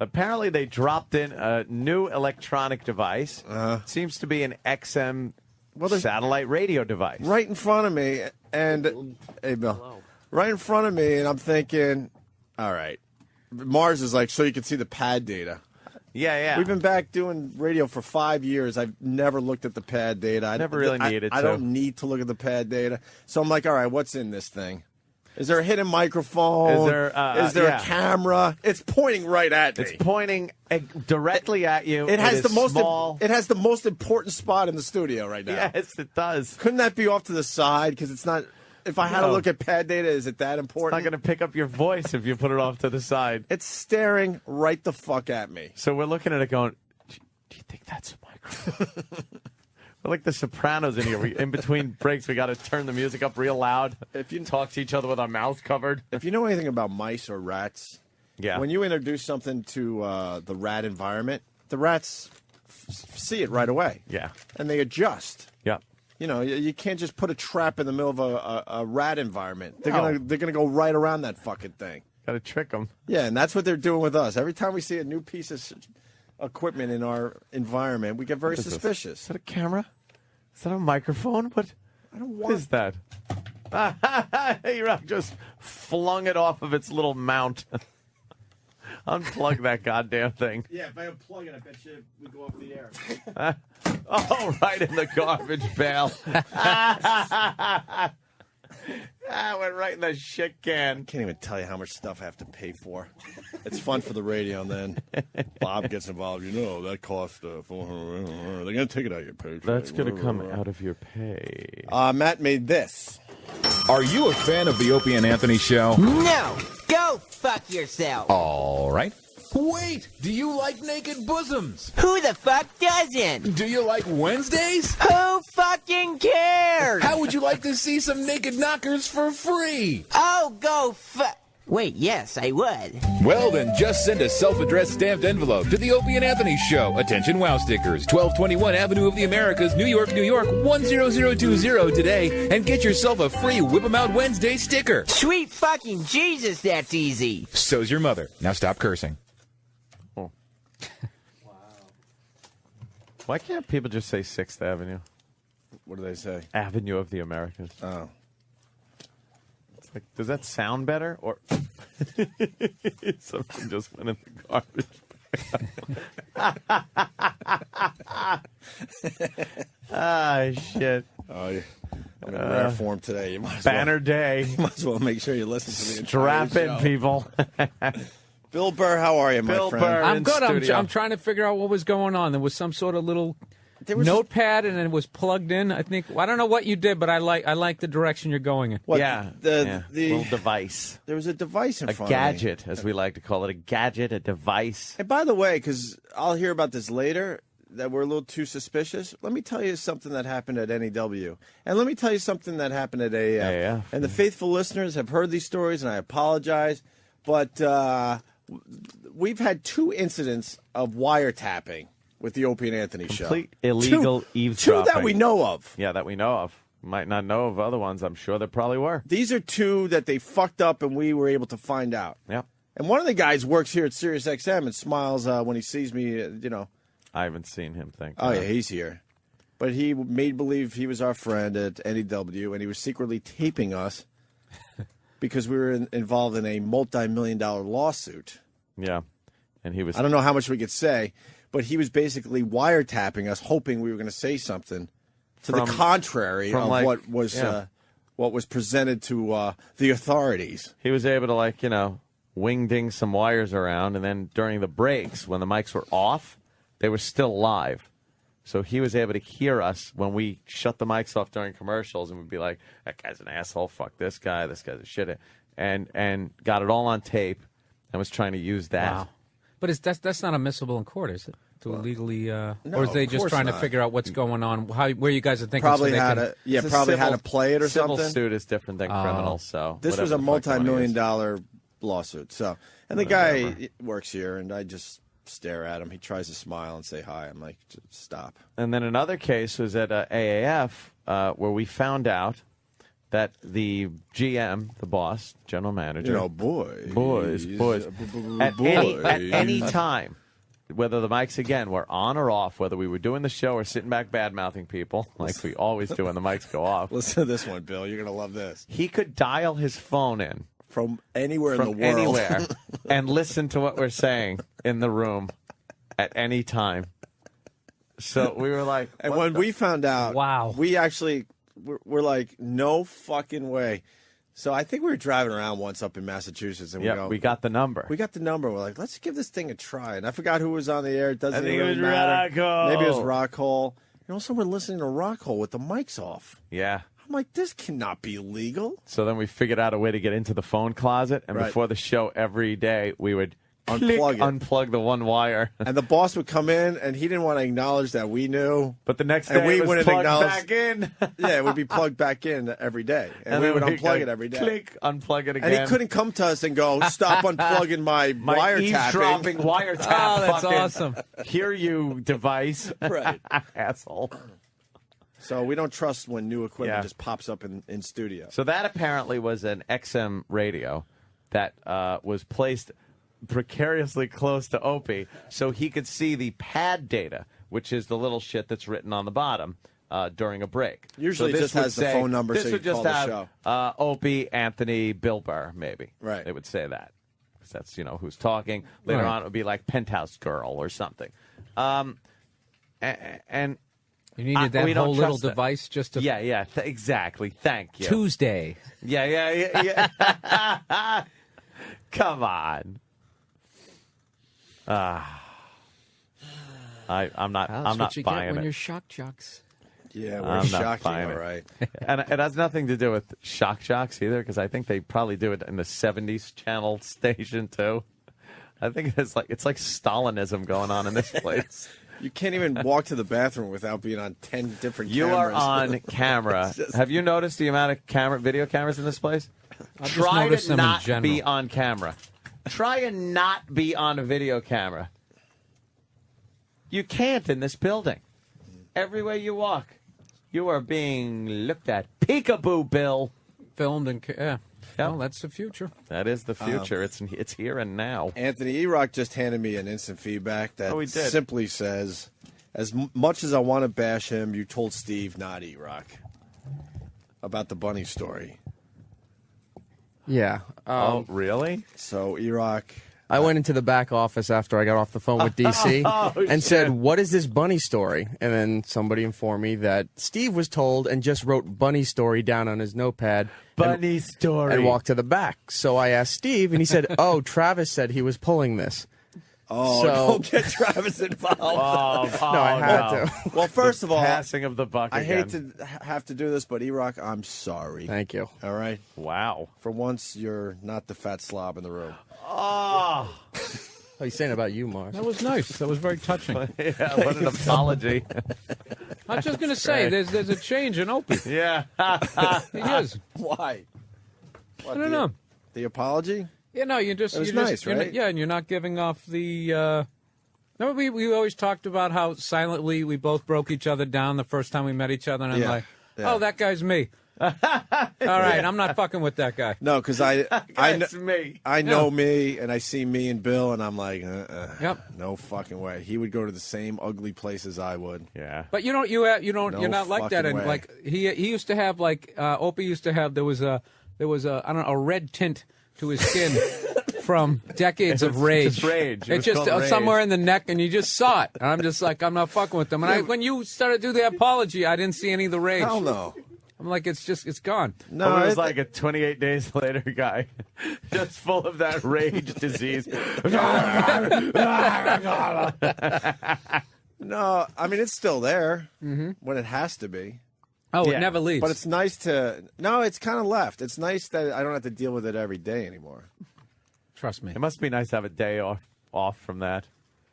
Apparently, they dropped in a new electronic device. Seems to be an XM satellite radio device. Right in front of me. And, hey, Bill. Right in front of me, and I'm thinking, all right. Mars is like, so you can see the pad data. Yeah. We've been back doing radio for 5 years. I've never looked at the pad data. I never really needed to. I don't need to look at the pad data. So I'm like, all right, what's in this thing? Is there a hidden microphone? Is there a camera? It's pointing right at me. It's pointing directly at you. It has the most important spot in the studio right now. Yes, it does. Couldn't that be off to the side? Because it's not. If I had to look at pad data, is it that important? It's not going to pick up your voice if you put it off to the side. It's staring right the fuck at me. So we're looking at it going, do you think that's a microphone? We're like the Sopranos in here. In between breaks, we got to turn the music up real loud. If you talk to each other with our mouths covered. If you know anything about mice or rats, when you introduce something to the rat environment, the rats see it right away. Yeah. And they adjust. Yeah. You know, you can't just put a trap in the middle of a rat environment. They're gonna go right around that fucking thing. Got to trick them. Yeah, and that's what they're doing with us. Every time we see a new piece of equipment in our environment, we get very suspicious. Is that a camera? Is that a microphone? What is that? Hey, Rock just flung it off of its little mount. Unplug that goddamn thing. Yeah, if I unplug it, I bet you we go off the air. Right in the garbage bale. Went right in the shit can. I can't even tell you how much stuff I have to pay for. It's fun for the radio, and then Bob gets involved. You know, that costs $400. They're going to take it out of your pay. That's going to come out of your pay. Matt made this. Are you a fan of the Opie and Anthony show? No. Go fuck yourself. All right. Wait, do you like naked bosoms? Who the fuck doesn't? Do you like Wednesdays? Who fucking cares? How would you like to see some naked knockers for free? Oh, go fuck. Wait, yes, I would. Well, then just send a self-addressed stamped envelope to the Opie and Anthony Show. Attention, Wow Stickers, 1221 Avenue of the Americas, New York, New York, 10020 today, and get yourself a free Whip 'em Out Wednesday sticker. Sweet fucking Jesus, that's easy. So's your mother. Now stop cursing. Oh. Wow. Why can't people just say 6th Avenue? What do they say? Avenue of the Americas. Oh. Like, does that sound better? Or something just went in the garbage bag. Shit. Oh, yeah. I'm in rare form today. You might Banner day. You might as well make sure you listen to the Strap in, people. Bill Burr, how are you, my friend? Burr I'm good. studio. I'm trying to figure out what was going on. There was some sort of little notepad, and it was plugged in. I think I don't know what you did, but I like the direction you're going in. What, the the little device. There was a device in front of me. A gadget, as we like to call it. A gadget, a device. And by the way, because I'll hear about this later, that we're a little too suspicious, let me tell you something that happened at NEW. And let me tell you something that happened at AAF. And the faithful listeners have heard these stories, and I apologize. But we've had 2 incidents of wiretapping with the Opie and Anthony show. Complete illegal eavesdropping. 2 that we know of. Yeah, that we know of. Might not know of other ones. I'm sure there probably were. These are 2 that they fucked up and we were able to find out. Yeah. And one of the guys works here at Sirius XM and smiles when he sees me, you know. I haven't seen him, Oh, yeah, he's here. But he made believe he was our friend at NEW, and he was secretly taping us because we were involved in a multi-million-dollar lawsuit. Yeah. And he was... I don't know how much we could say, but he was basically wiretapping us, hoping we were going to say something to the contrary of what was presented to the authorities. He was able to, wing-ding some wires around, and then during the breaks, when the mics were off, they were still live. So he was able to hear us when we shut the mics off during commercials, and we'd be like, that guy's an asshole, fuck this guy's a shit. And got it all on tape and was trying to use that. Wow. But that's not admissible in court, is it? To illegally, no, or is they just trying to figure out what's going on? Where you guys are thinking? Probably how to play it or civil something. Civil suit is different than criminal. So this was a multi-million-dollar lawsuit. So, and the guy works here, and I just stare at him. He tries to smile and say hi. I'm like, stop. And then another case was at AAF where we found out that the GM, the boss, general manager, boys, at any time, whether the mics again were on or off, whether we were doing the show or sitting back bad-mouthing people like we always do when the mics go off. Listen to this one, Bill. You're gonna love this. He could dial his phone in from anywhere in the world, and listen to what we're saying in the room at any time. So we were like, and when we found out, wow, we actually we're like, no fucking way. So I think we were driving around once up in Massachusetts, and we got the number. We got the number. We're like, let's give this thing a try. And I forgot who was on the air. It doesn't really matter. Maybe it was Rockhole. And also, we're listening to Rockhole with the mics off. Yeah. I'm like, this cannot be legal. So then we figured out a way to get into the phone closet, and before the show every day, we would unplug the one wire. And the boss would come in, and he didn't want to acknowledge that we knew. But the next day, we it was wouldn't plugged acknowledge, back in. Yeah, it would be plugged back in every day. And we would unplug it every day. Click, unplug it again. And he couldn't come to us and go, stop unplugging my wiretapping. Eavesdropping wiretap. Oh, that's awesome. Hear you, device. Right. Asshole. So we don't trust when new equipment just pops up in studio. So that apparently was an XM radio that was placed precariously close to Opie so he could see the pad data, which is the little shit that's written on the bottom during a break. Usually so it just has the phone number this so you would just call the have show. Opie, Anthony, Bill Burr, maybe. Right. They would say that. Because that's, who's talking. Later on it would be like Penthouse Girl or something. And you needed that whole little device just to... Yeah, exactly. Thank you. Tuesday. Yeah. Come on. I'm not. I'm not you buying get when it. You're shock jocks. Yeah, we're I'm shocking, not all right. And it has nothing to do with shock jocks either, because I think they probably do it in the '70s channel station too. I think it's like Stalinism going on in this place. You can't even walk to the bathroom without being on 10 different cameras. You are on camera. Have you noticed the amount of video cameras in this place? Try to not be on camera. Try and not be on a video camera. You can't in this building. Everywhere you walk, you are being looked at. Peekaboo, Bill. Filmed and well, that's the future. That is the future. It's here and now. Anthony E-Rock just handed me an instant feedback that simply says, as much as I want to bash him, you told Steve, not E-Rock, about the bunny story. Yeah. Oh, really? So, E-Rock... I went into the back office after I got off the phone with DC and said, what is this bunny story? And then somebody informed me that Steve was told and just wrote bunny story down on his notepad. Bunny story. And walked to the back. So I asked Steve, and he said, oh, Travis said he was pulling this. Oh, don't get Travis involved. No, I had to. Well, first of all, passing of the buck again. I hate to have to do this, but E-Rock, I'm sorry. Thank you. All right? Wow. For once, you're not the fat slob in the room. Oh. Oh, he's saying about you, Mark. That was nice. That was very touching. Yeah, what an apology. I was just going to say, there's a change in Opie. Yeah. He is. Why? I don't know. The apology? Yeah, no, you just... It was you nice, just, right? Yeah, and you're not giving off the... No, we always talked about how silently we both broke each other down the first time we met each other, and I'm like, oh, that guy's me. All right, I'm not fucking with that guy. No, because I know me, and I see me and Bill, and I'm like, no fucking way. He would go to the same ugly places I would. Yeah, but you're not like that. And like he used to have Opie used to have there was a I don't know, a red tint to his skin from decades of rage. It's just somewhere in the neck, and you just saw it. And I'm just like, I'm not fucking with them. And when you started to do the apology, I didn't see any of the rage. Hell no. I'm like, it's gone. No, it was like a 28 days later guy, just full of that rage disease. No, I mean, it's still there when it has to be. Oh, yeah. It never leaves. But it's nice to... No, it's kind of left. It's nice that I don't have to deal with it every day anymore. Trust me. It must be nice to have a day off from that.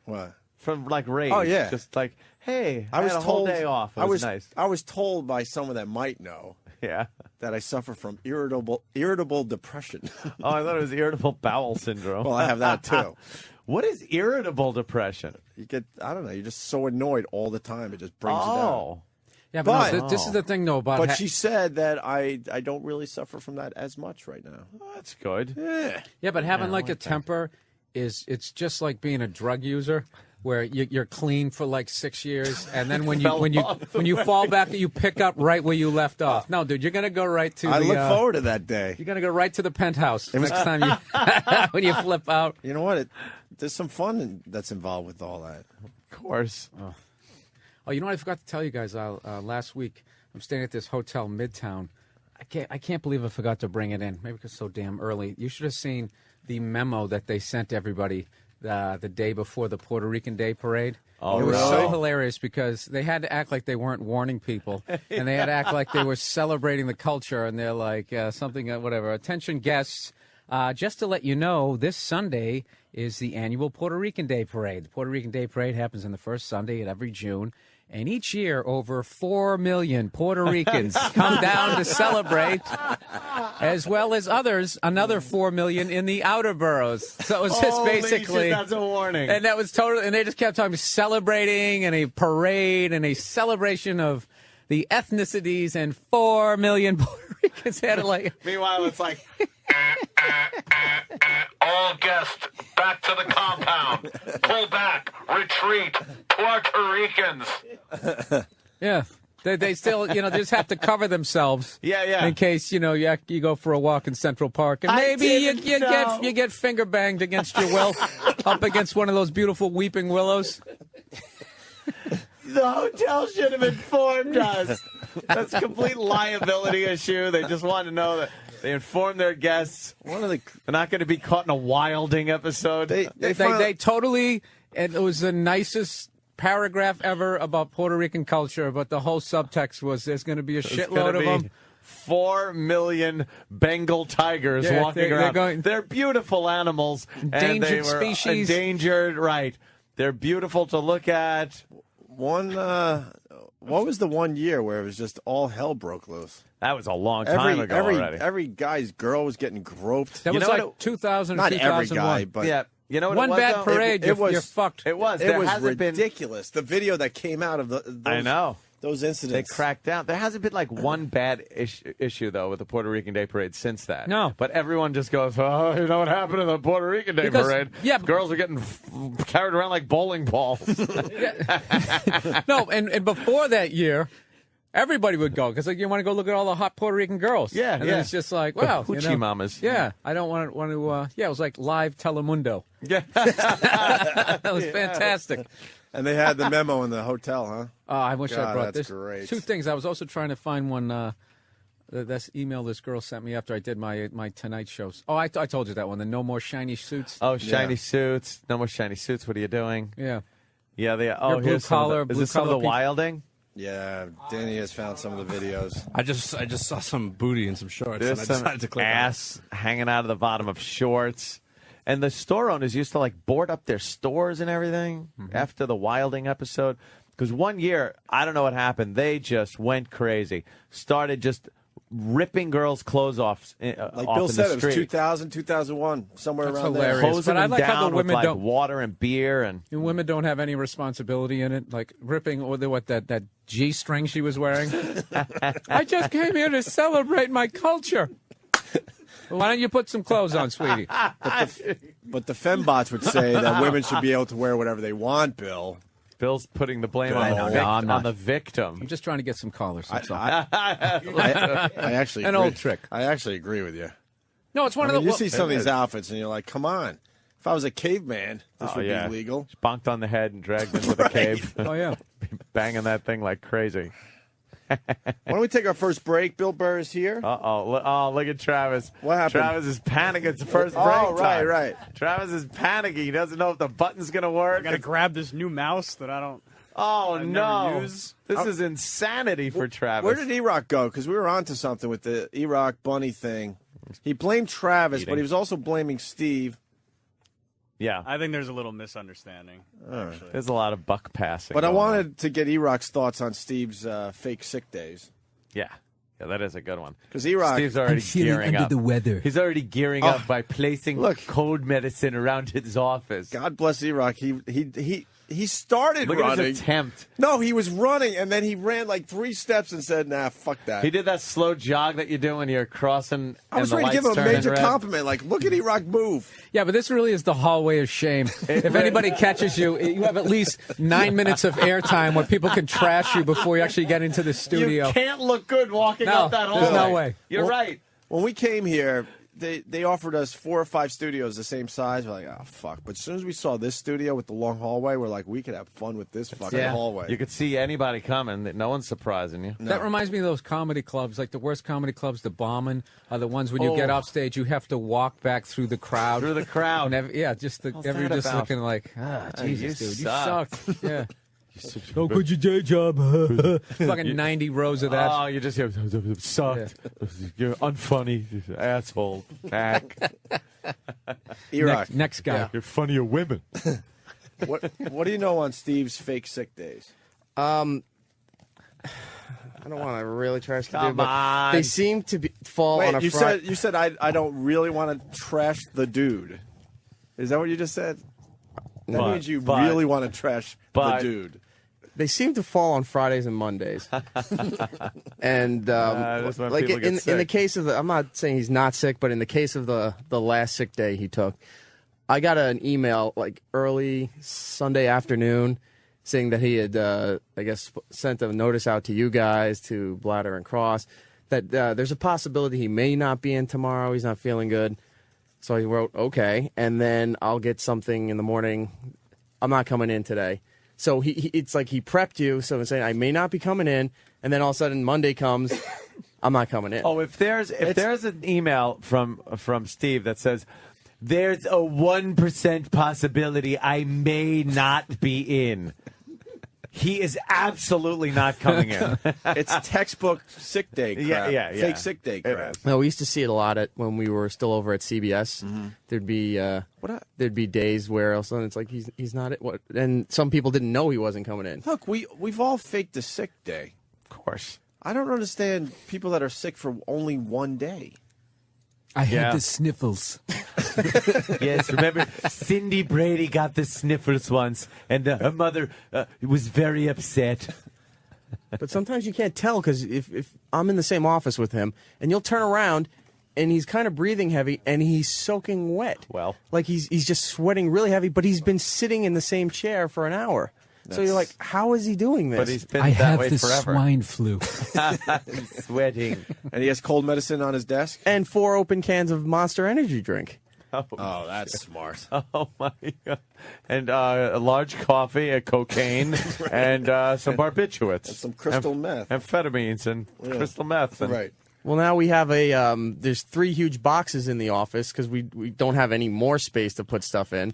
What? From, like, rage. Oh, yeah. Just like, hey, I was had a told, whole day off. It was nice. I was told by someone that might know that I suffer from irritable depression. Oh, I thought it was irritable bowel syndrome. Well, I have that, too. What is irritable depression? You get, I don't know, you're just so annoyed all the time. It just brings you down. Yeah, but this is the thing, though. But she said that I don't really suffer from that as much right now. Oh, that's good. Yeah, but having like a temper it's just like being a drug user, where you're clean for like 6 years, and then when you fall back, you pick up right where you left off. No, dude, you're gonna go right to. I look forward to that day. You're gonna go right to the penthouse next time you when you flip out. You know what? There's some fun that's involved with all that. Of course. Oh, you know what I forgot to tell you guys last week? I'm staying at this hotel Midtown. I can't believe I forgot to bring it in. Maybe because it's so damn early. You should have seen the memo that they sent everybody the day before the Puerto Rican Day Parade. Oh, it was really? so hilarious because they had to act like they weren't warning people, and they had to act like they were celebrating the culture, and they're like something, whatever. Attention guests, just to let you know, this Sunday is the annual Puerto Rican Day Parade. The Puerto Rican Day Parade happens on the first Sunday of every June. And each year, over 4 million Puerto Ricans come down to celebrate, as well as others, another 4 million in the outer boroughs. So it was just basically... Shit, that's a warning. And that was totally... And they just kept talking celebrating and a parade and a celebration of the ethnicities, and 4 million Puerto Ricans had it like... Meanwhile, it's like... All guests back to the compound. Pull back. Retreat. Puerto Ricans. Yeah. They still, they just have to cover themselves. Yeah. In case, you go for a walk in Central Park, and maybe you get finger banged against your will up against one of those beautiful weeping willows. The hotel should have informed us. That's a complete liability issue. They just want to know that they informed their guests. They're not going to be caught in a wilding episode. They totally, and it was the nicest paragraph ever about Puerto Rican culture, but the whole subtext was there's going to be a shitload of them. 4 million Bengal tigers walking around. They're beautiful animals. Endangered species. Endangered, right. They're beautiful to look at. What was the 1 year where it was just all hell broke loose? That was a long time ago already. Every guy's girl was getting groped. That was like 2000 or 2001. Not every guy, but... Yeah. You know what one it was, bad though? parade, you're fucked. It was. It was ridiculous. The video that came out of I know. Those incidents. They cracked down. There hasn't been like one bad issue, though, with the Puerto Rican Day Parade since that. No. But everyone just goes, oh, you know what happened in the Puerto Rican Day Parade? Yeah. Girls are getting carried around like bowling balls. No, and before that year, everybody would go because you want to go look at all the hot Puerto Rican girls. Yeah, and then it's just like, wow, hoochie mamas. Yeah, I don't want to. Yeah, it was like live Telemundo. Yeah, that was fantastic. And they had the memo in the hotel, huh? Oh, I wish I brought that's this. Great. Two things. I was also trying to find one. This email this girl sent me after I did my Tonight shows. Oh, I told you that one. The no more shiny suits. Oh, shiny suits. No more shiny suits. What are you doing? Yeah. Yeah. Your blue collar. Is this some of the wilding? Yeah, Danny has found some of the videos. I just saw some booty and some shorts, There's and I decided to click ass hanging out of the bottom of shorts. And the store owners used to like board up their stores and everything after the wilding episode. Because 1 year, I don't know what happened. They just went crazy. Started just ripping girls' clothes off. Like off Bill in said, the it street. was 2000, 2001, somewhere That's around hilarious. there. Hosing But I them like how down the with women like don't- water and beer and Women don't have any responsibility in it, like ripping that G string she was wearing. I just came here to celebrate my culture. Why don't you put some clothes on, sweetie? But the fembots would say that women should be able to wear whatever they want, Bill. Bill's putting the blame on the victim. I'm just trying to get some callers. That's all. I actually An agree. old trick. I actually agree with you. No, it's one I of mean, the. you see some of these outfits and you're like, come on. If I was a caveman, this would be legal. Just bonked on the head and dragged into the cave. Oh yeah. Banging that thing like crazy. Why don't we take our first break? Bill Burr is here. Oh, look at Travis. What happened? Travis is panicking. It's the first break time. Right. Travis is panicking. He doesn't know if the button's going to work. I got to grab this new mouse that I don't. Oh, no. never use. This is insanity for Travis. Where did E-Rock go? Because we were onto something with the E-Rock bunny thing. He blamed Travis, but he was also blaming Steve. Yeah. I think there's a little misunderstanding. Actually. There's a lot of buck passing. But I going wanted to get E-Rock's thoughts on Steve's fake sick days. Yeah. Yeah, that is a good one. Because E-Rock... Steve's already gearing up. the weather. He's already gearing up by placing cold medicine around his office. God bless E-Rock. He He started Look running. at his attempt. No, he was running, and then he ran like 3 steps and said, "Nah, fuck that." He did that slow jog that you do when you're crossing. I was and the ready to give lights him a turn major red. compliment. Like, look at E-Rock move. Yeah, but this really is the hallway of shame. If anybody catches you, you have at least 9 minutes of airtime where people can trash you before you actually get into the studio. You can't look good walking out that hallway. There's no way. You're right. When we came here, they offered us 4 or 5 studios the same size. We're like, oh, fuck. But as soon as we saw this studio with the long hallway, we're like, we could have fun with this fucking hallway. You could see anybody coming. No one's surprising you. That reminds me of those comedy clubs, like the worst comedy clubs, the bombing, are the ones when you get off stage, you have to walk back through the crowd. Through the crowd. Just What's everybody that just about? looking like, Jesus, you dude, suck. you suck. Yeah. Oh, good your day job. Fucking 90 rows of that. Oh, you just hear, sucked. You're unfunny, asshole. Back. E-Rock. Next guy. Yeah. You're funnier women. What do you know on Steve's fake sick days? I don't want to really trash the Come dude, but on. they seem to fall on a you Friday. said you said I don't really want to trash the dude. Is that what you just said? That means you really want to trash the dude. They seem to fall on Fridays and Mondays. And that's when like people get in sick. the case of I'm not saying he's not sick, but in the case of the last sick day he took, I got an email like early Sunday afternoon saying that he had, I guess, sent a notice out to you guys, to Bladder and Cross, that there's a possibility he may not be in tomorrow. He's not feeling good. So I wrote, okay, and then I'll get something in the morning. I'm not coming in today. So it's like he prepped you. So it's saying I may not be coming in, and then all of a sudden Monday comes, I'm not coming in. Oh, if there's an email from Steve that says there's a 1% possibility I may not be in, he is absolutely not coming in. It's textbook sick day crap. Yeah. Fake sick day crap. No, we used to see it a lot when we were still over at CBS. There'd be days where all of a sudden it's like he's not at what, and some people didn't know he wasn't coming in. Look, we've all faked a sick day. Of course. I don't understand people that are sick for only one day. I had the sniffles. Yes, remember Cindy Brady got the sniffles once, and her mother was very upset. But sometimes you can't tell because if I'm in the same office with him, and you'll turn around, and he's kind of breathing heavy, and he's soaking wet. Well, like he's just sweating really heavy, but he's been sitting in the same chair for an hour. So you're like, how is he doing this? But he's been that way forever. Swine flu. He's sweating. And he has cold medicine on his desk? And 4 open cans of Monster Energy drink. Oh, that's smart. Oh, my God. And a large coffee, a cocaine, and some barbiturates. And some crystal meth. Amphetamines and crystal meth. And, Right. Well, now we have there's 3 huge boxes in the office because we don't have any more space to put stuff in.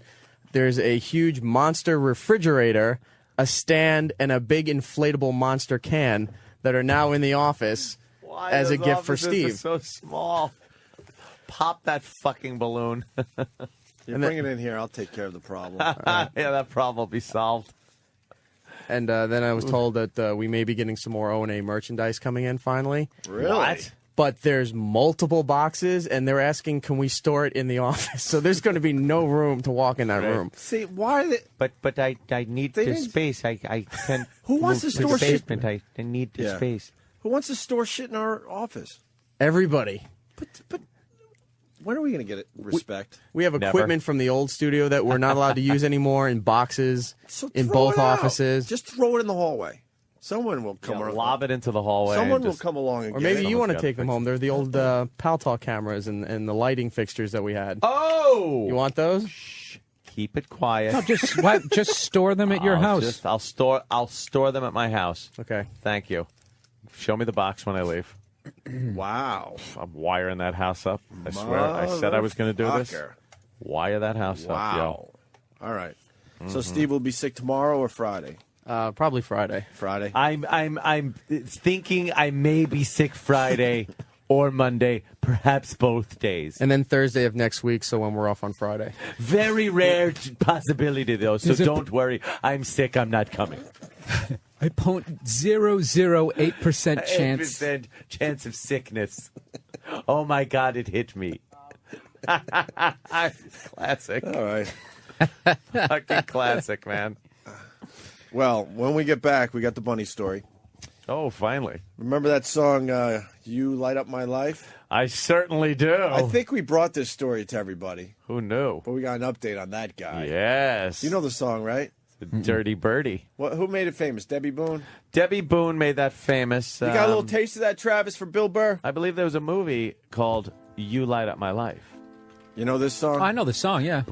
There's a huge Monster refrigerator, a stand, and a big inflatable Monster can that are now in the office as a gift for Steve. So small. Pop that fucking balloon. You bring it in here, I'll take care of the problem. Yeah, that problem will be solved. And then I was told that we may be getting some more O&A merchandise coming in finally. Really? What? But there's multiple boxes, and they're asking, can we store it in the office? So there's going to be no room to walk in that room. See, why are they... But I need the space. I can't. Who wants to store shit? I need the space. Who wants to store shit in our office? Everybody. But when are we going to get respect? We have equipment from the old studio that we're not allowed to use anymore in boxes in both offices. Just throw it in the hallway. Someone will come around. Lob it into the hallway. Someone will come along and or get it. maybe you want to take them home. They're the old Pal Talk cameras and the lighting fixtures that we had. Oh! You want those? Shh. Keep it quiet. No, just store them at your house. I'll store them at my house. Okay. Thank you. Show me the box when I leave. Wow. I'm wiring that house up. I swear. I said I was going to do this. Motherfucker. Wire that house up, yo. All right. So Steve will be sick tomorrow or Friday? Probably Friday. Friday. I'm thinking I may be sick Friday or Monday, perhaps both days. And then Thursday of next week, so when we're off on Friday. Very rare possibility, though, so don't worry. I'm sick. I'm not coming. A 0.008% chance. 8% chance of sickness. Oh, my God, it hit me. Classic. All right. Fucking classic, man. Well, when we get back, we got the bunny story. Oh, finally. Remember that song, You Light Up My Life? I certainly do. I think we brought this story to everybody. Who knew? But we got an update on that guy. Yes. You know the song, right? The Dirty Birdie. Who made it famous? Debbie Boone? Debbie Boone made that famous. You got a little taste of that, Travis, for Bill Burr? I believe there was a movie called You Light Up My Life. You know this song? I know the song, yeah.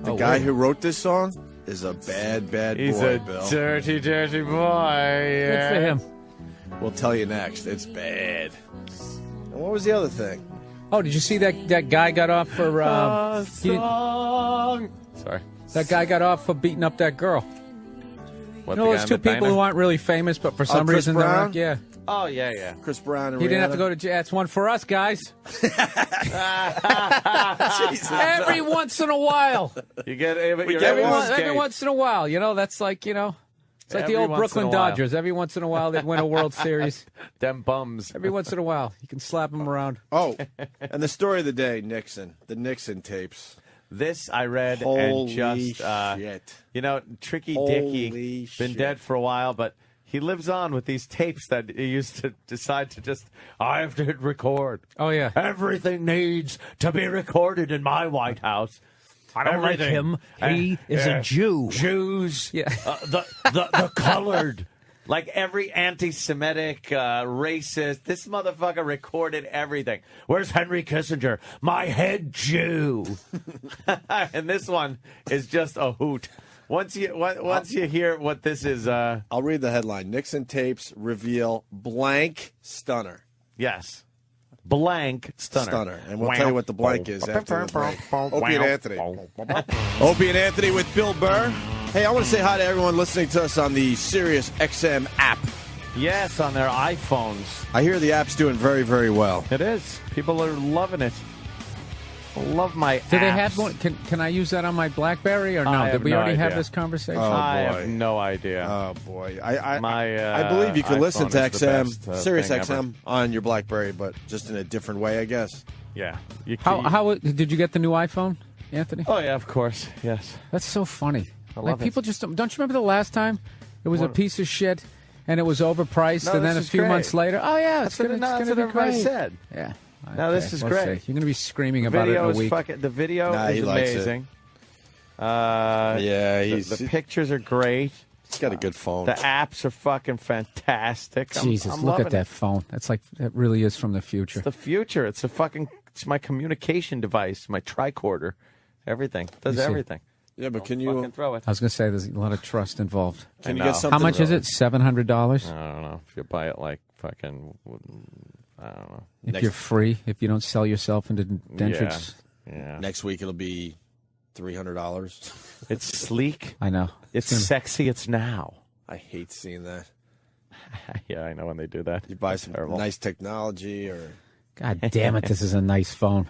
The guy who wrote this song is a bad boy, He's a Bill. dirty boy. Yeah. Good for him. We'll tell you next. It's bad. And what was the other thing? Oh, did you see that guy got off for... Sorry. That guy got off for beating up that girl. What, You know those two people who aren't really famous, but for some Chris reason Brown? they're... Yeah. Oh, yeah. Chris Brown and He didn't have Rihanna? to go to jail. That's one for us, guys. Jesus. Every once in a while. You get Every once in a while. You know, that's like, you know... It's like Every the old once in Brooklyn a while. Dodgers. Every once in a while, they'd win a World Series. Them bums. Every once in a while. You can slap them around. Oh, and the story of the day, Nixon. The Nixon tapes. This I read Holy and just, shit. you know, Tricky Holy Dicky, shit. been dead for a while, but he lives on with these tapes that he used to decide to just, I have to hit record. Oh, yeah. Everything needs to be recorded in my White House. I don't like him. He is a Jew. Jews. Yeah. The colored. Like every anti-Semitic, racist. This motherfucker recorded everything. Where's Henry Kissinger? My head Jew. And this one is just a hoot. Once you hear what this is. I'll read the headline. Nixon tapes reveal blank stunner. Yes. Blank stunner. And we'll tell you what the blank is after the break. Opie and Anthony. Opie and Anthony with Bill Burr. Hey, I want to say hi to everyone listening to us on the Sirius XM app. Yes, on their iPhones. I hear the app's doing very, very well. It is. People are loving it. I love my Do they apps. have one? Can I use that on my BlackBerry or no? I have Did we no already have idea. this conversation? I boy. have no idea. Oh, boy. I My, believe you can listen iPhone to is the XM, best, Sirius thing XM, ever. on your BlackBerry, but just in a different way, I guess. Yeah. How did you get the new iPhone, Anthony? Oh, yeah, of course. Yes. That's so funny. I Like love people just don't you remember the last time it was a piece of shit and it was overpriced, No, and then a this is few great. months later, oh yeah, it's That's gonna what be everybody great. said. Yeah. No, this is we'll great. see. You're gonna be screaming The about it in video a is week. the video Nah, he is likes it. amazing. Yeah, the pictures are great. He's got a good phone. The apps are fucking fantastic. Jesus, I'm look loving at that it. phone. That's like that really is from the future. It's the future. It's it's my communication device, my tricorder, everything. It does You see. everything. Yeah, but can Fucking you throw it. I was gonna say there's a lot of trust involved. can you know. get something? How much is it? $700. I don't know if you buy it like fucking. I don't know. If you're free, if you don't sell yourself into dentures. Yeah. Next week it'll be $300. It's sleek. I know. It's sexy. It's now. I hate seeing that. Yeah, I know when they do that. You buy It's some terrible. nice technology, or God damn it, this is a nice phone.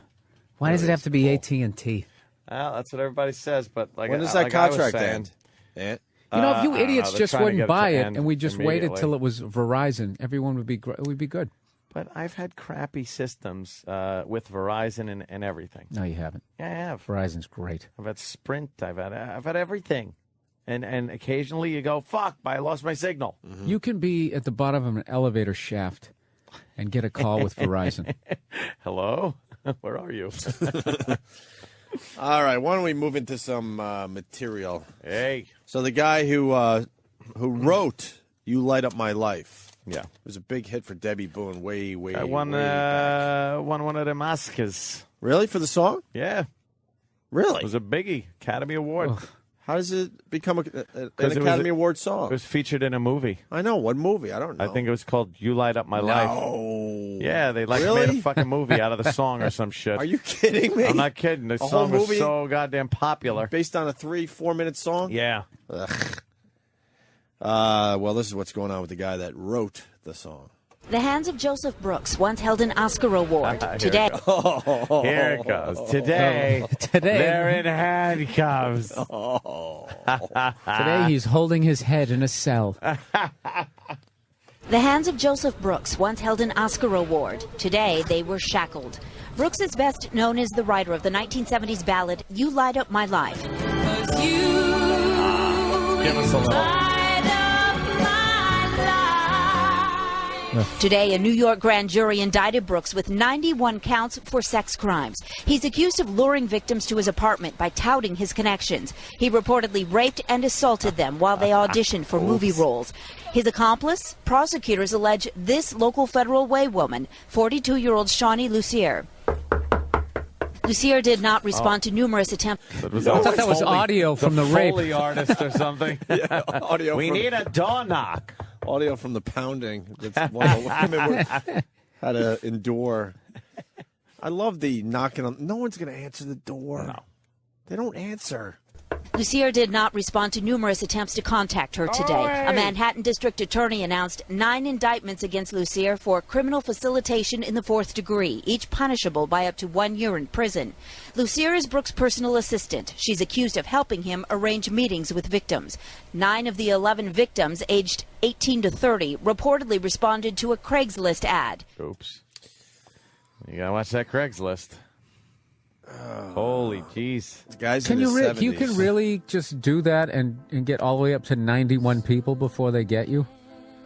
Why does it have to be AT&T? Well, that's what everybody says, but like, when does that like I was contract saying, end? Ant? You know, if you I don't idiots know. They're just trying to wouldn't get it buy to it end and we just waited immediately. till it was Verizon, everyone would be we'd be good. But I've had crappy systems with Verizon and everything. No, you haven't. Yeah, I have. Verizon's great. I've had Sprint. I've had everything. And occasionally you go, fuck, I lost my signal. You can be at the bottom of an elevator shaft and get a call with Verizon. Hello? Where are you? All right, why don't we move into some material? Hey. So the guy who wrote "You Light Up My Life," Yeah. it was a big hit for Debbie Boone. Way I won back. one of them Oscars. Really, for the song? Yeah. Really? It was a biggie. Academy Award. How does it become an it was Academy Award song? It was featured in a movie. I know. What movie? I don't know. I think it was called You Light Up My Life. No. Yeah, they made Really? a fucking movie out of the song or some shit. Are you kidding me? I'm not kidding. The A whole song was movie? so goddamn popular. Based on a 3-4 minute song? Yeah. Ugh. Well, this is what's going on with the guy that wrote the song. The hands of Joseph Brooks once held an Oscar award. Here Today, Here it goes. Today, they're in handcuffs. Today he's holding his head in a cell. the hands of Joseph Brooks once held an Oscar award. Today, they were shackled. Brooks is best known as the writer of the 1970s ballad, You Light Up My Life. Give us a little. Today, a New York grand jury indicted Brooks with 91 counts for sex crimes. He's accused of luring victims to his apartment by touting his connections. He reportedly raped and assaulted them while they auditioned for movie roles. His accomplice? Prosecutors allege this local Federal Way woman, 42-year-old Shawnee Lucier. Lucier did not respond to numerous attempts. I thought that was audio from the rape. Foley artist or something. Yeah, audio. We need a door knock. Audio from the pounding. That's one of the women had to endure. I love the knocking on. No one's going to answer the door. No. They don't answer. Lucier did not respond to numerous attempts to contact her today. A Manhattan district attorney announced 9 indictments against Lucier for criminal facilitation in the 4th degree, each punishable by up to 1 year in prison. Lucier is Brooks' personal assistant. She's accused of helping him arrange meetings with victims. 9 of the 11 victims, aged 18 to 30, reportedly responded to a Craigslist ad. Oops. You gotta watch that Craigslist. Holy jeez. Guys, can you can really just do that and get all the way up to 91 people before they get you?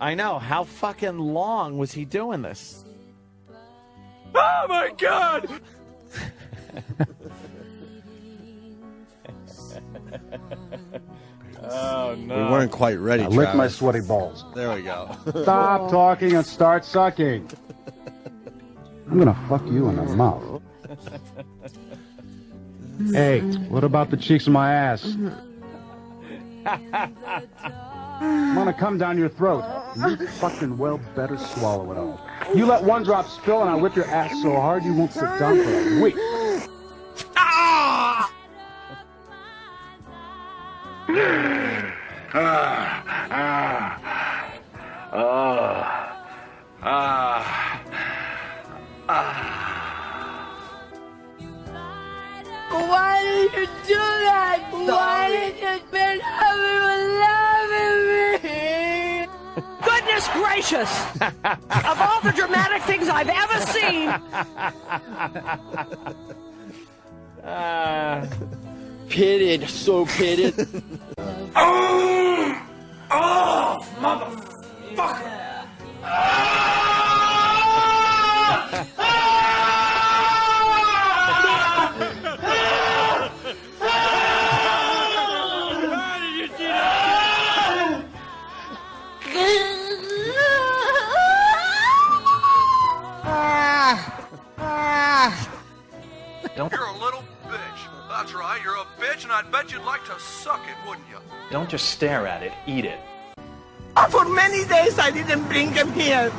I know. How fucking long was he doing this? Oh my God! Oh no. We weren't quite ready. Lick my sweaty balls. There we go. Stop talking and start sucking. I'm gonna fuck you in the mouth. Hey, what about the cheeks of my ass? I'm gonna come down your throat. You fucking well better swallow it all. You let one drop spill and I whip your ass so hard you won't sit down for a week. Ah! Why did you do that? Why did you spend loving me? Goodness gracious! Of all the dramatic things I've ever seen. Pitted, so pitted. Oh, motherfucker! You're a little bitch. That's right, you're a bitch, and I'd bet you'd like to suck it, wouldn't you? Don't just stare at it, eat it. For many days I didn't bring him here.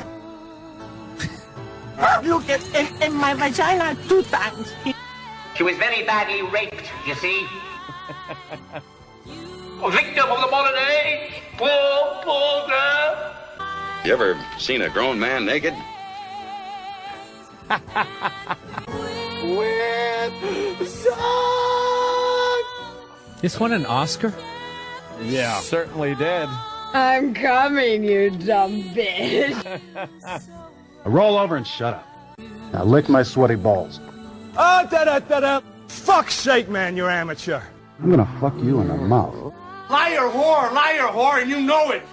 Look at in my vagina 2 times. She was very badly raped, you see. A victim of the modern age. Poor girl. You ever seen a grown man naked? This won an Oscar? Yeah. Certainly did. I'm coming, you dumb bitch. Roll over and shut up. Now lick my sweaty balls. Oh, da-da-da-da. Fuck's sake, man, you're amateur. I'm gonna fuck you in the mouth. Liar, whore, and you know it.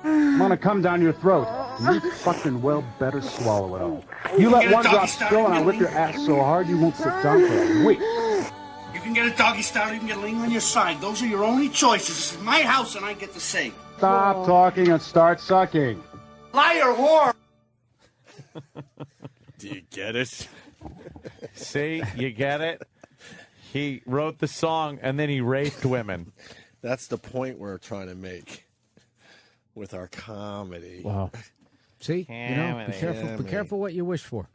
I'm gonna come down your throat. You fucking well better swallow it all. You let one drop spill and I whip your ass so hard you won't sit down for a week. You can get a doggy style, you can get a laying on your side. Those are your only choices. This is my house and I get to say. Stop talking and start sucking. Liar, whore. Do you get it? See, you get it? He wrote the song and then he raped women. That's the point we're trying to make with our comedy. Wow. See? You know, be careful what you wish for.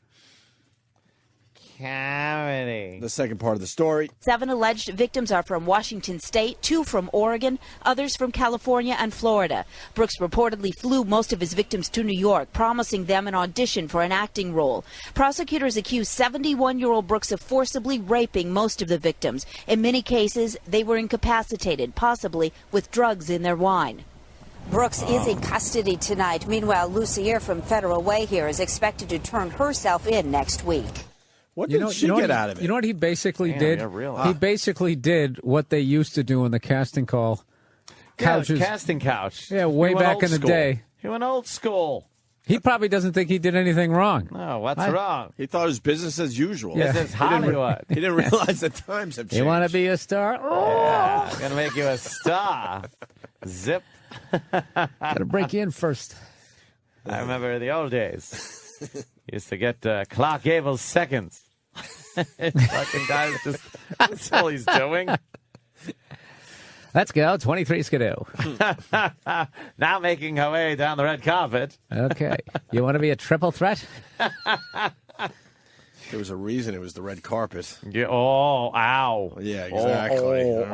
Comedy. The second part of the story. 7 alleged victims are from Washington State, 2 from Oregon, others from California and Florida. Brooks reportedly flew most of his victims to New York, promising them an audition for an acting role. Prosecutors accuse 71-year-old Brooks of forcibly raping most of the victims. In many cases, they were incapacitated, possibly with drugs in their wine. Brooks is in custody tonight. Meanwhile, Lucier from Federal Way here is expected to turn herself in next week. What did she get out of it? You know what he basically did? Yeah, really. He basically did what they used to do in the casting call. Couches. Casting couch. Yeah, way back in the day. He went old school. He probably doesn't think he did anything wrong. No, what's wrong? He thought it was business as usual. Yeah. This is Hollywood. He didn't realize the times have changed. You want to be a star? Yeah, gonna make you a star. Zip. Got to break you in first. I remember the old days. Used to get Clark Gable's seconds. Fucking guys just, that's all he's doing. Let's go, 23 Skidoo. Now making her way down the red carpet. Okay. You want to be a triple threat? There was a reason it was the red carpet. Yeah, oh, ow. Yeah, exactly.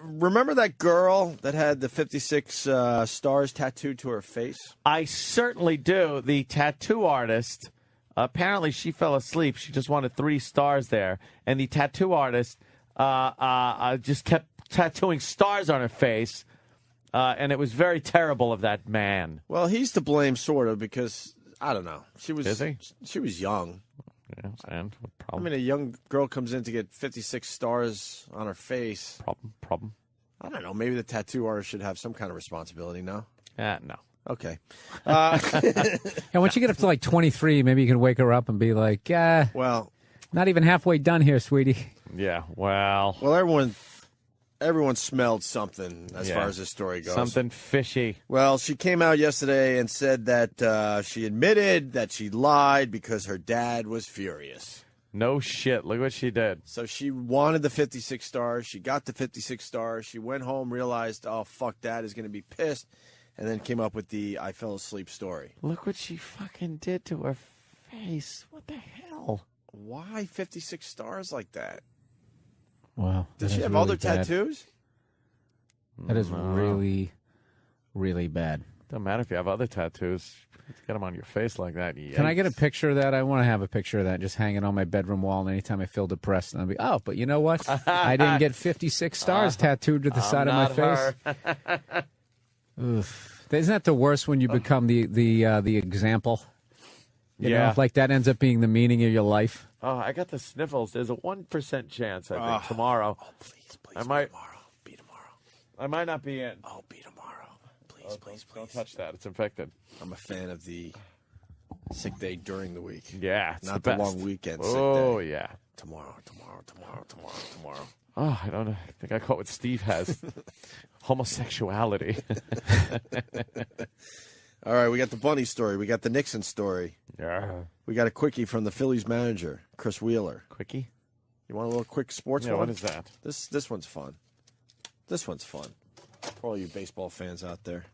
Remember that girl that had the 56 stars tattooed to her face? I certainly do. The tattoo artist, apparently she fell asleep. She just wanted 3 stars there. And the tattoo artist just kept tattooing stars on her face. And it was very terrible of that man. Well, he's to blame, sort of, because, I don't know. She was young. Yeah, and what I problem? mean, a young girl comes in to get 56 stars on her face. Problem. I don't know. Maybe the tattoo artist should have some kind of responsibility, no? No. Okay. And once you get up to like 23, maybe you can wake her up and be like, well, not even halfway done here, sweetie. Yeah, well, everyone smelled something as far as this story goes. Something fishy. Well, she came out yesterday and said that she admitted that she lied because her dad was furious. No shit. Look what she did. So she wanted the 56 stars. She got the 56 stars. She went home, realized, oh, fuck, Dad is going to be pissed, and then came up with the I fell asleep story. Look what she fucking did to her face. What the hell? Why 56 stars like that? Wow. Does she have other tattoos? That is really, really bad. Doesn't matter if you have other tattoos. Get them on your face like that. Can I get a picture of that? I want to have a picture of that just hanging on my bedroom wall. And anytime I feel depressed, and I'll be, but you know what? I didn't get 56 stars tattooed to the side of my face. Oof. Isn't that the worst when you become the example? You know, like that ends up being the meaning of your life. Oh, I got the sniffles. There's a 1% chance, I think, tomorrow. Oh, please, be tomorrow. I might not be in. Oh, be tomorrow. Please. Don't touch that. It's infected. I'm a fan of the sick day during the week. Yeah, it's not the the best. long weekend. Oh, sick day. yeah. Tomorrow. Oh, I don't know. I think I caught what Steve has. Homosexuality. All right, we got the Bunny story. We got the Nixon story. Yeah. We got a quickie from the Phillies manager, Chris Wheeler. Quickie? You want a little quick sports one? What is that? This one's fun. This one's fun. For all you baseball fans out there.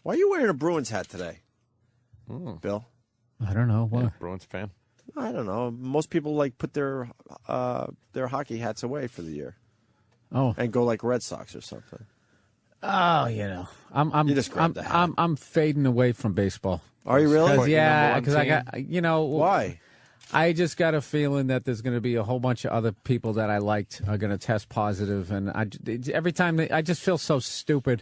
Why are you wearing a Bruins hat today, Bill? I don't know. Why? Yeah, Bruins fan. I don't know. Most people put their hockey hats away for the year. Oh, and go like Red Sox or something. Oh, you know, I'm fading away from baseball. Are you really? Yeah, because I got why? I just got a feeling that there's going to be a whole bunch of other people that I liked are going to test positive, and every time I just feel so stupid.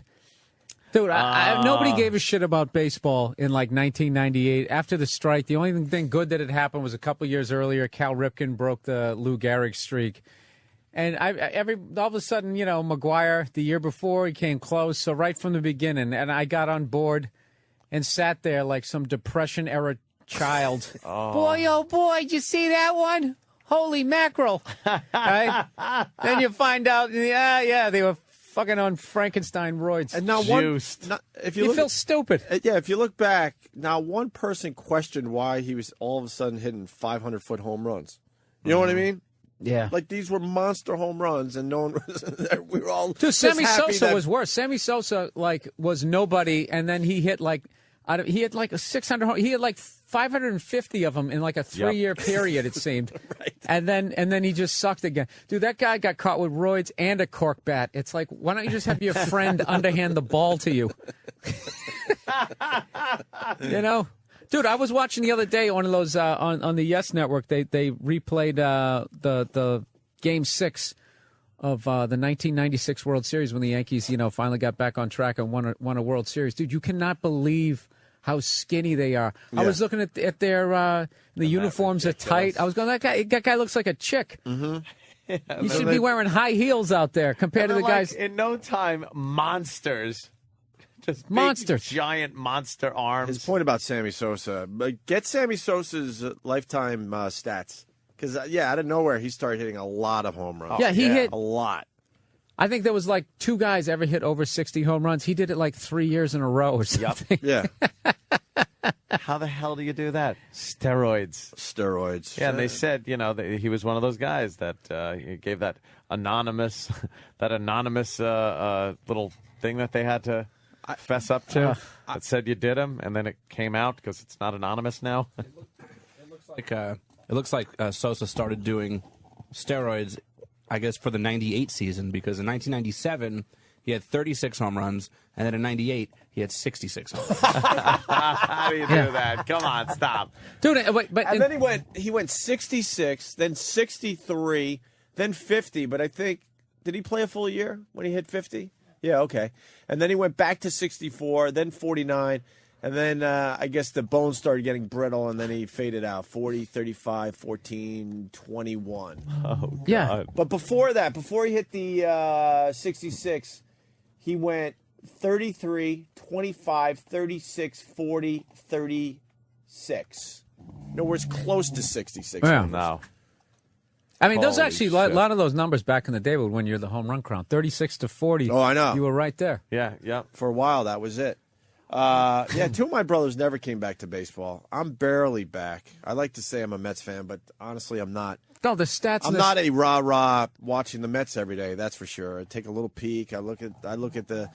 Dude, nobody gave a shit about baseball in like 1998. After the strike, the only thing good that had happened was a couple years earlier, Cal Ripken broke the Lou Gehrig streak. And all of a sudden, McGuire, the year before, he came close. So right from the beginning, and I got on board and sat there like some Depression-era child. Boy, oh boy, did you see that one? Holy mackerel. Right? Then you find out, they were fucking on Frankenstein roids. And now if you feel stupid. Yeah, if you look back, now one person questioned why he was all of a sudden hitting 500-foot home runs. You know what I mean? Yeah. Like these were monster home runs, and no one was, we were all Dude, Sammy Sosa that... was worse. Sammy Sosa, was nobody, and then he hit he had like a 600, he had like 550 of them in like a 3-year period, it seemed. Right. And then he just sucked again. Dude, that guy got caught with roids and a cork bat. It's like, why don't you just have your friend underhand the ball to you? Dude, I was watching the other day one of those on the Yes Network. They replayed the Game 6 of the 1996 World Series when the Yankees, finally got back on track and won a World Series. Dude, you cannot believe how skinny they are. I Yeah. was looking at their the uniforms are tight. I was going, that guy looks like a chick. Mm-hmm. You should be wearing high heels out there compared to the guys. In no time, monsters. Just monsters. Big, giant monster arms. His point about Sammy Sosa. Get Sammy Sosa's lifetime stats. Because, out of nowhere, he started hitting a lot of home runs. Yeah, he hit a lot. I think there was like 2 guys ever hit over 60 home runs. He did it like 3 years in a row or something. Yeah. How the hell do you do that? Steroids. Yeah, and they said, that he was one of those guys that he gave that anonymous little thing that they had to fess up to that said you did him, and then it came out because it's not anonymous now. It looks like Sosa started doing steroids, I guess, for the 98 season, because in 1997 he had 36 home runs, and then in 98 he had 66 home runs. How do you do that? Come on, stop. Dude, and then he went 66, then 63, then 50, but I think, did he play a full year when he hit 50? Yeah, okay. And then he went back to 64, then 49, and then I guess the bones started getting brittle, and then he faded out. 40, 35, 14, 21. Oh, God. Yeah. But before that, before he hit the 66, he went 33, 25, 36, 40, 36. Nowhere close to 66. Yeah. No. I mean, those Holy actually, a shit. lot of those numbers back in the day would win you the home run crown. 36 to 40. Oh, I know. You were right there. Yeah. For a while, that was it. 2 of my brothers never came back to baseball. I'm barely back. I like to say I'm a Mets fan, but honestly, I'm not. No, the stats. I'm not a rah-rah watching the Mets every day. That's for sure. I take a little peek. I look at the,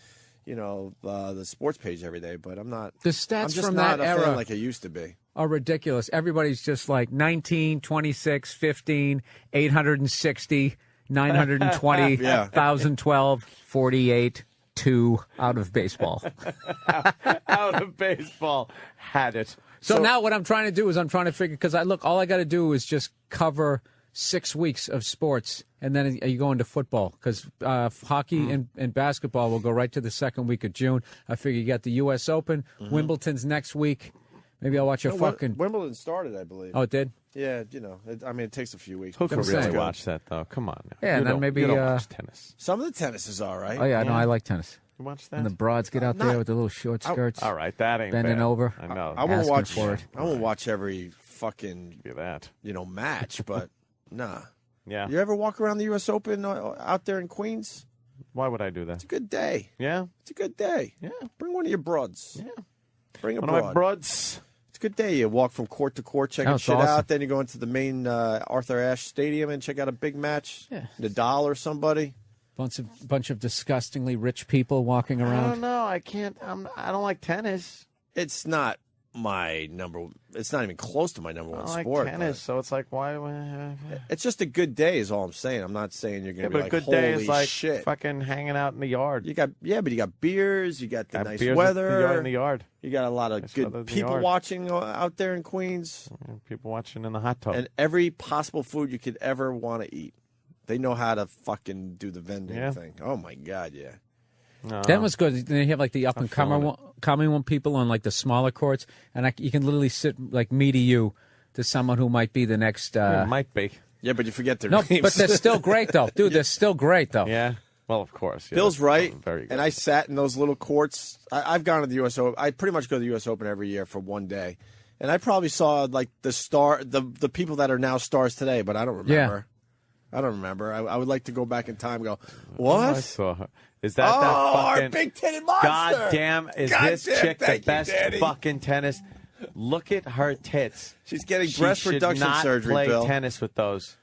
the sports page every day, but I'm not. The stats I'm just from not that a fan era like I used to be. Are ridiculous. Everybody's just like 19, 26, 15, 860, 920, Yeah. 1,012, 48, 2 out of baseball. Out of baseball. Had it. So now what I'm trying to do is I'm trying to figure, because all I got to do is just cover 6 weeks of sports, and then you go into football, because hockey and basketball will go right to the second week of June. I figure you got the U.S. Open, Wimbledon's next week. Maybe I'll watch Wimbledon started, I believe. Oh, it did? Yeah, it takes a few weeks. Who can before really it's watch that, though? Come on. Now. Yeah, and then maybe you don't watch tennis. Some of the tennis is all right. Oh, yeah, no, I like tennis. You watch that? And the broads get out there with the little short skirts. All right, that ain't bending bad. over. I know. I won't watch for it. I won't watch every fucking that. Match, but nah. Yeah. You ever walk around the U.S. Open out there in Queens? Why would I do that? It's a good day. Yeah. It's a good day. Yeah. Bring one of your broads. Yeah. Bring a One broad. of my broads. It's a good day. You walk from court to court, checking That's shit awesome. out. Then you go into the main Arthur Ashe Stadium and check out a big match. Yeah. Nadal or somebody. Bunch of disgustingly rich people walking I around. don't know. I can't. I don't like tennis. It's not my number. It's not even close to my number one I like sport. tennis, so it's like why? It's just a good day, is all I'm saying. I'm not saying you're going to be but like, a good holy day is like shit. fucking hanging out in the yard. But you got beers. You got the Got nice beers weather. in the yard. You got a lot of Nice weather in good the people yard. watching out there in Queens, People watching in the hot tub. and every possible food you could ever want to eat. They know how to fucking do the vending thing. Oh my god, yeah. That was good. Then you have like the up and coming people on like the smaller courts, and you can literally sit like me to you to someone who might be the next. Might be. Yeah, but you forget their No, names. but they're still great though, dude. They're still great though. Yeah. Well, of course. Yeah, Bill's right. Very good. And I sat in those little courts. I've gone to the U.S. Open. I pretty much go to the U.S. Open every year for one day, and I probably saw like the people that are now stars today, but I don't remember. I don't remember. I would like to go back in time and go, what? I saw her. Is that our fucking big-titted monster? God damn! Is this chick the best fucking tennis? Look at her tits. She's getting She breast should reduction not surgery, play Bill. tennis with those.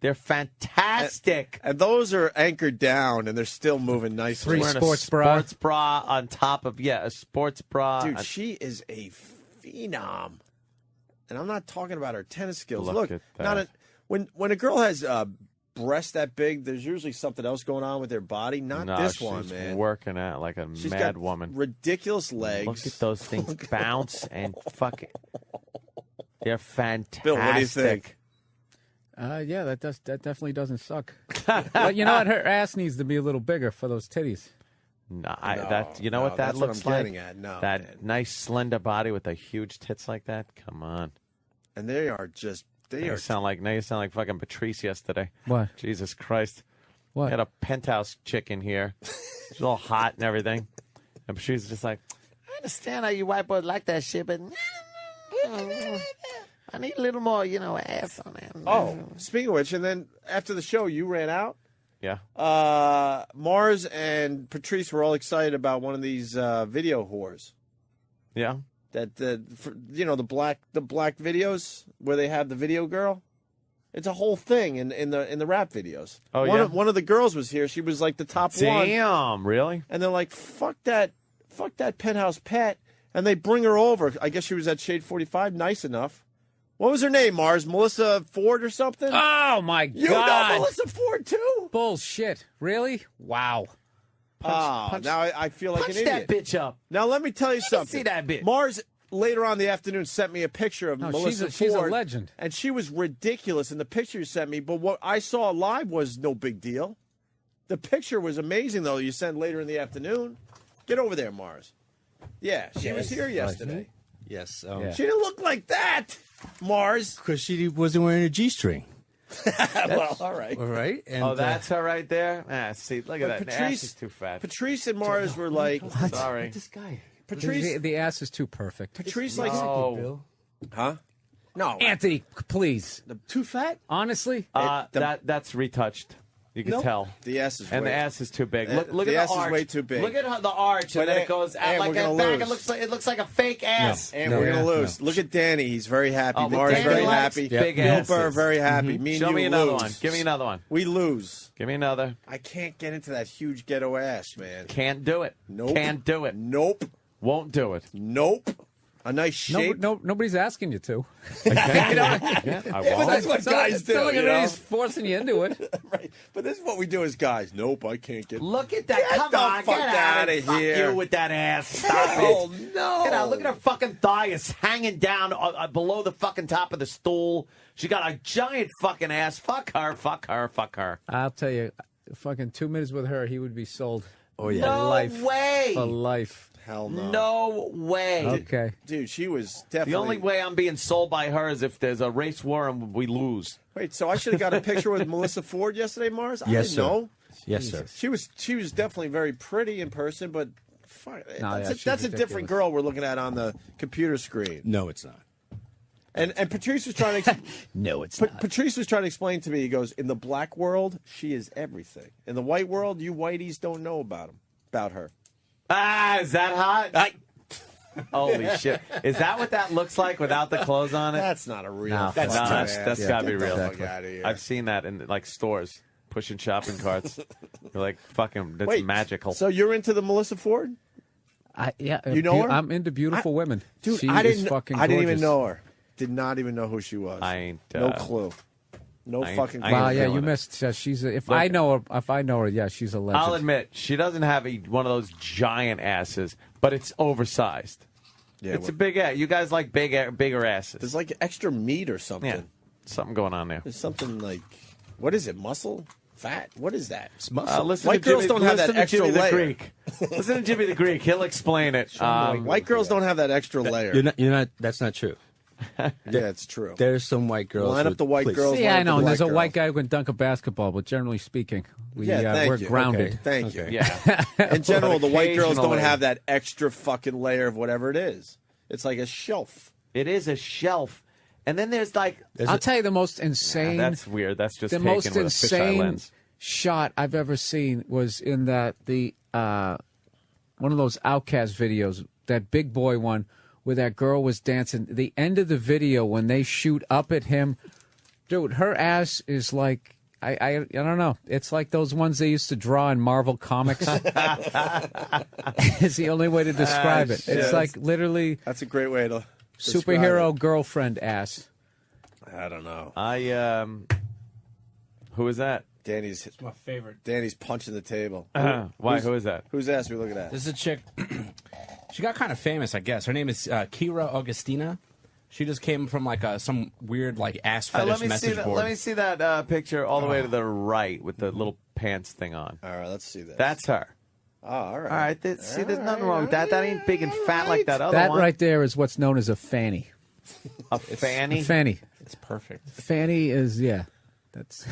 They're fantastic. And those are anchored down, and they're still moving nicely. Three Wearing sports a bra. sports bra on top of a sports bra. Dude, she is a phenom. And I'm not talking about her tennis skills. Look at that. When a girl has breasts that big, there's usually something else going on with their body. Not this she's one, man. working out like a She's mad got woman. ridiculous legs. Look at those things bounce and fucking. They're fantastic. Bill, what do you think? Yeah, that definitely doesn't suck. But you know what? Her ass needs to be a little bigger for those titties. No, you know what that that's looks what I'm like? getting at. No, that man. nice slender body with the huge tits like that. Come on. And they are just You sound like fucking Patrice yesterday. What? Jesus Christ. What? Had a penthouse chick in here. She's all hot and everything. And Patrice is just like, I understand how you white boys like that shit, but I need a little more, ass on that. Oh, speaking of which, and then after the show, you ran out. Yeah. Mars and Patrice were all excited about one of these video whores. Yeah. That the black videos where they have the video girl. It's a whole thing in the rap videos. Oh, one of the girls was here. She was like the top one. Damn, really? And they're like, fuck that penthouse pet. And they bring her over. I guess she was at Shade 45, nice enough. What was her name, Mars? Melissa Ford or something? Oh, my God. You know Melissa Ford, too? Bullshit. Really? Wow. Now I feel like an idiot. Punch that bitch up. Now, let me tell you something. See that bitch. Mars, later on in the afternoon, sent me a picture of Melissa Ford. She's a legend. And she was ridiculous in the picture you sent me. But what I saw live was no big deal. The picture was amazing, though, you sent later in the afternoon. Get over there, Mars. Yeah, she was here yesterday. Yes. She didn't look like that, Mars. Because she wasn't wearing a G-string. Well, all right. All right. And, that's her right there? See, look at that. The ass is too fat. Patrice and Mars were like... Sorry. This guy. Patrice... The ass is too perfect. Patrice likes... No. Huh? No. Anthony, please. Too fat? Honestly? That's retouched. You can tell. The ass is and way, the ass is too big. Look the at the ass arch. is way too big. Look at the arch, and then it goes out like that back. It looks like a fake ass. And we're gonna lose. Look at Danny; he's very happy. Mars Danny very likes happy. big Bill asses. Burr very happy. Me and Show you me another lose. one. Give me another one. We lose. Give me another. I can't get into that huge ghetto ass, man. Can't do it. Nope. Can't do it. Nope. Won't do it. Nope. A nice shape. Nobody's asking you to. Yeah, I But won't. that's what guys do. It's not like you know? anybody's forcing you into it. Right. But this is what we do as guys. Nope, I can't get. Look at that. Get Come the on, fuck get out outta of here. here. Fuck you with that ass. Stop it. Oh, no. Get out. Look at her fucking thigh. It's hanging down below the fucking top of the stool. She got a giant fucking ass. Fuck her. Fuck her. Fuck her. I'll tell you, fucking 2 minutes with her, he would be sold. Oh, yeah. No For life. way. For life. Hell no. No way. Okay. Dude, she was definitely. The only way I'm being sold by her is if there's a race war and we lose. Wait, so I should have got a picture with Melissa Ford yesterday, Mars? I Yes, didn't sir. know. Yes, sir. She was definitely very pretty in person, but fuck, she's that's a different ridiculous. girl we're looking at on the computer screen. No, it's not. And Patrice was trying to No, it's not. Patrice was trying to explain to me. He goes, in the black world, she is everything. In the white world, you whiteys don't know about her. Ah, is that hot? Holy shit! Is that what that looks like without the clothes on it? That's not a real. No, that's that's gotta be real. Fuck outta here. I've seen that in like stores pushing shopping carts. They're like fucking. That's Wait, magical. So you're into the Melissa Ford? You know her? I'm into beautiful women. Dude, she I is didn't. fucking I didn't even gorgeous. know her. Did not even know who she was. I ain't. No clue. No fucking. I clue. ain't Wow, yeah, feeling you it. missed. She's if I know her, yeah, she's a legend. I'll admit she doesn't have one of those giant asses, but it's oversized. Yeah, it's a big ass. You guys like bigger asses. There's like extra meat or something. Yeah, something going on there. There's something like, what is it? Muscle? Fat? What is that? It's muscle. White girls don't have that extra Jimmy layer. The Greek. Listen to Jimmy the Greek. He'll explain it. White girls don't have that extra layer. You're not. That's not true. Yeah, it's true. There's some white girls. Line up the white girls. Yeah, I line know. up And the there's a black white girls. guy who can dunk a basketball, but generally speaking, Thank we're you. grounded. Okay, thank you. Yeah. In general, the white girls don't Occasionally. have that extra fucking layer of whatever it is. It's like a shelf. It is a shelf, and then there's like. I'll tell you the most insane. That's weird. That's just the taken most with a fisheye insane lens. shot I've ever seen was in one of those Outcast videos, that Big Boy one, where that girl was dancing. The end of the video when they shoot up at him, dude, her ass is like. I don't know. It's like those ones they used to draw in Marvel Comics. It's the only way to describe it. Shit. It's like literally That's a great way to describe superhero it. girlfriend ass. I don't know. Who is that? Danny's My favorite. Danny's punching the table. Why? Who is that? Whose ass are we looking at? This is a chick. She got kind of famous, I guess. Her name is Kira Augustina. She just came from like some weird like ass fetish message board. Let me see that picture all the way to the right with the little pants thing on. All right, let's see that. That's her. Oh, all right. All right. See, there's nothing wrong with that. That ain't big and fat like that other That one. right there is what's known as a fanny. A fanny? A fanny. It's perfect. Fanny is, that's...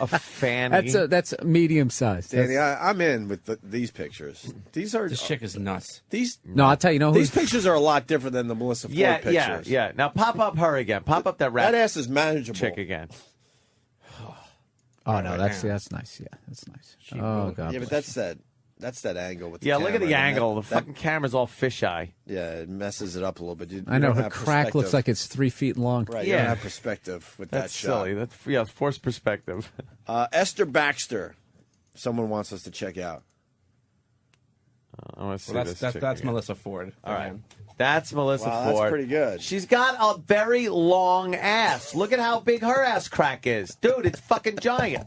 A fanny? That's medium sized. Danny, I'm in with these pictures. These are... This chick is nuts. No, I'll tell you, these pictures are a lot different than the Melissa Ford pictures. Yeah. Now pop up her again. Pop up that rat. That ass is manageable. Chick again. Oh, no, that's nice. Yeah, that's nice. Oh, God. Yeah, but that's that angle with the look at the camera. angle. The fucking camera's all fisheye. Yeah, it messes it up a little bit. You I know, don't her have crack looks perspective. like it's 3 feet long. Right, you don't have perspective with That's that shot. silly. That's forced perspective. Esther Baxter. Someone wants us to check out. I want to see That's this chick again. Melissa Ford. All right. That's Melissa Wow, Ford. that's pretty good. She's got a very long ass. Look at how big her ass crack is. Dude, it's fucking giant.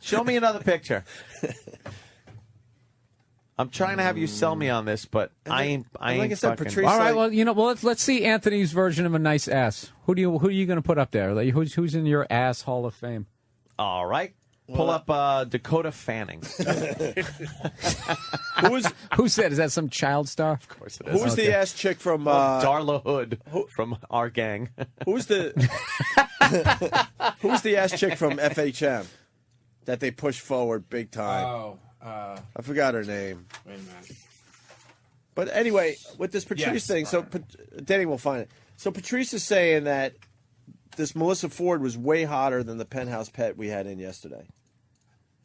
Show me another picture. I'm trying to have you sell me on this, but I ain't like I said, fucking... Patrice, All right, well, let's see Anthony's version of a nice ass. Who are you going to put up there? Like, who's in your ass Hall of Fame? All right. Pull up Dakota Fanning. Who's that? Is that some child star? Of course it is. Who's the ass chick from... Darla Hood from our gang. Who's the ass chick from FHM that they push forward big time? I forgot her name. Wait a minute. But anyway, with this Patrice thing, so Danny will find it. So Patrice is saying that this Melissa Ford was way hotter than the penthouse pet we had in yesterday.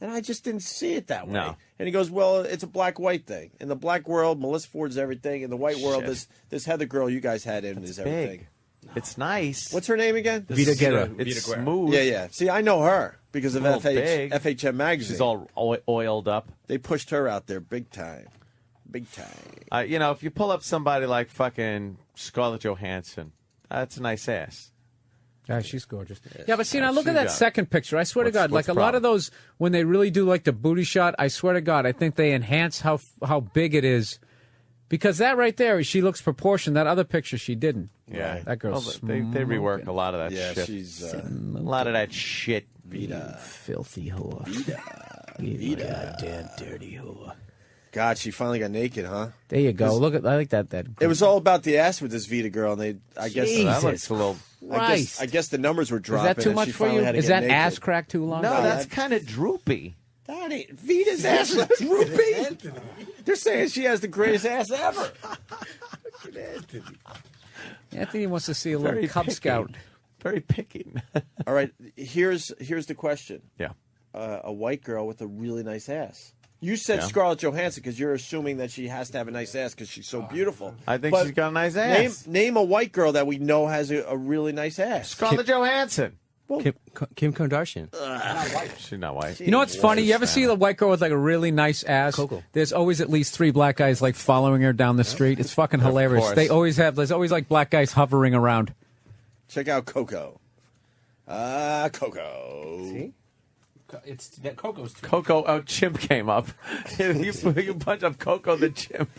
And I just didn't see it that way. No. And he goes, well, it's a black-white thing. In the black world, Melissa Ford's everything. In the white world, this Heather girl you guys had in is everything. Big. It's nice. What's her name again? Vita Guerra. It's smooth. Yeah. See, I know her because of big. FHM magazine. She's all oiled up. They pushed her out there big time. Big time. If you pull up somebody like fucking Scarlett Johansson, that's a nice ass. Yeah, she's gorgeous. Yeah, but see, now look at that got it. second picture. I swear to God, what's like a the lot of problem? those, when they really do like the booty shot, I swear to God, I think they enhance how big it is. Because that right there, she looks proportioned. That other picture, she didn't. Yeah. That girl's They rework a lot of that Yeah, shit. she's a lot of that shit. Vita. Filthy whore. Vita. Goddamn dirty whore. God, she finally got naked, huh? There you go. Look at, I like that. It was all about the ass with this Vita girl, and I guess Jesus that looks a little. I guess the numbers were Is dropping. that too and much she for you? finally had to Is get that naked. ass crack too long? No, that's kind of droopy. That ain't Vita's ass is droopy. They're saying she has the greatest ass ever. Anthony wants to see a little Very Cub picky. Scout. Very picking. All right, here's the question. Yeah. A white girl with a really nice ass. You said Yeah. Scarlett Johansson because you're assuming that she has to have a nice ass because she's so beautiful. I think But she's got a nice ass. Name a white girl that we know has a really nice ass. Scarlett Johansson. Kim Kardashian. She's not white. You know what's funny? You ever see the white girl with like a really nice ass? Coco. There's always at least 3 black guys like following her down the street. It's fucking hilarious. course. There's always like black guys hovering around. Check out Coco. Coco. See? It's that Coco's too. Coco, Chimp came up. you punch up Coco the Chimp.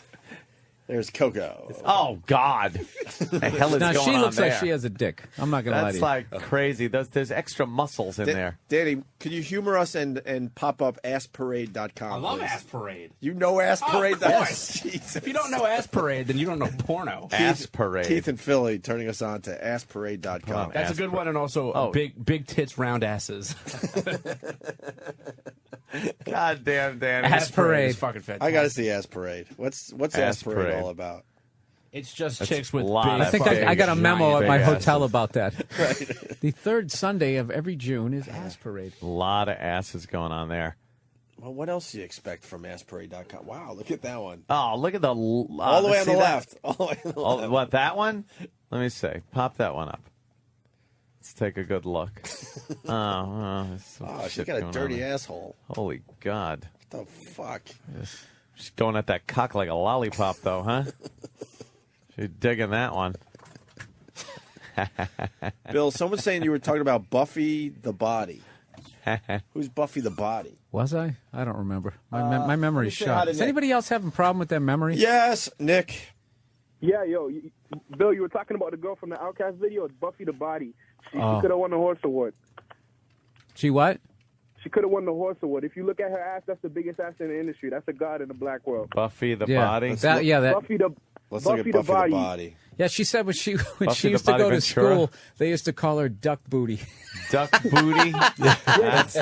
There's Coco. Oh, God. The hell is Now, going she on looks like there? she has a dick. I'm not going to lie to That's you. like crazy. There's extra muscles in there. Danny, could you humor us and pop up assparade.com? I love please? Ass Parade. You know Ass Parade? Of course. If you don't know Ass Parade, then you don't know porno. Ass Parade. Keith and Philly turning us on to assparade.com. That's a good one, and also big tits, round asses. God damn, Danny. Ass Parade is fucking fantastic. I got to see Ass Parade. What's Ass Parade all about? It's just That's chicks with a lot big. I think big, I got a memo at big my asses. hotel about that. Right. The third Sunday of every June is Ass Parade. A lot of asses going on there. Well, what else do you expect from assparade.com? Wow, look at that one. Oh, look at the... All the way on the left. All the way on the left. What, that one? Let me see. Pop that one up. Let's take a good look. She's got a dirty asshole. Holy God. What the fuck? She's going at that cock like a lollipop, though, huh? She's digging that one. Bill, someone's saying you were talking about Buffy the Body. Who's Buffy the Body? Was I? I don't remember. My memory's say hi shot. to Is Nick. anybody else having a problem with their memory? Yes, Nick. Yeah, Bill, you were talking about the girl from the Outcast video. It's Buffy the Body. She Oh. could have won the Horse Award. She what? She could have won the horse award. If you look at her ass, that's the biggest ass in the industry. That's a god in the black world. Buffy the body. Buffy the body. Yeah, she said when she Buffy used the to go Body to Ventura. school, they used to call her Duck Booty. Duck Booty? That's,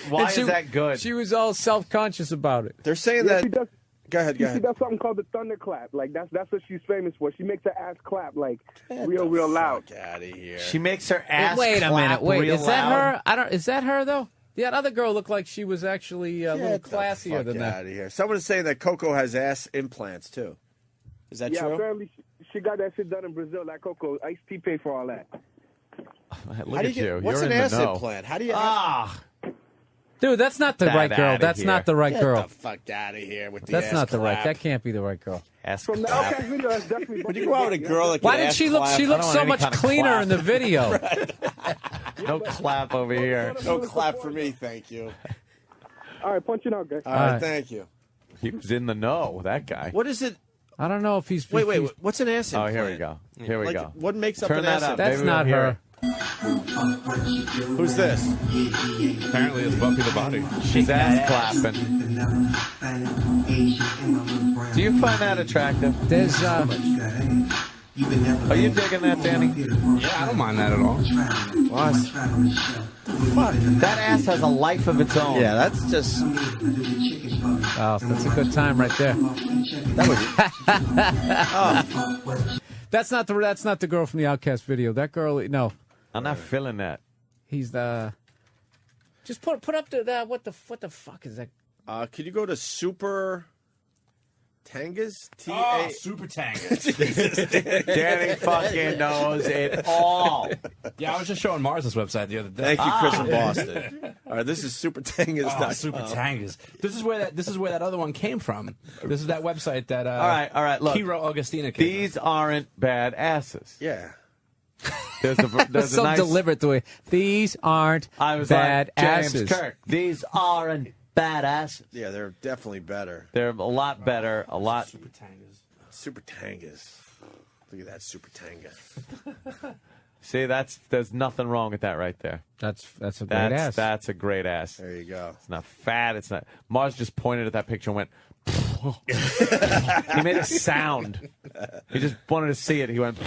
why And she- is that good? She was all self-conscious about it. They're saying Yeah, that. she does. Go ahead. She does something called the thunderclap. Like that's what she's famous for. She makes her ass clap like real loud. Get out of here. She makes her ass Wait a clap minute. Wait, real is that loud. her? I don't. Is that her though? That other girl looked like she was actually a little classier than that. Out of here. Someone is saying that Coco has ass implants too. Is that Yeah, true? apparently she got that shit done in Brazil. That Coco Ice-T paid for all that. Look How do at you you. get- what's You're an in ass the know. implant? How do you? Dude, that's not the Get right girl. outta That's here. not the right Get girl. the fuck out of here with the That's ass not the right. clap. That can't be the right girl. Ass From the clap. Outcast video, that's definitely. When you go out with a girl that can Why did ass she look? clap, She I looked don't so want any much kind of cleaner clap. in the video. No clap over here. No clap for me, thank you. All right, punch it out, guys. All right, thank you. He was in the know, that guy. What is it? I don't know if he's. Wait, if he's- what's an ass Oh, implant? here we go. Here we Like, go. what makes up Turn an that ass up. implant? That's Maybe we'll not hear her. it. Who's this? Apparently, it's Buffy the Body. She's ass clapping. Do you find that attractive? There's. Are you digging that, Danny? Yeah, I don't mind that at all. What? Fuck. That ass has a life of its own. Yeah, that's just. Oh, that's a good time right there. That was. That's not the girl from the Outcast video. That girl, no. I'm not feeling that. He's the. Just put up to that. What the fuck is that? Could you go to Super Tangas? Super Tangas. Danny fucking knows it all. Yeah, I was just showing Mars this website the other day. Thank you, Chris in Boston. All right, this is Super Tangas. Oh, Super Tangas. This is where that other one came from. This is that website that. All right. Look, Kiro Augustina came these aren't bad asses. Yeah. There's so a nice. deliberate the way. These aren't I was bad like James asses. Kirk. These aren't bad asses. Yeah, they're definitely better. They're a lot better. A lot. Super Tangas. Super Tangas. Look at that Super Tanga. See, there's nothing wrong with that right there. That's a great ass. That's a great ass. There you go. It's not fat. It's not. Mars just pointed at that picture and went. He made a sound. He just wanted to see it. He went.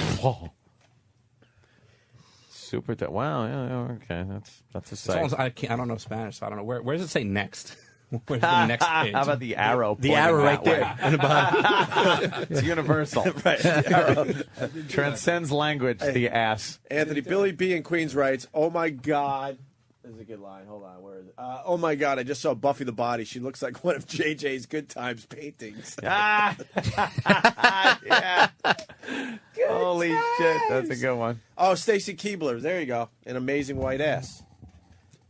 Super. Wow. Yeah. Okay. That's a sight. I don't know Spanish, so I don't know. Where does it say next? Where's the next page? How about the arrow? The arrow right pointing there that in the bottom. way? It's universal. Right. The arrow. Transcends language. The ass. Anthony, Billy B in Queens writes, "Oh my God." This is a good line. Hold on. Where is it? Oh my God. I just saw Buffy the Body. She looks like one of JJ's Good Times paintings. Yeah. Holy shit. That's a good one. Oh, Stacy Keebler. There you go. An amazing white ass.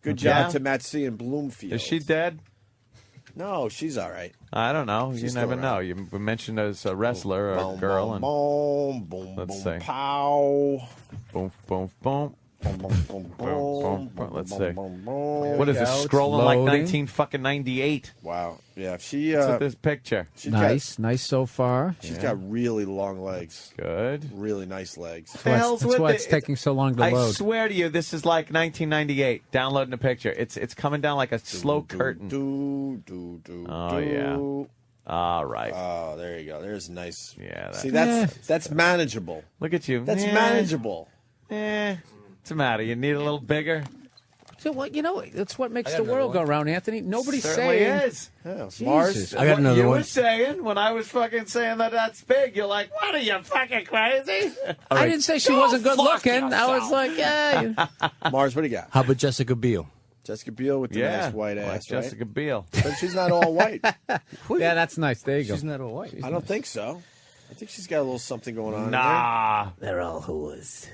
Good job to Matt C. in Bloomfield. Is she dead? No, she's all right. I don't know. She's You still never around. know. You mentioned as a wrestler or a Boom, girl. boom, And boom, boom, let's boom, see. pow. Boom, boom, boom. Boom, boom, boom, boom, boom. Let's boom, see. boom, boom. What is this? It's Scrolling like loading. 1998. Wow. Yeah, she. Look at this picture. Nice so far. She's got really long legs. Good. Really nice legs. That's why it's taking so long to I load. swear to you, this is like 1998. Downloading a picture. It's coming down like a slow curtain. Oh yeah. All right. Oh, there you go. There's nice. Yeah. See, that's manageable. Look at you. That's manageable. What's the matter? You need a little bigger? So what? You know, it's what makes the world go round, Anthony. Nobody's Certainly saying. is. Yeah, Mars. I got another you one. were saying when I was fucking saying that that's big, you're like, what are you fucking crazy? I didn't say she wasn't good looking. I was like, yeah. Mars, what do you got? How about Jessica Biel? Jessica Biel with the nice white like ass, Jessica Biel. But she's not all white. Yeah, that's nice. There you go. She's not all white. I don't think so. I think she's got a little something going on. Nah. They're all whores.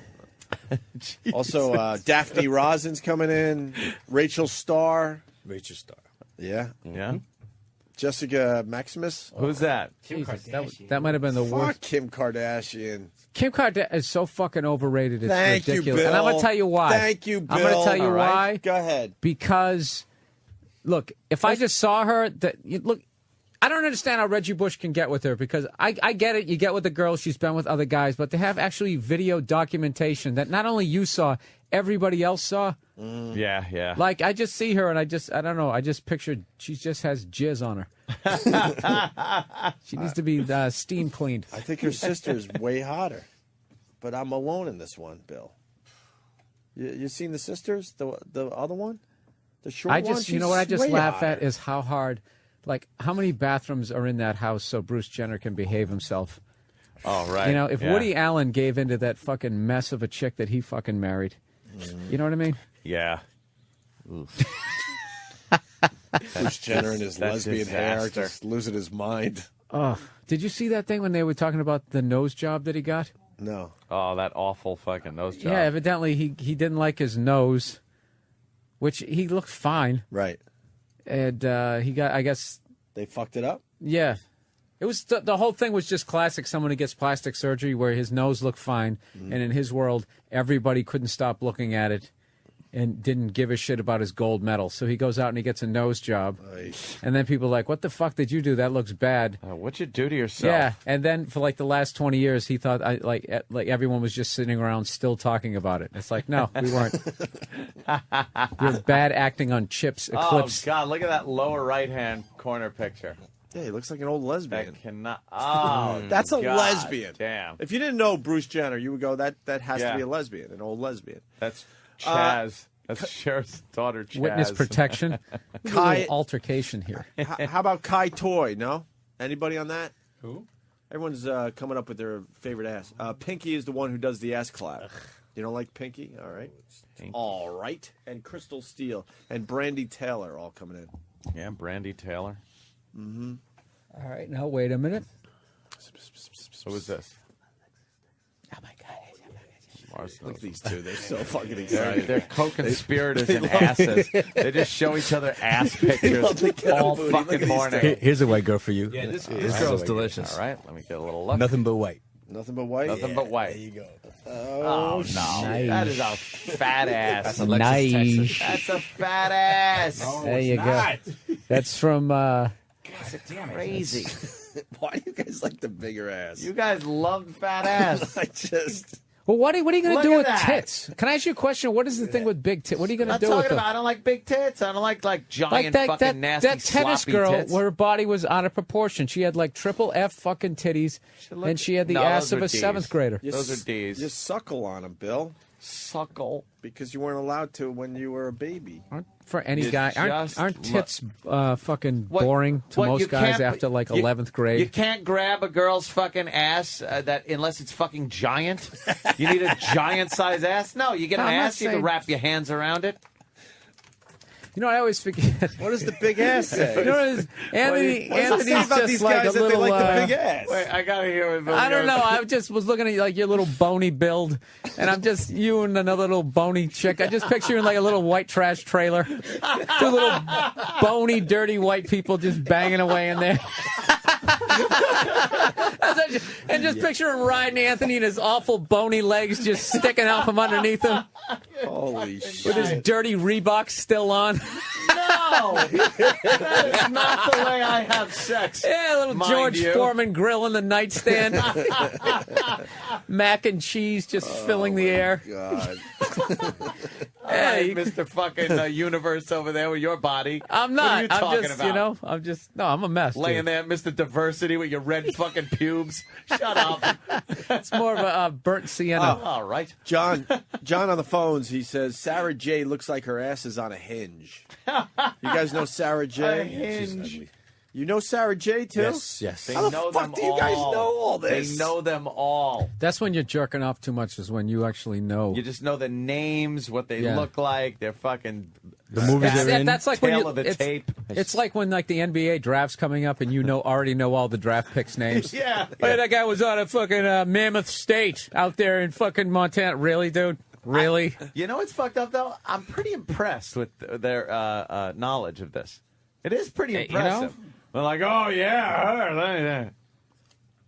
Also, Daphne Rosin's coming in. Rachel Starr. Rachel Starr. Yeah. Yeah. Jessica Maximus. Who's that? Jesus, that might have been the Fuck worst. Kim Kardashian. Kim Kardashian is so fucking overrated. It's Thank you, ridiculous. Bill. And I'm going to tell you why. Thank you, Bill. I'm going to tell you All right. why. Go ahead. Because, look, if I just saw her, look, I don't understand how Reggie Bush can get with her because I get it. You get with the girl, she's been with other guys, but to have actually video documentation that not only you saw, everybody else saw. Yeah, yeah. Like, I just see her, and I don't know. I just pictured she just has jizz on her. She needs to be steam cleaned. I think her sister's way hotter, but I'm alone in this one, Bill. You seen the sisters? The other one, the short one. You know what I just laugh at is how hard, like how many bathrooms are in that house so Bruce Jenner can behave himself. Oh right. You know, if Woody Allen gave into that fucking mess of a chick that he fucking married, you know what I mean? Yeah. Bruce Jenner and his lesbian hair, just losing his mind. Oh, did you see that thing when they were talking about the nose job that he got? No. Oh, that awful fucking nose job. Yeah, evidently he didn't like his nose, which he looked fine. Right. And he got, I guess... They fucked it up? Yeah. It was the whole thing was just classic. Someone who gets plastic surgery where his nose looked fine, and in his world, everybody couldn't stop looking at it and didn't give a shit about his gold medal. So he goes out and he gets a nose job. And then people are like, what the fuck did you do? That looks bad. What'd you do to yourself? Yeah, and then for like the last 20 years, he thought like everyone was just sitting around still talking about it. It's like, no, we weren't. You're bad acting on Chip's Eclipse. Oh, God, look at that lower right-hand corner picture. Yeah, he looks like an old lesbian. That cannot... Oh, that's a God, lesbian. Damn. If you didn't know Bruce Jenner, you would go, that has to be a lesbian, an old lesbian. That's Chaz. That's Cher's daughter, Chaz. Witness protection. Kai altercation here. How about Kai Toy? No? Anybody on that? Who? Everyone's coming up with their favorite ass. Pinky is the one who does the ass clap. You don't like Pinky? All right. All right. And Crystal Steele and Brandy Taylor all coming in. Yeah, Brandy Taylor. Mm-hmm. All right, now wait a minute. Who is this? Oh my God. Look at these two. They're so fucking excited. They're co-conspirators and asses. They just show each other ass pictures all fucking morning. Here's a white girl for you. Yeah, this girl's delicious. All right, let me get a little look. Nothing but white. Nothing but white? Nothing but white. There you go. Oh, no. Nice. That is a fat ass. That's Alexis, Texas. That's a fat ass. No, There it's you not. go. That's from... God damn it. Crazy. Why do you guys like the bigger ass? You guys love fat ass. I just... Well, what are you going to Look do at with that. tits? Can I ask you a question? What is the thing with big tits? What are you going to I'm do not with talking them? about. I don't like big tits. I don't like giant Like that, fucking nasty that tennis sloppy girl, tits. where her body was out of proportion. She had like triple F fucking titties, and she had the ass of a seventh grader. Those are D's. You suckle on them, Bill. Suckle. Because you weren't allowed to when you were a baby. For any You guy, just aren't tits fucking What- boring to what, most you guys can't- after like you- 11th grade? You can't grab a girl's fucking ass that unless it's fucking giant. You need a giant size ass. No, you get an No, I'm not ass. You can saying- wrap your hands around it. You know, I always forget. What does the big ass say? You know what it is? Anthony, What does it say Anthony's about just these like guys a that they little. like the big ass? Wait, I gotta hear it. I don't know. I just was looking at like your little bony build, and I'm just you and another little bony chick. I just picture you in like a little white trash trailer, two little bony, dirty white people just banging away in there. And just picture him riding Anthony and his awful bony legs just sticking out from underneath him. Holy shit. With his dirty Reeboks still on. No! That is not the way I have sex. Yeah, a little Mind George you. Foreman grill in the nightstand. Mac and cheese just filling the air. God. Hey, Mr. fucking universe over there with your body. I'm What are you not. talking I'm just, about? I'm a mess. Laying dude. there, Mr. Diversity, with your red fucking pubes. Shut up. It's more of a burnt sienna. All right. John on the phones, he says, Sarah J looks like her ass is on a hinge. You guys know Sarah J? A hinge. You know Sarah J, too? Yes. They How the know fuck them do you guys all. know all this? They know them all. That's when you're jerking off too much, is when you actually know. You just know the names, what they Yeah. look like, their fucking The movies they're in. That's like tail when you, of the tape. It's like when like the NBA draft's coming up and you already know all the draft picks names. Yeah. Hey, that guy was on a fucking Mammoth State out there in fucking Montana. Really, dude? Really? You know what's fucked up, though? I'm pretty impressed with their knowledge of this. It is pretty Hey, you know? impressive. They're like, oh, yeah.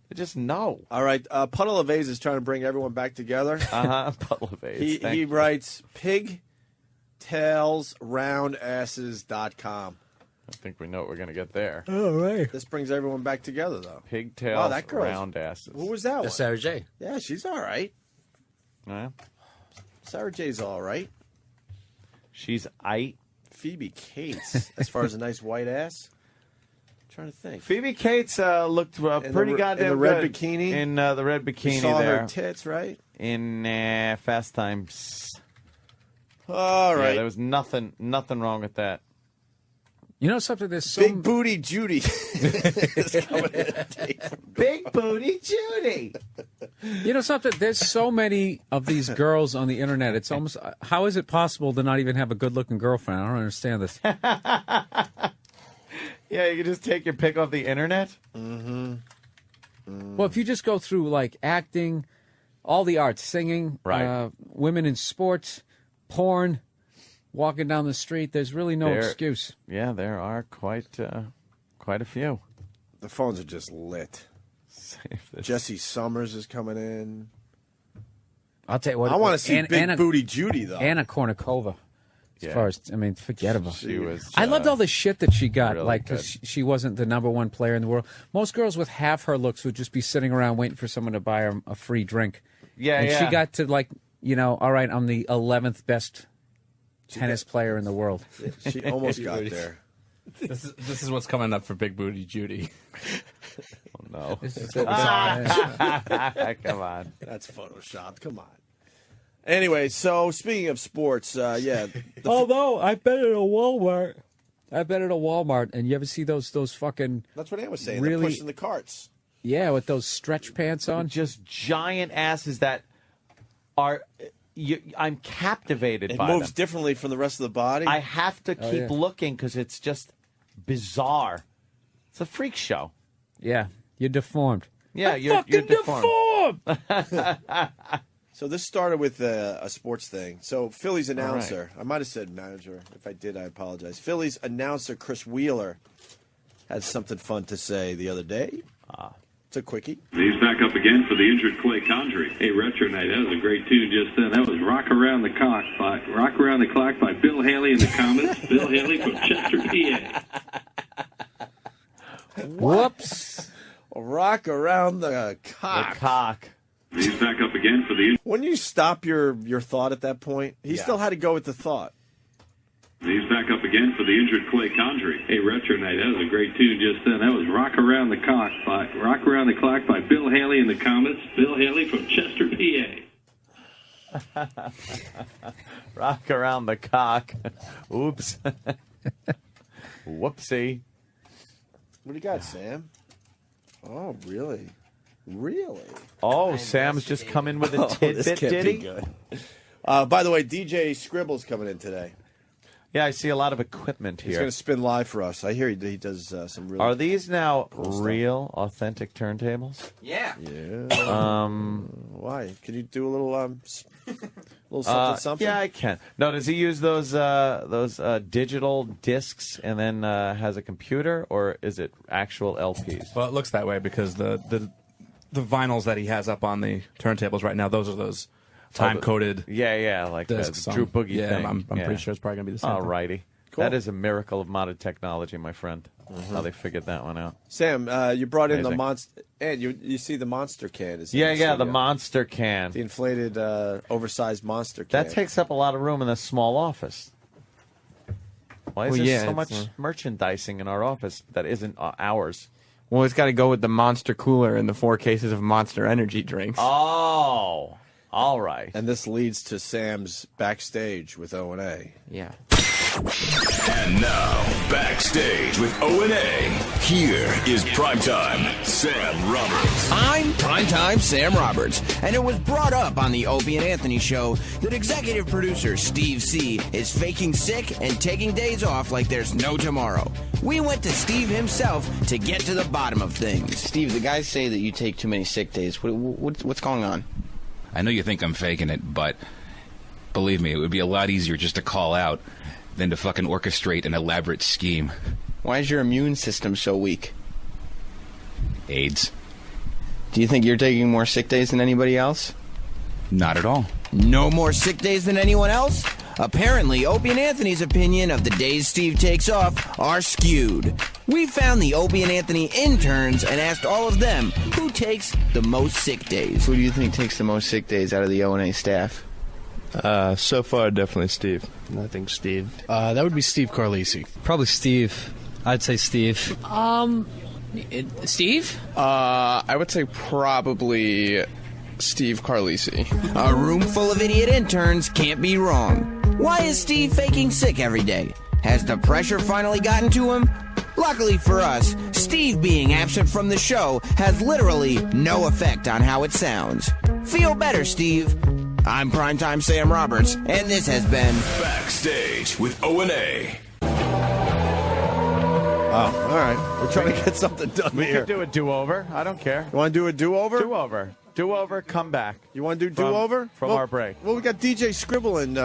They just know. All right, Puddle of A's is trying to bring everyone back together. Puddle of A's. He writes pigtailsroundasses.com. I think we know what we're going to get there. All right. This brings everyone back together, though. Pigtails, Wow, that girl's- round asses. Who was that one? Sarah J. Yeah, she's all right. Yeah. Sarah J's all right. She's aight. Phoebe Cates, as far as a nice white ass. I'm trying to think. Phoebe Cates looked pretty goddamn in the red good. bikini. In the red bikini You saw there. her tits, right? In Fast Times. All right. Yeah, there was nothing wrong with that. You know something? There's so Big Booty Judy. Big Booty Judy. You know something? There's so many of these girls on the internet. It's almost how is it possible to not even have a good-looking girlfriend? I don't understand this. Yeah, you can just take your pick off the internet. Mm-hmm. Well, if you just go through like acting, all the arts, singing, right. Women in sports, porn, walking down the street, there's really no excuse. Yeah, there are quite a few. The phones are just lit. Jesse Summers is coming in. I'll tell you what. I want to see Big Booty Judy, though. Anna Kournikova. As far as, I mean, forget about it. She was. I loved all the shit that she got, really like, because she wasn't the #1 player in the world. Most girls with half her looks would just be sitting around waiting for someone to buy her a free drink. Yeah, and yeah. she got to, like, all right, I'm the 11th best tennis player in the world. She almost got there. This is what's coming up for Big Booty Judy. Oh, no. Come on. That's photoshopped. Come on. Anyway, so speaking of sports, yeah. Although I bet at a Walmart. And you ever see those fucking... That's what Ann was saying. Really, they're pushing the carts. Yeah, with those stretch pants on. Just giant asses that are... I'm captivated by them. It moves differently from the rest of the body. I have to keep looking because it's just bizarre. It's a freak show. Yeah, you're deformed. Yeah, you're deformed. So this started with a sports thing. So Phillies announcer, I might have said manager. If I did, I apologize. Phillies announcer Chris Wheeler had something fun to say the other day. It's a quickie. He's back up again for the injured Clay Condry. Hey, Retro Night, that was a great tune just then. That was Rock Around the Clock by Bill Haley and the Comets. Bill Haley from Chester, PA. Whoops. Rock Around the Cock. The cock. He's back up again for the... When you stop your thought at that point, he still had to go with the thought. He's back up again for the injured Clay Condry. Hey, Retro Night, that was a great tune just then. That was Rock Around the Clock by Bill Haley and the Comets. Bill Haley from Chester, PA. Rock Around the Cock. Oops. Whoopsie. What do you got, Sam? Oh, really? Really? Oh, Sam's just come in with a tidbit, did he? Good. By the way, DJ Scribble's coming in today. Yeah, I see a lot of equipment here. He's going to spin live for us. I hear he does some real... Are these now real, authentic turntables? Yeah. Yeah. Why? Can you do a little something? Yeah, I can. No, does he use those digital discs and then has a computer, or is it actual LPs? Well, it looks that way because the vinyls that he has up on the turntables right now, those are those time-coded like the Drew Boogie thing. I'm pretty sure it's probably going to be the same. All righty. Cool. That is a miracle of modern technology, my friend. How they figured that one out. Sam, you brought in the monster, and you see the monster can. The monster can. The inflated, oversized monster can. That takes up a lot of room in a small office. Why is there so much merchandising in our office that isn't ours? Well, it's got to go with the Monster Cooler and the 4 cases of Monster Energy drinks. Oh, all right. And this leads to Sam's backstage with O&A. Yeah. And now, backstage with O&A, here is Primetime Sam Roberts. I'm Primetime Sam Roberts, and it was brought up on the Opie and Anthony show that executive producer Steve C. is faking sick and taking days off like there's no tomorrow. We went to Steve himself to get to the bottom of things. Steve, the guys say that you take too many sick days. What's going on? I know you think I'm faking it, but believe me, it would be a lot easier just to call out than to fucking orchestrate an elaborate scheme. Why is your immune system so weak? AIDS. Do you think you're taking more sick days than anybody else? Not at all. No more sick days than anyone else? Apparently, Opie and Anthony's opinion of the days Steve takes off are skewed. We found the Opie and Anthony interns and asked all of them who takes the most sick days. Who do you think takes the most sick days out of the O&A staff? So far, definitely Steve. I think Steve. That would be Steve Carlisi. Probably Steve. I'd say Steve. Steve? I would say probably Steve Carlisi. A room full of idiot interns can't be wrong. Why is Steve faking sick every day? Has the pressure finally gotten to him? Luckily for us, Steve being absent from the show has literally no effect on how it sounds. Feel better, Steve. I'm Primetime Sam Roberts, and this has been Backstage with O&A. Oh, all right. We're trying to get something done We here. can do a do-over. I don't care. You want to do a do-over? Do-over. Do-over, come back. You want to do do-over? From our break. Well, we got DJ Scribble in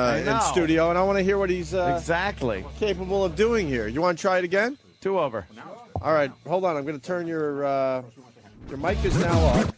studio, and I want to hear what he's exactly capable of doing here. You want to try it again? Do-over. All right. Hold on. I'm going to turn your mic is now up.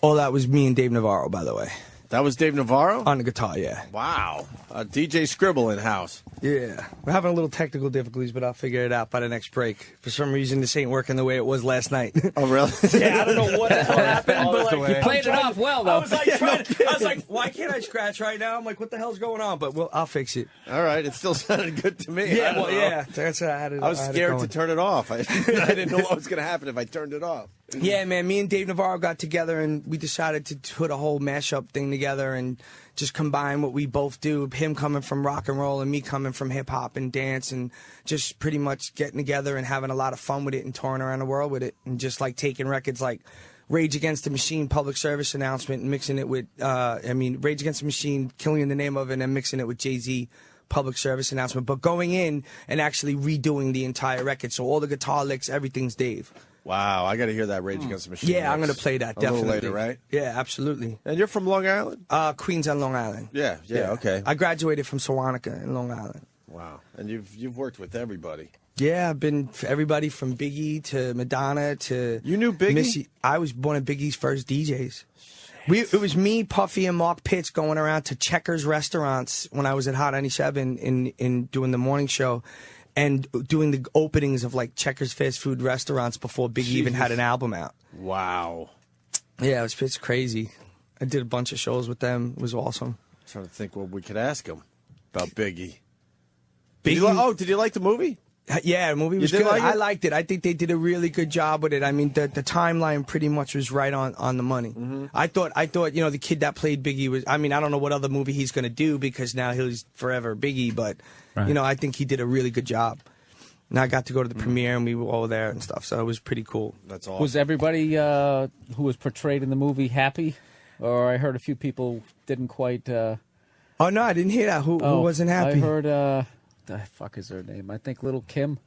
Oh, that was me and Dave Navarro, by the way. That was Dave Navarro? On the guitar, yeah. Wow. DJ Scribble in house. Yeah. We're having a little technical difficulties, but I'll figure it out by the next break. For some reason, this ain't working the way it was last night. Oh, really? Yeah, I don't know what the hell happened, but like, You played it off well, though. I was like, why can't I scratch right now? I'm like, what the hell's going on? But I'll fix it. All right. It still sounded good to me. Yeah, well, yeah. That's how I had it. I was scared to turn it off. I didn't know what was going to happen if I turned it off. Yeah, man, me and Dave Navarro got together and we decided to put a whole mashup thing together and just combine what we both do, him coming from rock and roll and me coming from hip-hop and dance, and just pretty much getting together and having a lot of fun with it and touring around the world with it, and just like taking records like Rage Against the Machine public service announcement and mixing it with, Rage Against the Machine, Killing in the Name of It, and then mixing it with Jay-Z public service announcement, but going in and actually redoing the entire record. So all the guitar licks, everything's Dave. Wow, I got to hear that Rage Against the Machine. Yeah, I'm going to play that definitely. A little later, right? Yeah, absolutely. And you're from Long Island? Queens on Long Island. Yeah, okay. I graduated from Sewanaka in Long Island. Wow, and you've worked with everybody. Yeah, I've been everybody from Biggie to Madonna to... You knew Biggie? Missy. I was one of Biggie's first DJs. It was me, Puffy, and Mark Pitts going around to Checkers restaurants when I was at Hot 97 in doing the morning show, and doing the openings of like Checkers fast food restaurants before Biggie even had an album out. Wow. Yeah, it's crazy. I did a bunch of shows with them. It was awesome. I'm trying to think what we could ask him about Biggie. Did you like the movie? Yeah, the movie was good. I liked it. I think they did a really good job with it. I mean, the timeline pretty much was right on the money. Mm-hmm. I thought, the kid that played Biggie was, I mean, I don't know what other movie he's going to do because now he's forever Biggie, but, I think he did a really good job. And I got to go to the premiere and we were all there and stuff, so it was pretty cool. That's awesome. Was everybody who was portrayed in the movie happy? Or I heard a few people didn't quite... Oh, no, I didn't hear that. Who wasn't happy? I heard... the fuck is her name? I think Little Kim.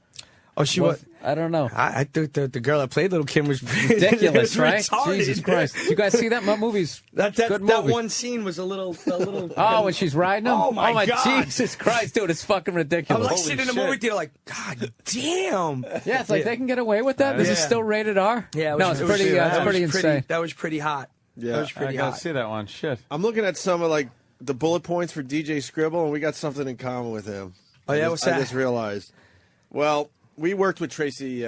Oh, she was. I don't know. I think the girl that played Little Kim was ridiculous, right? Retarded. Jesus Christ! Did you guys see that movie's good movie? That one scene was a little. Oh, when she's riding him. Oh my God! Jesus Christ, dude, it's fucking ridiculous. I'm like sitting in the movie theater, like, God damn. Yeah, it's like they can get away with that. Is it still rated R? Yeah, it's pretty insane. That was pretty hot. Yeah, that was pretty hot. I gotta see that one. Shit. I'm looking at some of like the bullet points for DJ Scribble, and we got something in common with him. Oh yeah, what's that? I just realized. Well, we worked with Tracy.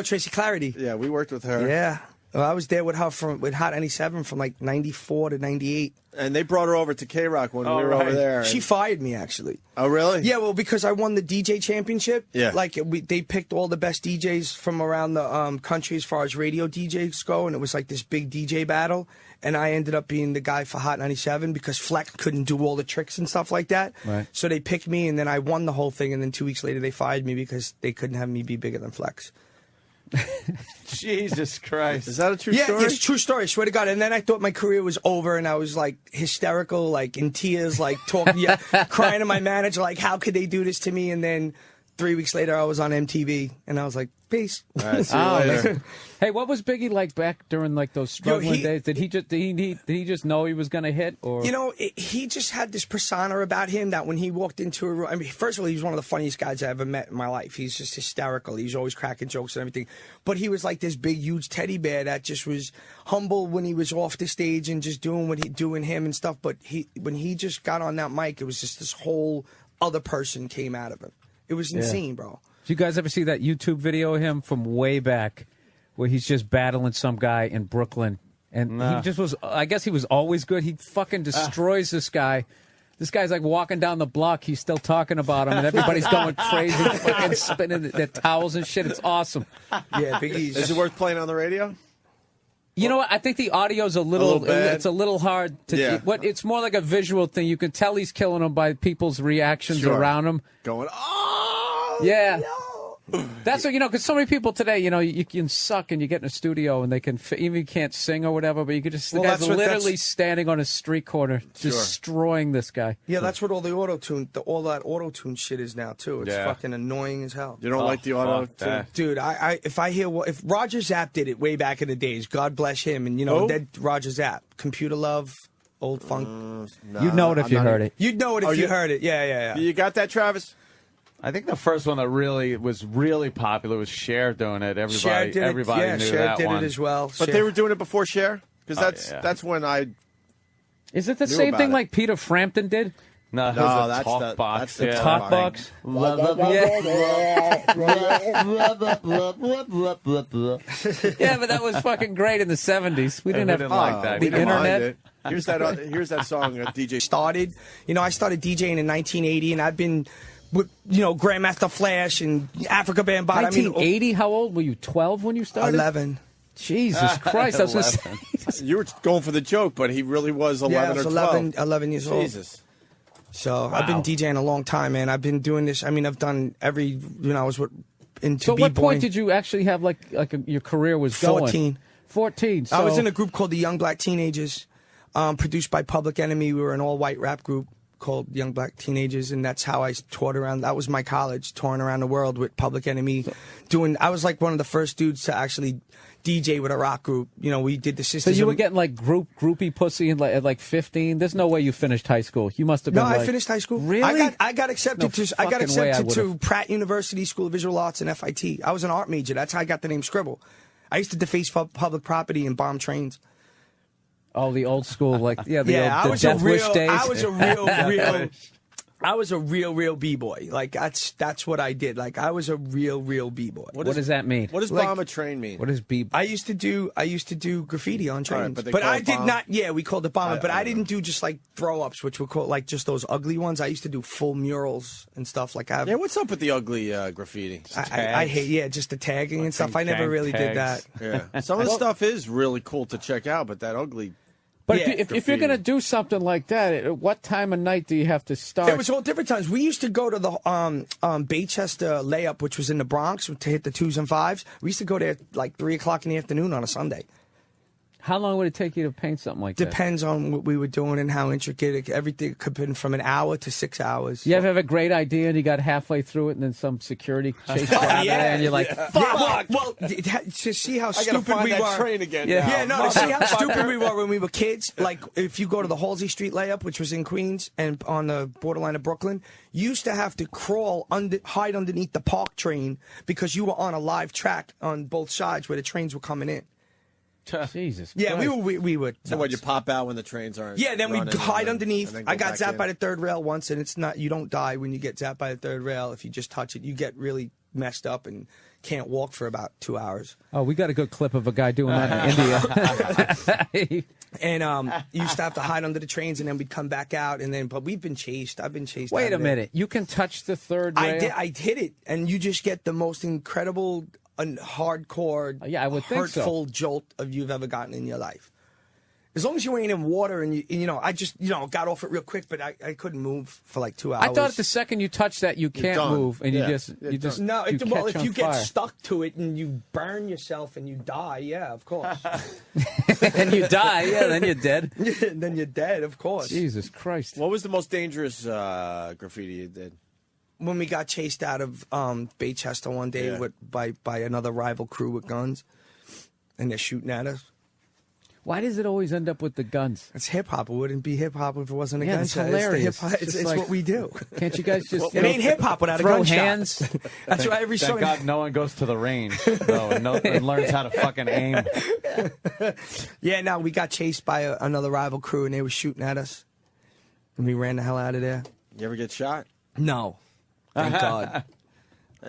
Tracy Clarity. Yeah, we worked with her. Yeah, well, I was there with her with Hot 97 from like '94 to '98. And they brought her over to K-Rock when we were over there. She fired me, actually. Oh, really? Yeah, well, because I won the DJ championship. Yeah. Like, they picked all the best DJs from around the country as far as radio DJs go, and it was like this big DJ battle. And I ended up being the guy for Hot 97 because Fleck couldn't do all the tricks and stuff like that. Right. So they picked me, and then I won the whole thing, and then 2 weeks later they fired me because they couldn't have me be bigger than Flex. Jesus Christ. Is that a true story? Yeah, it's a true story, I swear to God. And then I thought my career was over, and I was like hysterical, like in tears, like talking, crying to my manager, like, how could they do this to me? And then 3 weeks later, I was on MTV, and I was like, peace. All right, see you later. Hey, what was Biggie like back during like those struggling days? Did he just know he was going to hit? Or he just had this persona about him that when he walked into a room, I mean, first of all, he was one of the funniest guys I ever met in my life. He's just hysterical. He's always cracking jokes and everything. But he was like this big, huge teddy bear that just was humble when he was off the stage and just doing him and stuff. But when he just got on that mic, it was just this whole other person came out of him. It was insane, bro. Did you guys ever see that YouTube video of him from way back where he's just battling some guy in Brooklyn And he just was, I guess he was always good. He fucking destroys this guy. This guy's like walking down the block. He's still talking about him, and everybody's going crazy, fucking spinning their towels and shit. It's awesome. Yeah, Big E's. Is it worth playing on the radio? You know what? I think the audio's a little it's a little hard to. Yeah. It's more like a visual thing. You can tell he's killing him by people's reactions around him. Going, oh, yeah. No. That's what, because so many people today, you can suck and you get in a studio and they can, even you can't sing or whatever, but you could just, the guy's literally standing on a street corner destroying this guy. Yeah, that's what all the all that auto-tune shit is now, too. It's fucking annoying as hell. You don't like the auto-tune? Dude, if Roger Zapp did it way back in the days, God bless him, and that Roger Zapp, Computer Love, Old Funk. You'd know it if you heard it. You'd know it if you heard it. Yeah. You got that, Travis? I think the first one that was really popular was Cher doing it. Everybody knew Cher that did one. it as well. But they were doing it before Cher? Because that's when I Is it the same thing like Peter Frampton did? No, that's Talk Box. The Talk Box? Yeah, but that was fucking great in the 70s. We didn't have the internet. Here's that song that DJ started. I started DJing in 1980, and I've been with, Grandmaster Flash and Africa Bambaataa. 1980? How old were you? 12 when you started? 11. Jesus Christ! I was going to say. You were going for the joke, but he really was 11 I was or 12. 11 years old. Jesus. So I've been DJing a long time, man. I've been doing this. I've done every. I was into. So, at what point did you actually have your career was 14. going? 14. So I was in a group called the Young Black Teenagers, produced by Public Enemy. We were an all-white rap group called Young Black Teenagers, and that's how I toured around. That was my college, touring around the world with Public Enemy. I was like one of the first dudes to actually DJ with a rock group. We did the Sisters. So you were getting like groupie pussy at like 15. There's no way you finished high school. You must have been. No, I finished high school. Really? I got accepted to Pratt University School of Visual Arts and FIT. I was an art major. That's how I got the name Scribble. I used to deface public property and bomb trains. Oh, the old school, old Death Wish days. I was a real b-boy. Like that's what I did. Like I was a real b-boy. What does that mean? What does bomb a train mean? What is b? I used to do graffiti on trains, right, but I did not. Yeah, we called it bomb, but I didn't do just like throw ups, which were called like just those ugly ones. I used to do full murals and stuff. Yeah, what's up with the ugly graffiti? I hate just the tagging and stuff. I never really did that. Yeah, some of the stuff is really cool to check out, but that ugly. But if you're going to do something like that, what time of night do you have to start? It was all different times. We used to go to the Baychester layup, which was in the Bronx, to hit the 2s and 5s. We used to go there like 3 o'clock in the afternoon on a Sunday. How long would it take you to paint something like that? Depends on what we were doing and how intricate. Everything could have been from an hour to 6 hours. You ever have a great idea and you got halfway through it and then some security chased you out there and you're like, fuck! Well, to see how I gotta stupid find we that were. Train again. Yeah, no, to see how stupid we were when we were kids. Like, if you go to the Halsey Street layup, which was in Queens and on the borderline of Brooklyn, you used to have to hide underneath the park train because you were on a live track on both sides where the trains were coming in. Jesus. Yeah, Christ. we were. So what, you pop out when the trains aren't? Yeah, then we'd hide underneath. I got zapped by the the third rail once, and it's not. You don't die when you get zapped by the third rail. If you just touch it, you get really messed up and can't walk for about 2 hours. Oh, we got a good clip of a guy doing that in India. And you used to have to hide under the trains, and then we'd come back out, but we've been chased. I've been chased. Wait a minute, you can touch the third rail? I hit it, and you just get the most incredible, hardcore, I would think so, hurtful jolt you've ever gotten in your life. As long as you ain't in water, and I just got off it real quick, but I couldn't move for like 2 hours. I thought the second you touch that, you can't move, and you just no. If you get fire. stuck to it and you burn yourself and you die, yeah, of course. And you die, then you're dead. Then you're dead, of course. Jesus Christ! What was the most dangerous graffiti you did? When we got chased out of Baychester one day by another rival crew with guns, and they're shooting at us. Why does it always end up with the guns? It's hip hop. It wouldn't be hip hop if it wasn't a gun it's show. hilarious. It's what we do. Can't you guys just? It ain't hip hop without a throw gunshot. hands. That's why every song. Thank God no one goes to the range though and learns how to fucking aim. Yeah, no, we got chased by another rival crew, and they were shooting at us, and we ran the hell out of there. You ever get shot? No, thank God.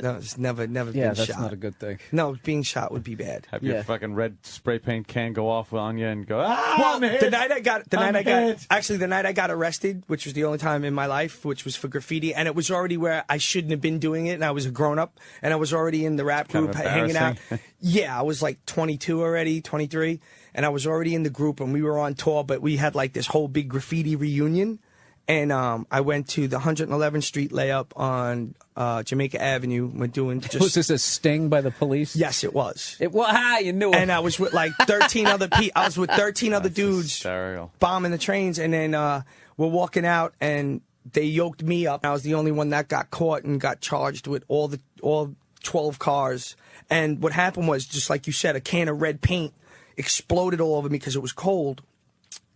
No, it's never been shot. Yeah, that's not a good thing. No, being shot would be bad. Have your fucking red spray paint can go off on you and go, Well, I'm hit. the night I got hit. arrested, which was the only time in my life, which was for graffiti, and it was already where I shouldn't have been doing it, and I was a grown-up, and I was already in the rap group hanging out. Yeah, I was like 22 already, 23, and I was already in the group, and we were on tour, but we had like this whole big graffiti reunion. And I went to the 111th Street layup on Jamaica Avenue. We're doing just... Was this a sting by the police? Yes, it was. You knew it. And I was with like 13 other people. I was with 13 other dudes hysterical. Bombing the trains. And then we're walking out, and they yoked me up. I was the only one that got caught and got charged with all 12 cars. And what happened was, just like you said, a can of red paint exploded all over me because it was cold.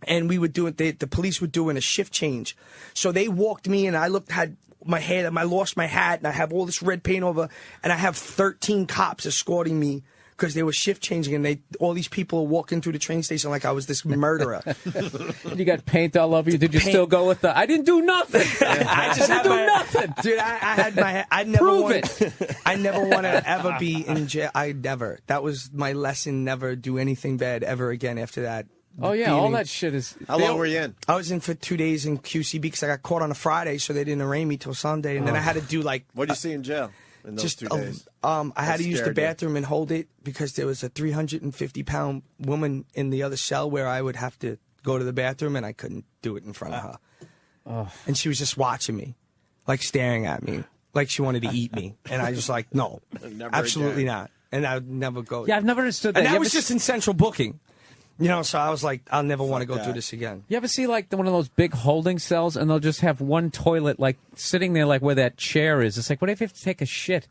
And we were doing, the police were doing a shift change. So they walked me, and I had my head, and I lost my hat, and I have all this red paint over, and I have 13 cops escorting me because they were shift changing, and all these people are walking through the train station like I was this murderer. You got paint all over you. Did you still go with I didn't do nothing. I just didn't do nothing. Dude, I had my head. I never want to ever be in jail. That was my lesson, never do anything bad ever again after that. Oh, yeah, all that shit is... How long were you in? I was in for 2 days in QCB because I got caught on a Friday, so they didn't arraign me till Sunday. And then I had to do like... What did you see in jail in those 2 days? I had to use the bathroom and hold it because there was a 350-pound woman in the other cell where I would have to go to the bathroom, and I couldn't do it in front of her. Oh. And she was just watching me, like staring at me, like she wanted to eat me. And I was like, no, absolutely not. And I would never go. Yeah, I've never understood that. And that was just in central booking. You know, so I was like, I'll never want to go through this again. You ever see like one of those big holding cells, and they'll just have one toilet like sitting there like where that chair is? It's like, what if you have to take a shit?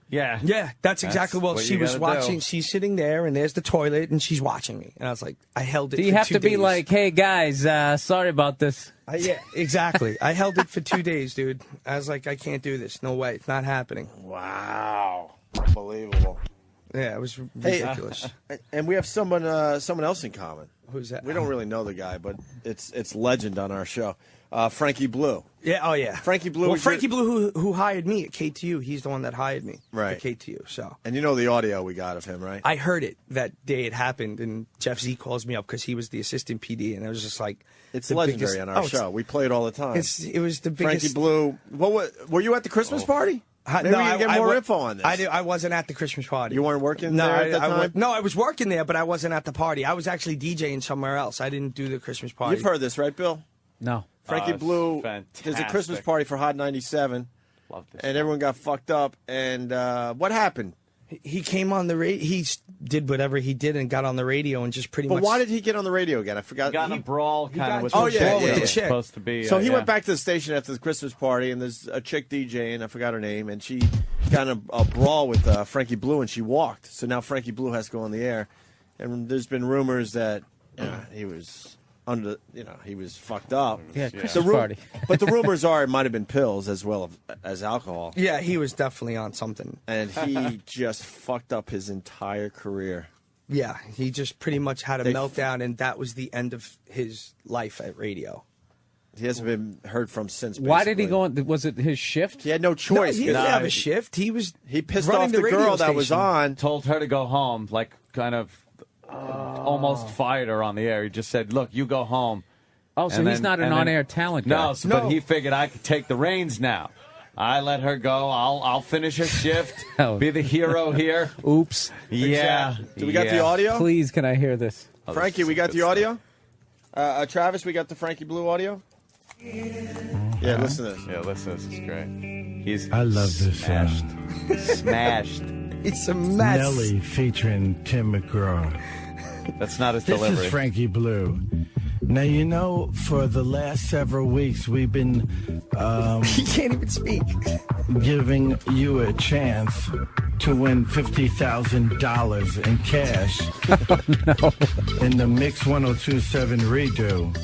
Yeah, that's exactly what she was watching. She's sitting there, and there's the toilet, and she's watching me. And I was like, I held it for 2 days. Do you have to be like, hey, guys, sorry about this? Yeah, exactly. I held it for 2 days, dude. I was like, I can't do this. No way. It's not happening. Wow. Unbelievable. Yeah, it was ridiculous. And we have someone else in common. Who's that? We don't really know the guy, but it's legend on our show. Frankie Blue. Yeah, oh yeah. Frankie Blue. Well, Frankie Blue, who hired me at KTU, he's the one that hired me at KTU. So. And you know the audio we got of him, right? I heard it that day it happened, and Jeff Z calls me up because he was the assistant PD, and I was just like, it's legendary on our show. We play it all the time. It was the biggest. Frankie Blue. Were you at the Christmas party? Maybe we can get more info on this. I wasn't at the Christmas party. You weren't working there at the time? No, I was working there, but I wasn't at the party. I was actually DJing somewhere else. I didn't do the Christmas party. You've heard this, right, Bill? No. Frankie Blue, there's a Christmas party for Hot 97, and everyone got fucked up. And what happened? He came on the radio. He did whatever he did and got on the radio and just pretty much. But why did he get on the radio again? I forgot. He got in a brawl kind of with the chick. chick. Supposed to be. So he went back to the station after the Christmas party, and there's a chick DJing. I forgot her name, and she got in a brawl with Frankie Blue, and she walked. So now Frankie Blue has to go on the air, and there's been rumors that he was he was fucked up. Yeah, Christmas party. But the rumors are it might have been pills as well as alcohol. Yeah, he was definitely on something. And he just fucked up his entire career. Yeah, he just pretty much had a meltdown, and that was the end of his life at radio. He hasn't been heard from since. Basically. Why did he go on? Was it his shift? He had no choice. No, he didn't have a shift. He pissed off the girl that was on. Told her to go home, like kind of almost fired her on the air. He just said, "Look, you go home." Oh, so he's not an on-air talent guy. No, but he figured I could take the reins now. I let her go. I'll finish her shift. Be the hero here. Oops. Yeah. Exactly. Do we got the audio? Please, can I hear this? Frankie, we got the audio? Travis, we got the Frankie Blue audio? Yeah, listen to this. Yeah, listen to this. It's great. I love this smashed. Smashed. It's a mess. Nelly featuring Tim McGraw. That's not his delivery. This is Frankie Blue. Now, you know, for the last several weeks, we've been... he can't even speak. Giving you a chance to win $50,000 in cash in the Mix 1027 redo.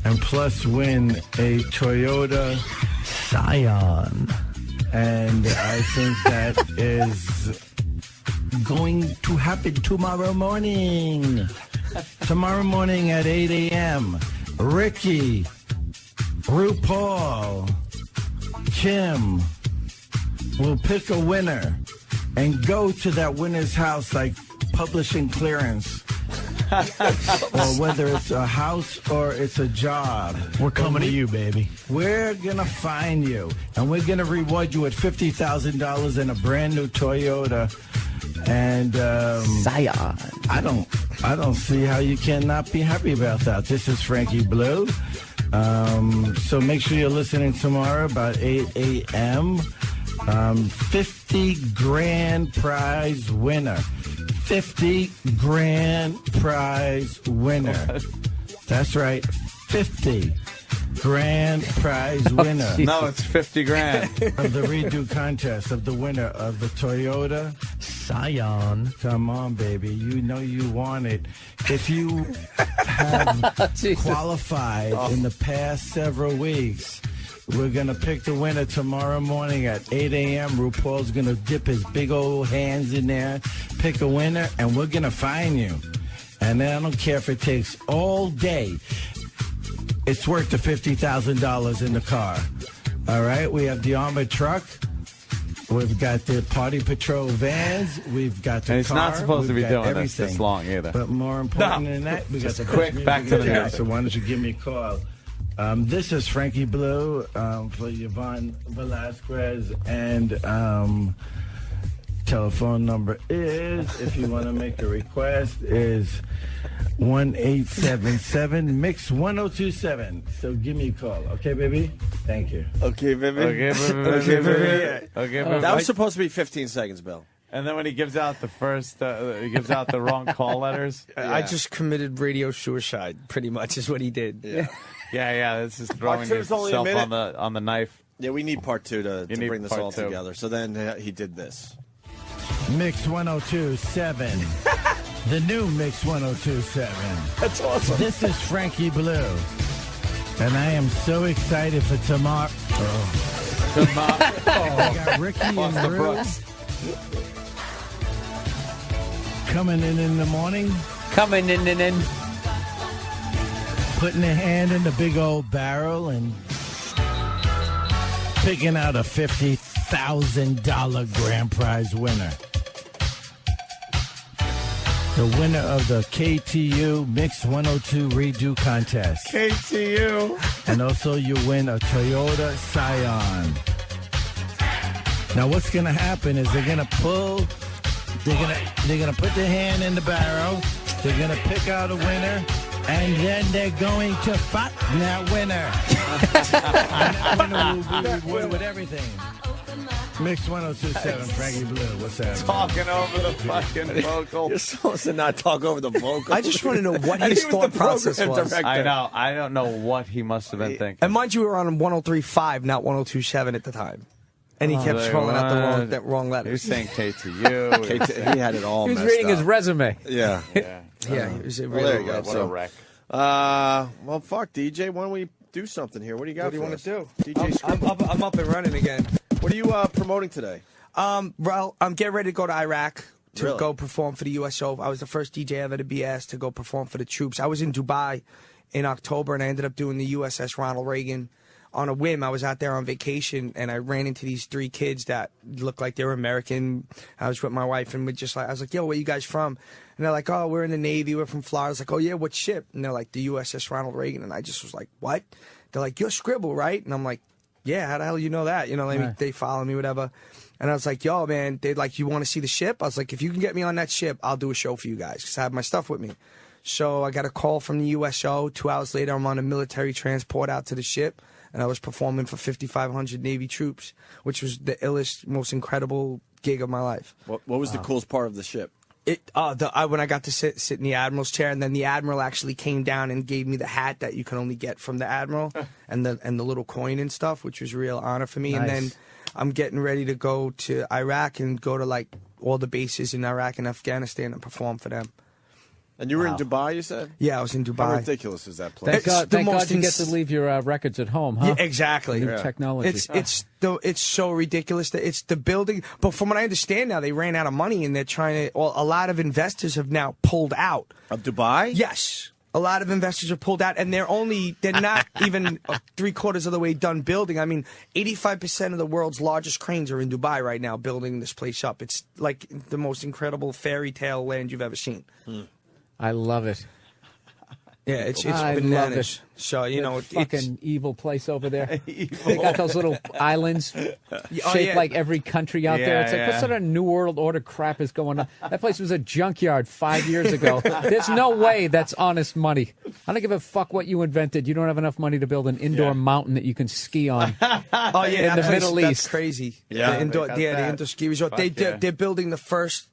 And plus win a Toyota Scion. And I think that is going to happen tomorrow morning. Tomorrow morning at 8 a.m. Ricky, RuPaul, Kim, will pick a winner and go to that winner's house like publishing clearance. Or whether it's a house or it's a job. We're coming to you, baby. We're going to find you. And we're going to reward you with $50,000 in a brand new Toyota. And Zion. I don't see how you cannot be happy about that. This is Frankie Blue. So make sure you're listening tomorrow about 8 a.m. 50 grand prize winner. 50 grand prize winner. That's right, 50 grand prize winner. No, it's 50 grand. Of the redo contest of the winner of the Toyota Scion. Come on, baby. You know you want it. If you have qualified in the past several weeks, we're going to pick the winner tomorrow morning at 8 a.m. RuPaul's going to dip his big old hands in there, pick a winner, and we're going to find you. And then I don't care if it takes all day. It's worth the $50,000 in the car. All right? We have the armored truck. We've got the Party Patrol vans. We've got the and it's car. not supposed to be doing everything. this long either. But more important than that, we got the quick back to the news. So why don't you give me a call? This is Frankie Blue for Yvonne Velasquez, and telephone number is, if you want to make a request, is 1-877-MIX-1027. So give me a call, okay, baby? Thank you. Okay, baby. Okay, baby. Okay, baby. Okay, baby. That was supposed to be 15 seconds, Bill. And then when he gives out the first, he gives out the wrong call letters. Yeah. I just committed radio suicide, pretty much, is what he did. Yeah. Yeah, this is throwing yourself on the knife. Yeah, we need part two to bring this all together. So then he did this. Mix 1027. The new Mix 1027. That's awesome. This is Frankie Blue. And I am so excited for tomorrow. I got Ricky and Rue coming in the morning. Coming in. Putting a hand in the big old barrel and picking out a $50,000 grand prize winner. The winner of the KTU Mix 102 Redo Contest. KTU. And also you win a Toyota Scion. Now what's going to happen is they're going to pull, they're going to put their hand in the barrel, they're going to pick out a winner, and then they're going to fight that winner. And that winner will be rewarded with everything. Mix 1027, Frankie Blue. What's that? Talking over the fucking vocal. You're supposed to not talk over the vocal. I just want to know what his thought process was. I know. I don't know what he must have been thinking. And mind you, we were on 103.5, not 102.7 at the time. And he kept scrolling out the wrong letters. He was saying KTU. He had it all messed up. He was reading his resume. Yeah. Yeah, he was well, there you go. What a wreck. Well, fuck, DJ. Why don't we do something here? What do you got What do you want to do? DJ I'm up and running again. What are you promoting today? Well, I'm getting ready to go to Iraq to Really? go perform for the USO. I was the first DJ ever to be asked to go perform for the troops. I was in Dubai in October, and I ended up doing the USS Ronald Reagan on a whim. I was out there on vacation, and I ran into these three kids that looked like they were American. I was with my wife, and I was like, yo, where you guys from? And they're like, oh, we're in the Navy. We're from Florida. I was like, oh, yeah, what ship? And they're like, the USS Ronald Reagan. And I just was like, what? They're like, you're Scribble, right? And I'm like, yeah, how the hell you know that? You know, they follow me, whatever. And I was like, yo, man, they're like, you want to see the ship? I was like, if you can get me on that ship, I'll do a show for you guys because I have my stuff with me. So I got a call from the USO. 2 hours later, I'm on a military transport out to the ship, and I was performing for 5,500 Navy troops, which was the illest, most incredible gig of my life. What was the coolest part of the ship? When I got to sit in the admiral's chair, and then the admiral actually came down and gave me the hat that you can only get from the admiral, and the little coin and stuff, which was a real honor for me. Nice. And then I'm getting ready to go to Iraq and go to like all the bases in Iraq and Afghanistan and perform for them. And you were in Dubai, you said? Yeah, I was in Dubai. How ridiculous is that place? Thank God you get to leave your records at home, huh? Yeah, exactly. New technology. It's so ridiculous. It's the building. But from what I understand now, they ran out of money and they're trying to. Well, a lot of investors have now pulled out of Dubai. Yes. A lot of investors are pulled out, and they're not even 3/4 of the way done building. I mean, 85% of the world's largest cranes are in Dubai right now building this place up. It's like the most incredible fairy tale land you've ever seen. I love it. Yeah, it's I bananas. love it. So, you know, fucking evil place over there. They got those little islands shaped like every country out there. It's like, what sort of New World Order crap is going on? That place was a junkyard 5 years ago. There's no way that's honest money. I don't give a fuck what you invented. You don't have enough money to build an indoor mountain that you can ski on. Oh, yeah, in the Middle East. That's crazy. Yeah, the indoor ski resort. They're building the first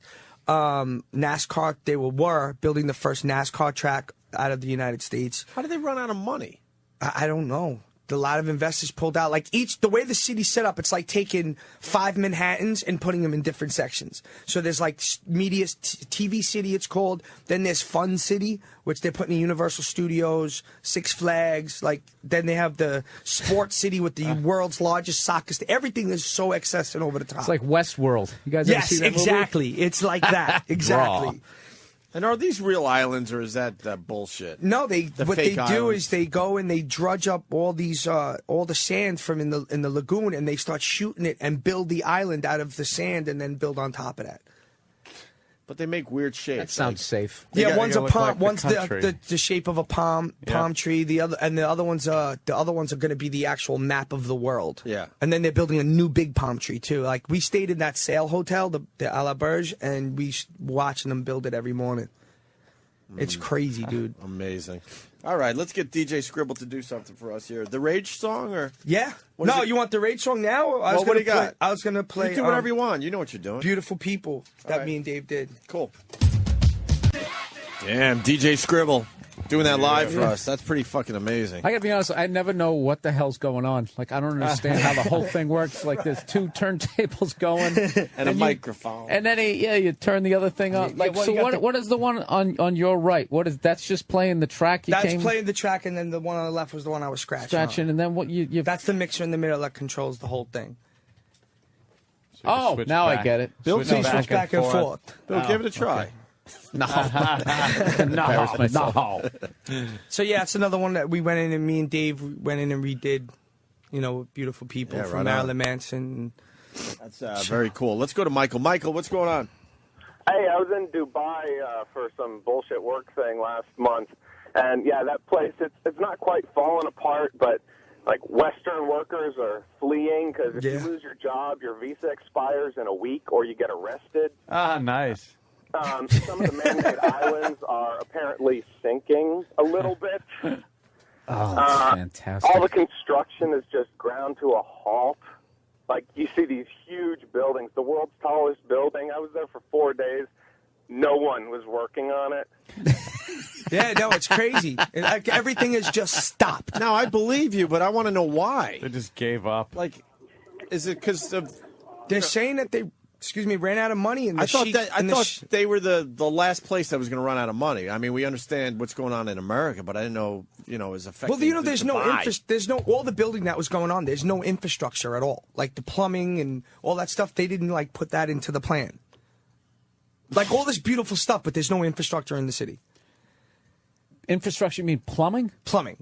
NASCAR. They were building the first NASCAR track out of the United States. How did they run out of money? I don't know. A lot of investors pulled out. Like the way the city's set up, it's like taking 5 Manhattans and putting them in different sections. So there's like media, TV City, it's called. Then there's Fun City, which they're putting in Universal Studios, Six Flags. Like then they have the Sports City with the world's largest soccer. Everything is so excess and over the top. It's like Westworld. You guys ever see that movie? Exactly. It's like that. Exactly. And are these real islands, or is that bullshit? No, what they do islands? is they go and they drudge up all these all the sand from in the lagoon, and they start shooting it and build the island out of the sand, and then build on top of that. But they make weird shapes. That sounds safe. Yeah, one's a palm, one's the shape of a palm tree. The other ones are going to be the actual map of the world. Yeah, and then they're building a new big palm tree too. Like we stayed in that sail hotel, the A La Berge, and we watching them build it every morning. It's crazy, dude. Amazing. All right, let's get DJ Scribble to do something for us here. The Rage song, or yeah? No, you want the Rage song now? Or what do you got? I was gonna play. You do whatever you want. You know what you're doing. Beautiful People that me and Dave did. Cool. Damn, DJ Scribble doing that live for us. That's pretty fucking amazing. I gotta be honest, I never know what the hell's going on. Like, I don't understand how the whole thing works. Like, there's 2 turntables going and a microphone, and then you turn the other thing on. Like, so what is the one on your right? What is that's just playing the track? That's playing the track, and then the one on the left was the one I was scratching on. And then what you that's the mixer in the middle that controls the whole thing. So now I get it. Bill, please switch back and forth. Bill, give it a try. Okay. No. So yeah, it's another one that we went in, and me and Dave went in and redid. You know, Beautiful People from Marilyn Manson. That's very cool. Let's go to Michael. Michael, what's going on? Hey, I was in Dubai for some bullshit work thing last month, and yeah, that place it's not quite falling apart, but like Western workers are fleeing because if you lose your job, your visa expires in a week, or you get arrested. Ah, nice. Some of the man-made islands are apparently sinking a little bit. Oh, that's fantastic. All the construction is just ground to a halt. Like, you see these huge buildings, the world's tallest building. I was there for 4 days. No one was working on it. Yeah, no, it's crazy. Like, everything is just stopped. No, I believe you, but I want to know why. They just gave up. Like, is it because of... They're saying that they... ran out of money. And I thought they were the last place that was going to run out of money. I mean, we understand what's going on in America, but I didn't know, it was affecting. Well, there's all the building that was going on. There's no infrastructure at all, like the plumbing and all that stuff. They didn't put that into the plan. Like all this beautiful stuff, but there's no infrastructure in the city. Infrastructure? You mean plumbing? Plumbing.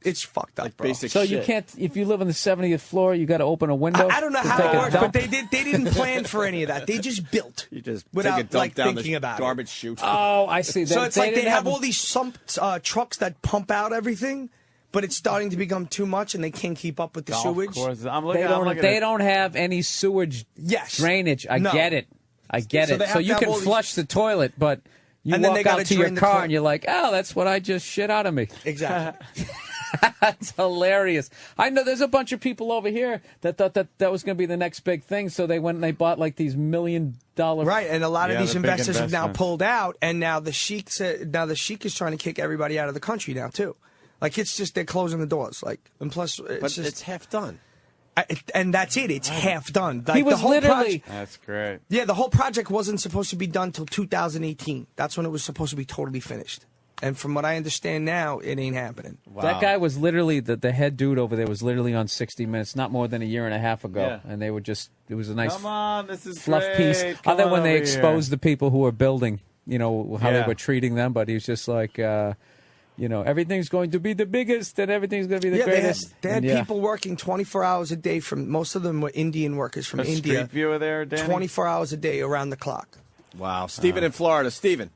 It's fucked up, like bro. Basic so shit. you can't, if you live on the 70th floor, you got to open a window. I don't know how it works, but they didn't plan for any of that. They just built. You just without take a dump down thinking the about garbage chute. Oh, I see. So it's like they have all these trucks that pump out everything, but it's starting to become too much, and they can't keep up with the sewage. They don't have any sewage drainage. I get it. So you can flush the toilet, but you walk out to your car and you're like, oh, that's what I just shit out of me. Exactly. That's hilarious. I know there's a bunch of people over here that thought that was going to be the next big thing, so they went and they bought like these $1 million. Right, and a lot of these investors have now pulled out, and now the sheik is trying to kick everybody out of the country now too. Like it's just they're closing the doors. Like, and plus, it's half done. And that's it. It's half done. Like, he was literally. That's great. Yeah, the whole project wasn't supposed to be done till 2018. That's when it was supposed to be totally finished. And from what I understand now, it ain't happening. Wow. That guy was literally, the head dude over there was literally on 60 Minutes not more than a year and a half ago. Yeah. And they were just, it was a nice fluff piece. Other than when they exposed the people who were building, how they were treating them. But he was just like, everything's going to be the biggest and everything's going to be the greatest. They had people working 24 hours a day. Most of them were Indian workers from India. Street viewer there, Danny? 24 hours a day around the clock. Wow. Stephen in Florida. Stephen.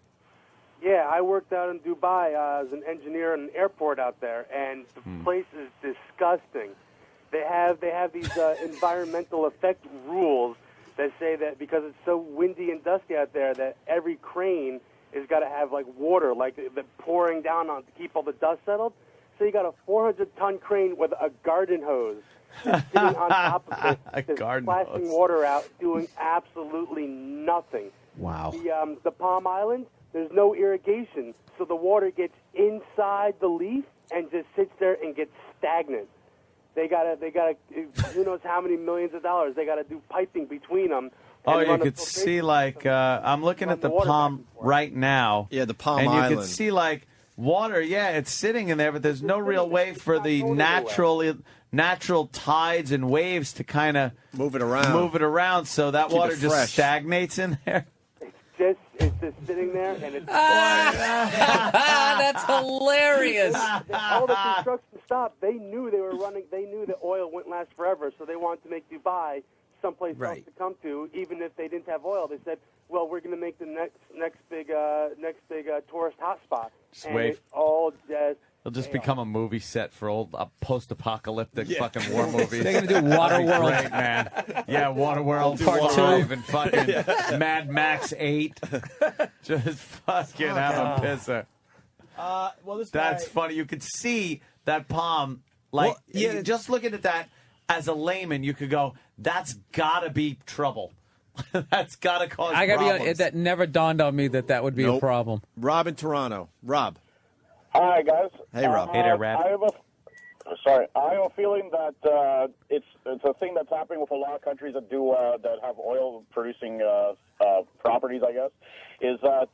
Yeah, I worked out in Dubai as an engineer in an airport out there, and the place is disgusting. They have these environmental effect rules that say that because it's so windy and dusty out there, that every crane has got to have like water, like the pouring down on to keep all the dust settled. So you got a 400-ton crane with a garden hose sitting on top of it, just splashing water out, doing absolutely nothing. Wow. The Palm Island, there's no irrigation, so the water gets inside the leaf and just sits there and gets stagnant. They gotta, who knows how many millions of dollars they gotta do piping between them. Oh, you could see I'm looking at the Palm right now. Yeah, the Palm Island. And you could see water. Yeah, it's sitting in there, but there's no real way for the natural tides and waves to kind of move it around. So that water just stagnates in there. It's just sitting there, and it's that's hilarious. All the construction stopped. They knew they were running. They knew that oil wouldn't last forever, so they wanted to make Dubai someplace else to come to, even if they didn't have oil. They said, "Well, we're going to make the next big tourist hotspot." Just wait. It's all just. It'll just become a movie set for old post-apocalyptic fucking war movies. They're going to do Waterworld. Great, man. Yeah, Waterworld Part 2. And fucking Mad Max 8. Just fucking have a pisser. That's funny. You could see that palm. Just looking at that as a layman, you could go, that's got to be trouble. That's got to cause problems. That never dawned on me that would be a problem. Rob in Toronto. Rob. Hi, guys. Hey, Rob. Hey there, Rob. I have a feeling that it's a thing that's happening with a lot of countries that have oil producing properties. I guess is that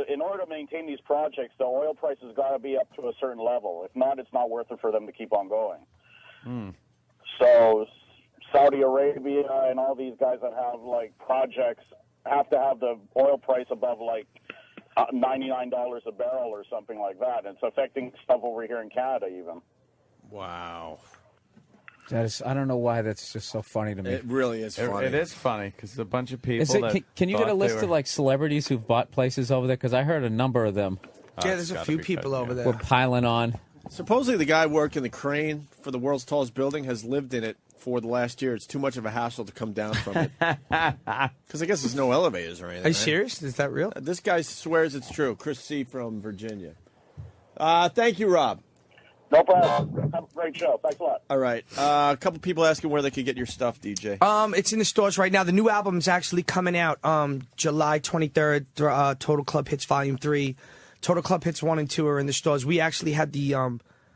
in order to maintain these projects, the oil price has got to be up to a certain level. If not, it's not worth it for them to keep on going. So Saudi Arabia and all these guys that have projects have to have the oil price above $99 a barrel or something like that. It's affecting stuff over here in Canada even. Wow. I don't know why that's just so funny to me. It really is funny. It is funny because a bunch of people. Can you get a list of celebrities who've bought places over there? Because I heard a number of them. Yeah, there's a few people over there. We're piling on. Supposedly the guy working the crane for the world's tallest building has lived in it for the last year. It's too much of a hassle to come down from it. Because I guess there's no elevators or anything. Are you serious? Is that real? This guy swears it's true. Chris C. from Virginia. Thank you, Rob. No problem. Have a great show. Thanks a lot. All right. A couple people asking where they could get your stuff, DJ. It's in the stores right now. The new album's actually coming out July 23rd, Total Club Hits Volume 3. Total Club Hits 1 and 2 are in the stores. We actually had the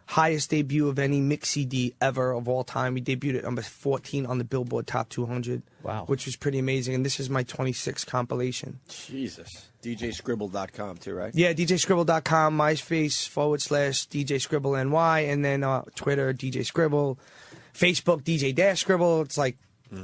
highest debut of any mix CD ever of all time. We debuted at number 14 on the Billboard Top 200. Wow. Which was pretty amazing. And this is my 26th compilation. Jesus. DJScribble.com too, right? Yeah, DJScribble.com, MySpace /DJScribbleNY, and then Twitter, DJ Scribble, Facebook, DJ-Scribble. It's like,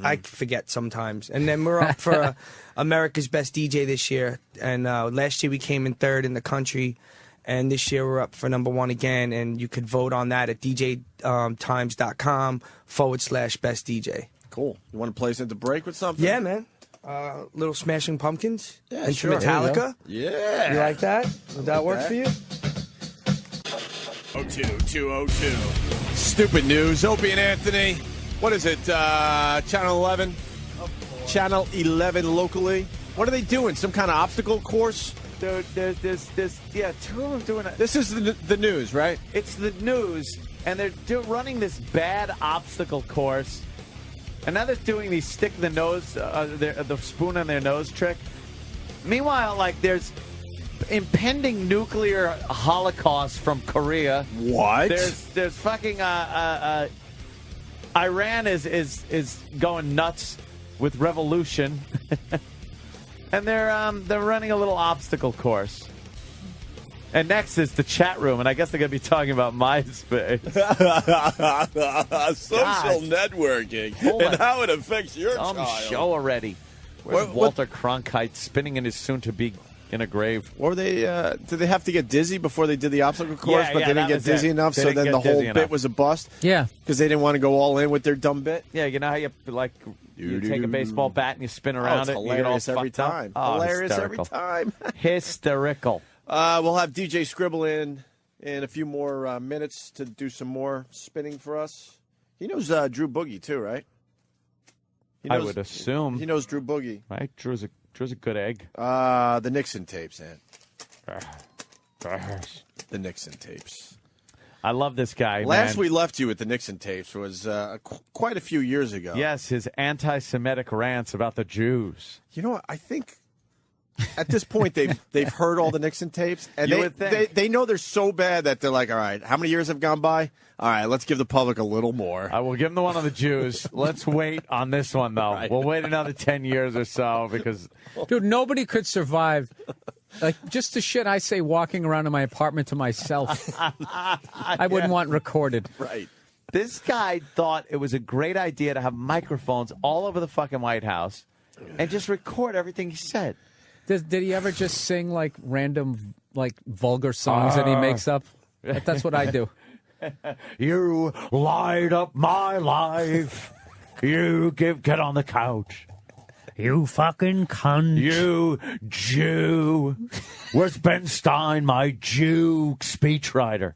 I forget sometimes. And then we're up for America's Best DJ this year. And last year we came in third in the country. And this year we're up for number 1 again. And you could vote on that at DJtimes.com /Best DJ. Cool. You want to play us into break with something? Yeah, man. Little Smashing Pumpkins. Yeah, and sure. Metallica. Yeah. You like that? Would that work for you? 02-202. Stupid news. Opie and Anthony. What is it? Channel 11? Channel 11 locally. What are they doing? Some kind of obstacle course? Dude, there's two of them doing it. This is the news, right? It's the news, and they're running this bad obstacle course, and now they're doing these stick the nose, the spoon on their nose trick. Meanwhile, there's impending nuclear holocaust from Korea. What? There's fucking Iran is going nuts with revolution. And they're running a little obstacle course. And next is the chat room, and I guess they're going to be talking about MySpace. Social networking and how it affects your child. Show already. Where's Walter Cronkite spinning in his soon-to-be in a grave. Or they did they have to get dizzy before they did the obstacle course, but they didn't get dizzy enough, They so didn't then get the whole dizzy bit enough. was a bust? Yeah. Because they didn't want to go all in with their dumb bit? Yeah, you know how you take a baseball bat and you spin around it's it and you get all hilarious every fucked up? time. Oh, Hilarious hysterical. every time. Hysterical. We'll have DJ Scribble in a few more minutes to do some more spinning for us. He knows Drew Boogie, too, right? I would assume. He knows Drew Boogie. Right? Drew's a good egg. The Nixon tapes, man. The Nixon tapes. I love this guy, Last man. we left you with the Nixon tapes was quite a few years ago. Yes, his anti-Semitic rants about the Jews. You know what? I think at this point they've heard all the Nixon tapes, and You would think. they know they're so bad that they're like, all right, how many years have gone by? All right, let's give the public a little more. I will give him the one on the Jews. Let's wait on this one, though. Right. We'll wait another 10 years or so because... Dude, nobody could survive. Like, just the shit I say walking around in my apartment to myself, I wouldn't want recorded. Right. This guy thought it was a great idea to have microphones all over the fucking White House and just record everything he said. Did he ever just sing, like, random, like, vulgar songs that he makes up? That's what I do. You light up my life. You get on the couch. You fucking cunt. You Jew. Where's Ben Stein, my Jew speechwriter?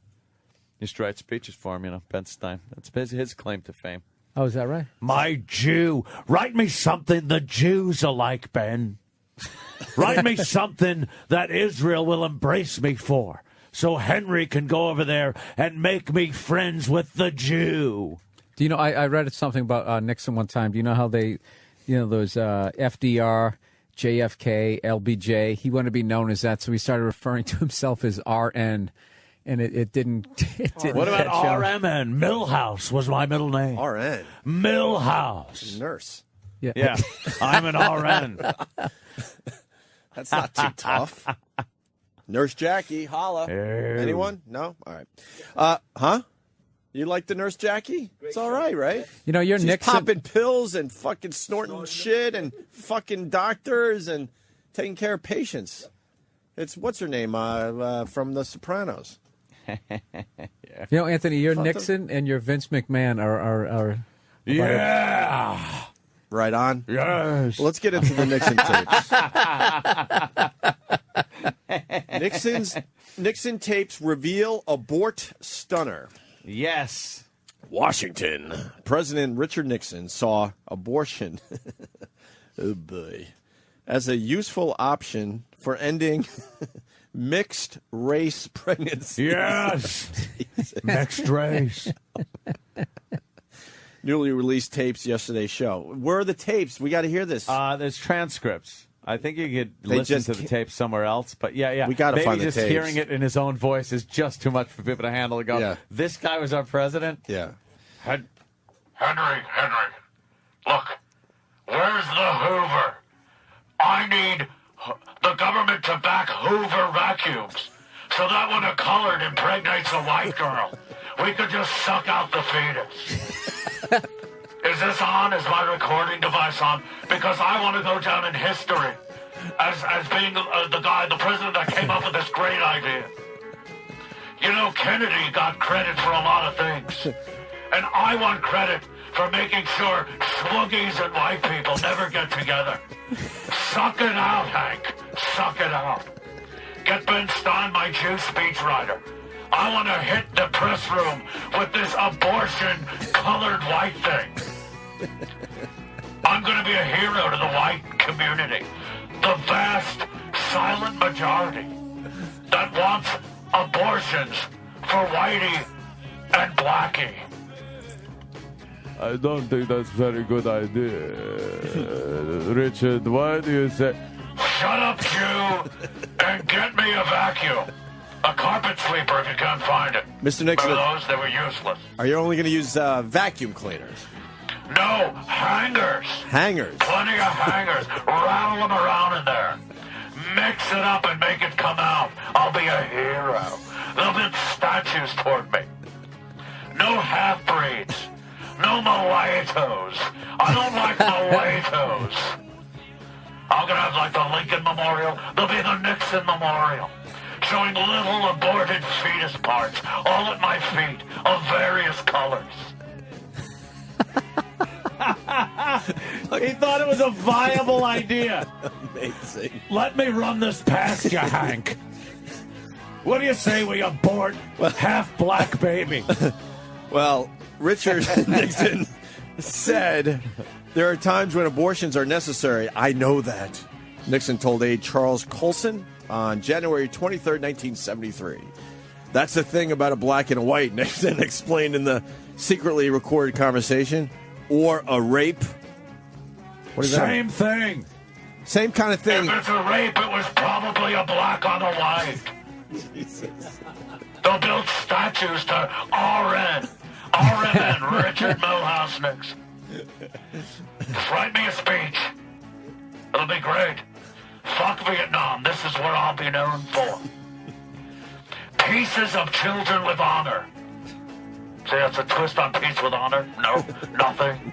He used to write speeches for him, Ben Stein. That's his claim to fame. Oh, is that right? My Jew. Write me something the Jews are like, Ben. Write me something that Israel will embrace me for, so Henry can go over there and make me friends with the Jew. Do you know, I read something about Nixon one time. Do you know how they, those FDR, JFK, LBJ, he wanted to be known as that, so he started referring to himself as RN, and it didn't What about RMN? Millhouse was my middle name. RN? Millhouse. Nurse. Yeah. I'm an RN. That's not too tough. Nurse Jackie, holla. Anyone? No? All right. Huh? You like the Nurse Jackie? It's all right, right? You're She's Nixon. popping pills and fucking snorting shit and fucking doctors and taking care of patients. It's, what's her name, from The Sopranos. Anthony, you're Nixon and you're Vince McMahon are Yeah. Right on. Yes. Well, let's get into the Nixon tapes. Nixon tapes reveal abort stunner. Yes. Washington. President Richard Nixon saw abortion, oh boy, as a useful option for ending mixed race pregnancy. Yes. Mixed race. Newly released tapes yesterday's show. Where are the tapes? We got to hear this. There's transcripts. I think you could listen to the tape somewhere else, but yeah. We got to find the just tapes. hearing it in his own voice is just too much for people to handle. This guy was our president? Yeah. Henry, look, where's the Hoover? I need the government to back Hoover vacuums so that when a colored impregnates a white girl, we could just suck out the fetus. Is this on? Is my recording device on? Because I want to go down in history as being the president that came up with this great idea. Kennedy got credit for a lot of things. And I want credit for making sure swoogies and white people never get together. Suck it out, Hank. Suck it out. Get Ben Stein, my Jew speechwriter. I want to hit the press room with this abortion colored white thing. I'm going to be a hero to the white community. The vast, silent majority that wants abortions for Whitey and Blackie. I don't think that's a very good idea. Richard, why do you say... Shut up, Jew, and get me a vacuum. A carpet sweeper if you can't find it. Mr. Nixon. Remember those? They were useless. Are you only going to use vacuum cleaners? No, hangers. Hangers? Plenty of hangers. Rattle them around in there. Mix it up and make it come out. I'll be a hero. They'll be statues toward me. No half-breeds. No mulattoes. I don't like mulattoes. I'm going to have like the Lincoln Memorial. There'll be the Nixon Memorial. Showing little aborted fetus parts all at my feet of various colors. He thought it was a viable idea. Amazing. Let me run this past you, Hank. What do you say we abort half-black baby? Well, Richard Nixon said there are times when abortions are necessary. I know that. Nixon told aide Charles Colson on January 23rd, 1973. That's the thing about a black and a white, Nixon explained in the secretly recorded conversation. Or a rape. What is that? Same thing. Same kind of thing. If it's a rape, it was probably a black on a white. Jesus. They'll build statues to RMN, Richard Milhouse Nixon. Just write me a speech. It'll be great. Fuck Vietnam. This is what I'll be known for. Pieces of children with honor. See, that's a twist on peace with honor. No, nothing.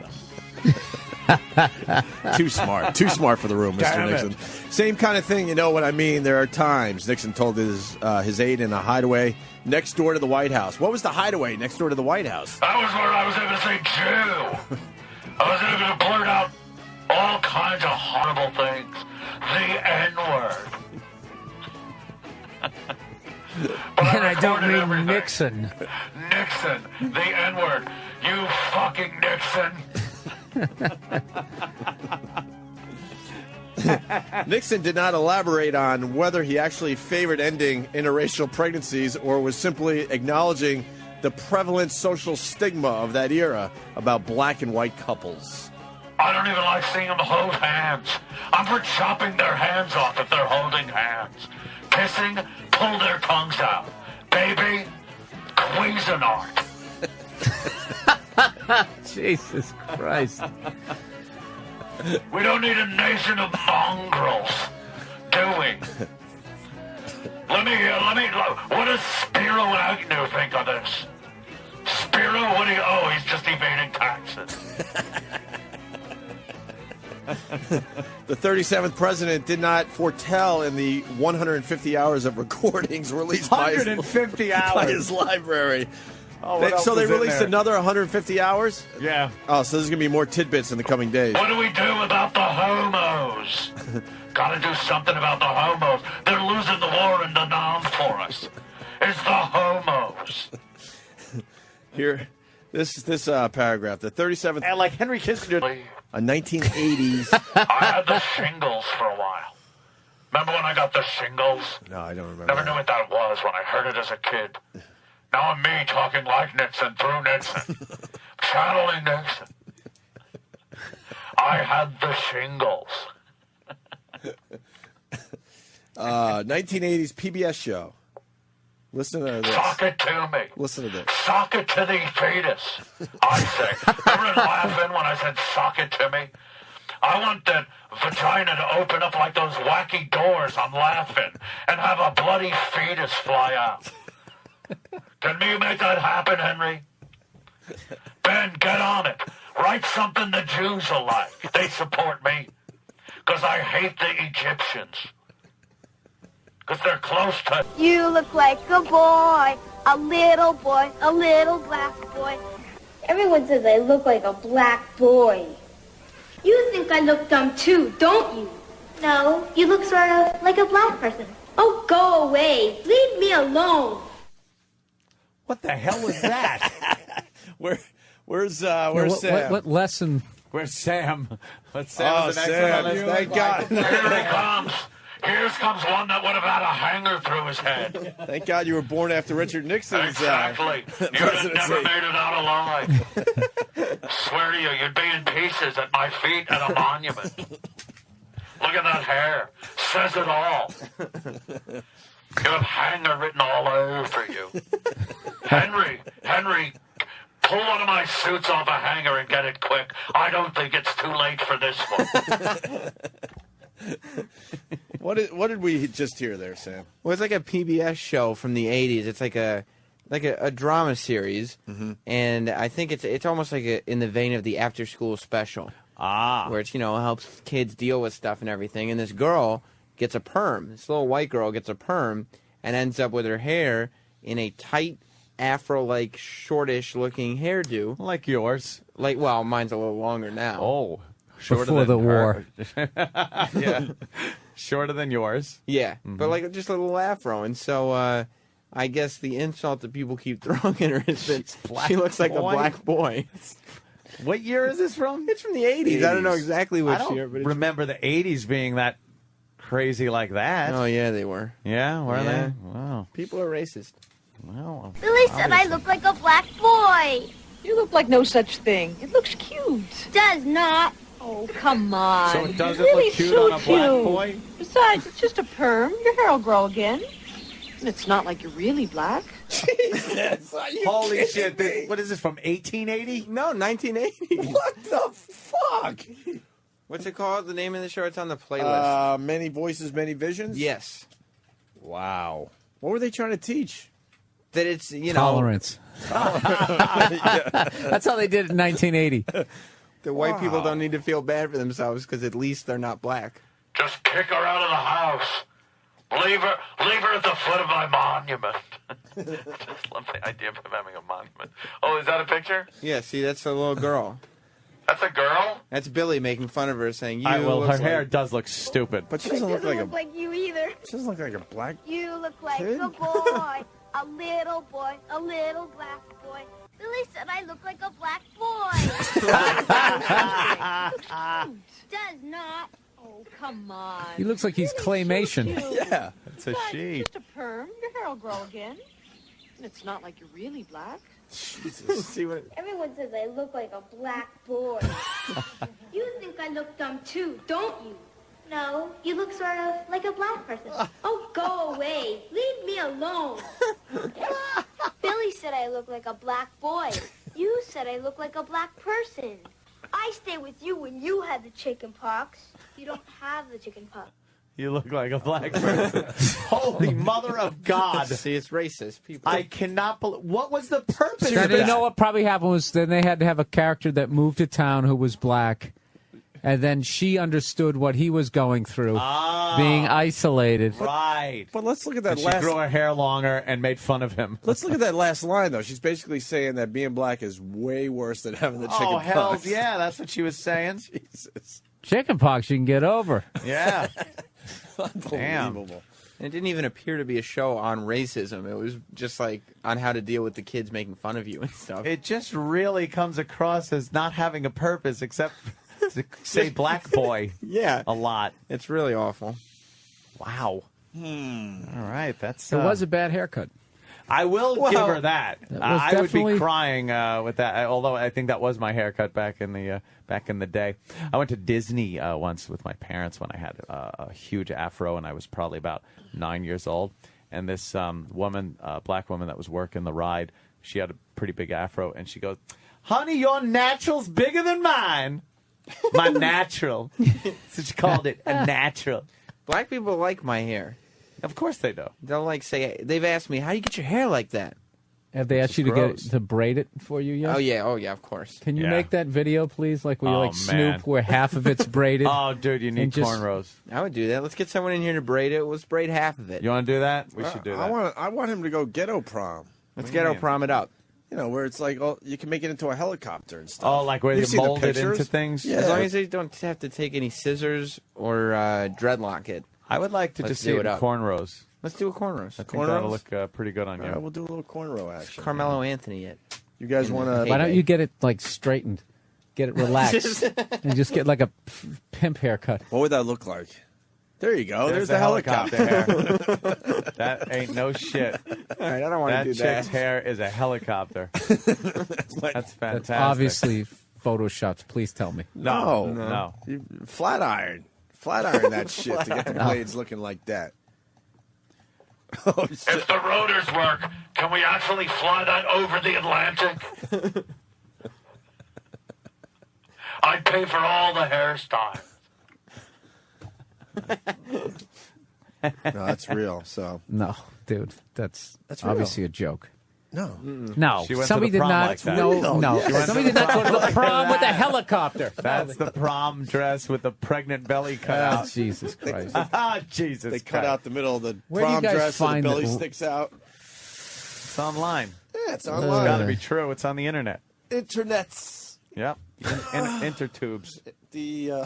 Too smart. Too smart for the room, Mr. Nixon. Same kind of thing, you know what I mean? There are times, Nixon told his aide in a hideaway next door to the White House. What was the hideaway next door to the White House? That was where I was able to say Jew. I was able to blurt out all kinds of horrible things. The N-word. And I don't mean everything. Nixon. Nixon, the N-word. You fucking Nixon. Nixon did not elaborate on whether he actually favored ending interracial pregnancies or was simply acknowledging the prevalent social stigma of that era about black and white couples. I don't even like seeing them hold hands. I'm for chopping their hands off if they're holding hands. Kissing, pull their tongues out. Baby, Cuisinart. Jesus Christ. We don't need a nation of mongrels, do we? What does Spiro Agnew think of this? Spiro, he's just evading taxes. The 37th president did not foretell in the 150 hours of recordings released by his library. Oh, so they released another 150 hours? Yeah. Oh, so there's going to be more tidbits in the coming days. What do we do about the homos? Gotta do something about the homos. They're losing the war in Vietnam for us. It's the homos. Here, this paragraph. The 37th... And like Henry Kissinger... A 1980s... I had the shingles for a while. Remember when I got the shingles? No, I don't remember. Never knew what that was when I heard it as a kid. Now I'm me talking like Nixon through Nixon. Channeling Nixon. I had the shingles. 1980s PBS show. Listen to this. Sock it to me. Listen to this. Sock it to the fetus, I say. Remember laughing when I said sock it to me? I want that vagina to open up like those wacky doors. I'm laughing. And have a bloody fetus fly out. Can you make that happen, Henry? Ben, get on it. Write something the Jews will like. They support me. Because I hate the Egyptians. Because they're close to... You look like a boy, a little black boy. Everyone says I look like a black boy. You think I look dumb too, don't you? No, you look sort of like a black person. Oh, go away. Leave me alone. What the hell was that? Where's Sam? What lesson? Where's Sam? Sam? Thank God. Here he comes. Here comes one that would have had a hanger through his head. Thank God you were born after Richard Nixon's exactly. You'd have never made it out alive. Swear to you, you'd be in pieces at my feet at a monument. Look at that hair. Says it all. You have hanger written all over you. Henry, pull one of my suits off a hanger and get it quick. I don't think it's too late for this one. What did we just hear there, Sam? Well, it's like a PBS show from the 80s. It's like a drama series, and I think it's almost like in the vein of the after-school special. where it's, helps kids deal with stuff and everything. And this girl gets a perm. This little white girl gets a perm and ends up with her hair in a tight afro-like, shortish-looking hairdo. Like yours. Well, mine's a little longer now. Oh, shorter before the war. Yeah, shorter than yours. Yeah, but just a little afro. And so I guess the insult that people keep throwing at her is that she looks like a black boy. What year is this from? It's from the 80s. I don't know exactly which year. But remember the 80s being that crazy like that. Oh, yeah, they were. Yeah, were they? Wow. People are racist. Well, Billy said I look like a black boy. You look like no such thing. It looks cute. Does not. Oh, come on. So it doesn't really look cute on a black boy? Besides, it's just a perm. Your hair will grow again. And it's not like you're really black. Jesus. Holy shit. What is this, from 1880? No, 1980. What the fuck? What's it called? The name of the show? It's on the playlist. Many Voices, Many Visions? Yes. Wow. What were they trying to teach? That it's, Tolerance. That's how they did it in 1980. The white people don't need to feel bad for themselves because at least they're not black. Just kick her out of the house. Leave her at the foot of my monument. Just love the idea of him having a monument. Oh, is that a picture? Yeah, see, that's a little girl. That's a girl? That's Billy making fun of her, saying, you her hair does look stupid. But she doesn't look like like you either. She doesn't look like a black You look like kid? a boy, a little black boy. Billy said I look like a black boy. Does not. Oh, come on. He looks like he's claymation. Yeah. It's a she. It's just a perm. Your hair will grow again. And it's not like you're really black. Jesus. See what? Everyone says I look like a black boy. You think I look dumb too, don't you? No, you look sort of like a black person. Oh, go away. Leave me alone. Billy said I look like a black boy. You said I look like a black person. I stay with you when you had the chicken pox. You don't have the chicken pox. You look like a black person. Holy mother of God. See, it's racist. People. I cannot believe. What was the purpose of Now, that? you know what probably happened was then they had to have a character that moved to town who was black. And then she understood what he was going through, being isolated. Right. But let's look at that and last... She grew her hair longer and made fun of him. Let's look at that last line, though. She's basically saying that being black is way worse than having the chicken pox. Oh, hell yeah, that's what she was saying. Jesus. Chicken pox you can get over. Yeah. Unbelievable. And it didn't even appear to be a show on racism. It was just like on how to deal with the kids making fun of you and stuff. It just really comes across as not having a purpose except to say black boy yeah. a lot. It's really awful. Wow. All right. That's It was a bad haircut. I will give her that. I would be definitely- crying with that. Although I think that was my haircut back in the day. I went to Disney once with my parents when I had a huge afro, and I was probably about 9 years old. And this woman, black woman that was working the ride, she had a pretty big afro, and she goes, "Honey, your natural's bigger than mine." My natural. So she called it a natural. Black people like my hair. Of course they do. They'll they've asked me, how do you get your hair like that? Have they asked you to braid it for you yet? Oh yeah, of course. Can you make that video, please? Like where you Snoop, where half of it's braided. Oh, dude, you need cornrows. I would do that. Let's get someone in here to braid it. Let's braid half of it. You want to do that? We should do that. I want him to go ghetto prom. Let's ghetto prom it up. You know, where it's like, you can make it into a helicopter and stuff. Oh, like where you mold it into things? Yeah. As long as they don't have to take any scissors or dreadlock it. I would like to just see it in cornrows. Let's do a cornrows. I think that'll look pretty good on you. All right, we'll do a little cornrow action. Carmelo Anthony it. You guys want to... Why don't you get it, like, straightened? Get it relaxed. And just get, like, a pimp haircut. What would that look like? There you go. There's the helicopter hair. That ain't no shit. All right, I don't want to do that. That chick's hair is a helicopter. That's fantastic. That's obviously photoshopped. Please tell me. No. Flat iron that shit to get the blades looking like that. Oh, shit. If the rotors work, can we actually fly that over the Atlantic? I'd pay for all the hairstyles. No, that's real. So no, dude, that's real. obviously a joke. No. No, She went somebody to the did prom not. like that. No. She Somebody did not go to the prom with a helicopter. That's the prom dress with the pregnant belly cut out. Jesus Christ. Jesus They cut out the middle of the Where do you prom guys dress so the find belly the- sticks out. It's online. Yeah, it's It's online. got to be true. It's on the internet. Internets. Yep. Intertubes. The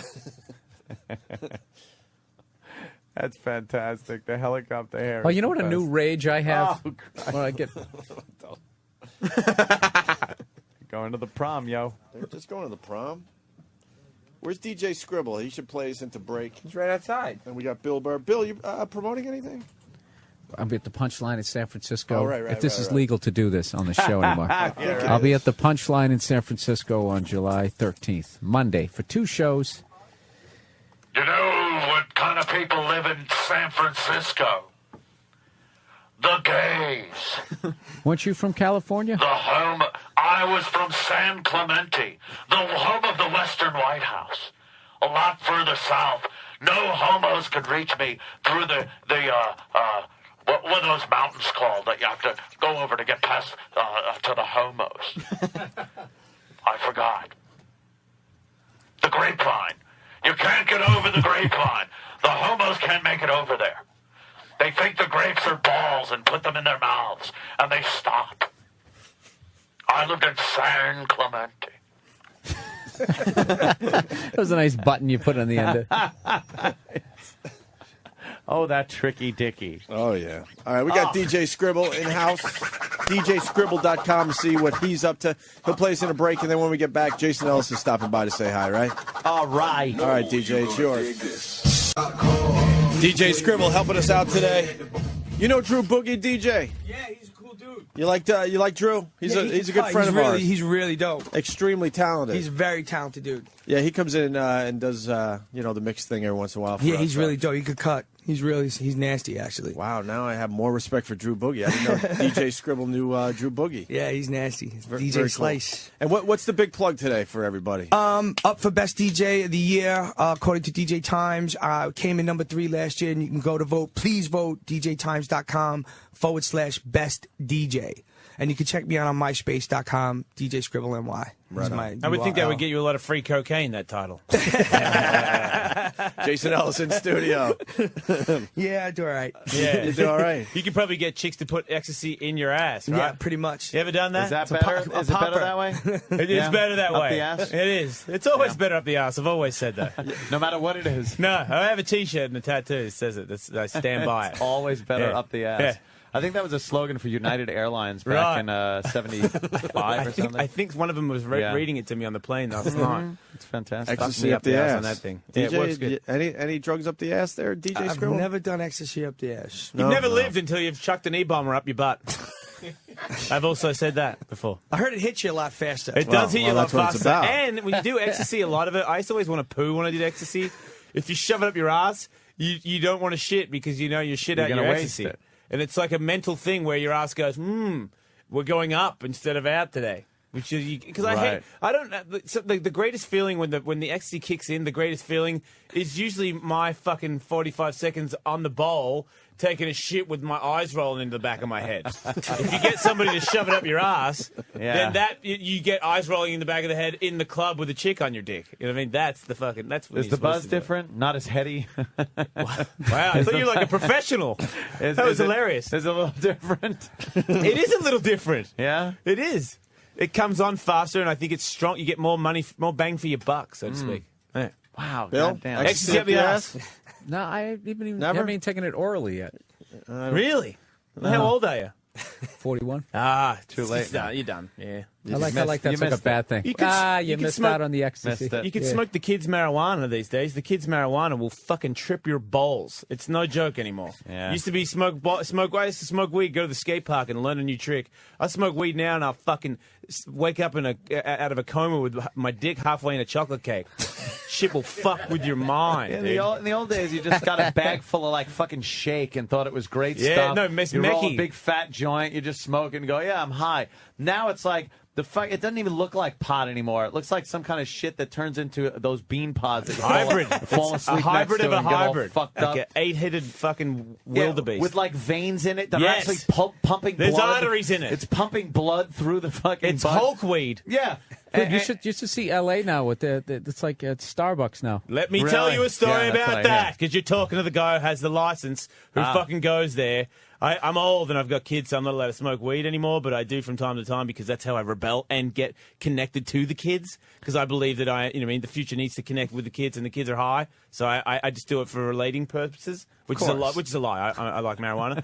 That's fantastic. The helicopter hair. Oh, is you know the what a new best. rage I have? Oh, Christ. When I get Going to the prom, yo. They're just going to the prom. Where's DJ Scribble? He should play us into break. He's right outside. And we got Bill Burr. Bill, you promoting anything? I'll be at the Punchline in San Francisco. Oh, right, if this is right. legal to do this on the show anymore. I'll be at the Punchline in San Francisco on July 13th, Monday, for 2 shows. You know what kind of people live in San Francisco? The gays. Weren't you from California? The home. I was from San Clemente, the home of the Western White House. A lot further south. No homos could reach me through what are those mountains called that you have to go over to get past to the homos? I forgot. The grapevine. You can't get over the grapevine. The homos can't make it over there. They think the grapes are balls and put them in their mouths, and they stop. I lived in San Clemente. That was a nice button you put on the end of. Oh, that tricky dicky. Oh, yeah. All right, we got DJ Scribble in-house. DJScribble.com to see what he's up to. He'll play us in a break, and then when we get back, Jason Ellis is stopping by to say hi, right? All right. All right, DJ, it's yours. DJ Scribble helping us out today. You know Drew Boogie, DJ? Yeah, he's a cool dude. You like Drew? He's a good friend of ours. He's really dope. Extremely talented. He's a very talented dude. Yeah, he comes in and does the mixed thing every once in a while. For us, He's really dope. He could cut. He's nasty, actually. Wow, now I have more respect for Drew Boogie. I didn't know DJ Scribble knew Drew Boogie. Yeah, he's nasty. DJ very Slice. Cool. And what's the big plug today for everybody? Up for Best DJ of the Year, according to DJ Times. Came in number 3 last year, and you can go to vote. Please vote, djtimes.com/best DJ. And you can check me out on myspace.com, DJ Scribble NY. Right I would think that would get you a lot of free cocaine, that title. Jason Ellis in studio. Yeah, I do all right. Yeah. You do all right. You could probably get chicks to put ecstasy in your ass, right? Yeah, pretty much. You ever done that? Is that better? Is it better that way? It is better that Up way. the ass? It is. It's always better up the ass. I've always said that. No matter what it is. No, I have a T-shirt and a tattoo that says it. I stand by It's it. always better up the ass. Yeah. I think that was a slogan for United Airlines back in 75 or something. I think one of them was reading it to me on the plane last night. It's fantastic. Ecstasy up the ass on that thing. DJ, Yeah, it works good. Any drugs up the ass there, DJ Scribble? I've never done ecstasy up the ass. You've never lived until you've chucked an E-bomber up your butt. I've also said that before. I heard it hits you a lot faster. It does hit you a lot that's what it's faster. about. And when you do ecstasy, a lot of it, I used to always want to poo when I did ecstasy. If you shove it up your ass, you don't want to shit because you know you shit out You're your gonna waste ecstasy. it. And it's like a mental thing where your ass goes, we're going up instead of out today. Which is because I don't. So the greatest feeling when the ecstasy kicks in, the greatest feeling is usually my fucking 45 seconds on the bowl taking a shit with my eyes rolling into the back of my head. If you get somebody to shove it up your ass, then you get eyes rolling in the back of the head in the club with a chick on your dick. You know what I mean? That's what Is the buzz different? Not as heady? Wow, I thought you were like a professional. That was hilarious. Is it a little different? It is a little different. Yeah? It is. It comes on faster, and I think it's strong. You get more money, more bang for your buck, so to speak. Yeah. Wow, Bill? goddamn. Ecstasy up the ass. No, I haven't Never? even taken it orally yet. Really? How old are you? 41. Too late. You're done. Yeah. I like that's like a bad thing. You could missed smoke- out on the ecstasy. Missed it. You can smoke the kids' marijuana these days. The kids' marijuana will fucking trip your balls. It's no joke anymore. Yeah. Used to be smoke. I used to smoke weed, go to the skate park and learn a new trick. I smoke weed now and I'll fucking wake up out of a coma with my dick halfway in a chocolate cake. shit will fuck with your mind. In dude. the old days, you just got a bag full of like fucking shake and thought it was great Yeah, stuff. no, Miss you roll Mickey. a big fat joint, you just smoke and go, yeah, I'm high. Now it's like it doesn't even look like pot anymore. It looks like some kind of shit that turns into those bean pods. That you Hybrid. fall It's asleep a hybrid next to of a and get all hybrid. fucked Like up. an 8-headed fucking wildebeest. With like veins in it that Yes. are actually pumping There's blood. arteries in it. It's pumping blood through the fucking It's bud. Hulk weed. Yeah. Dude, you should see L.A. now with it's like it's Starbucks now. Let me tell you a story Yeah, that's what about I that, hear. because you're talking to the guy who has the license, who fucking goes there. I'm old and I've got kids, so I'm not allowed to smoke weed anymore, but I do from time to time because that's how I rebel and get connected to the kids, because I believe that the future needs to connect with the kids, and the kids are high, so I just do it for relating purposes, which is a lie. Which is a lie. I like marijuana.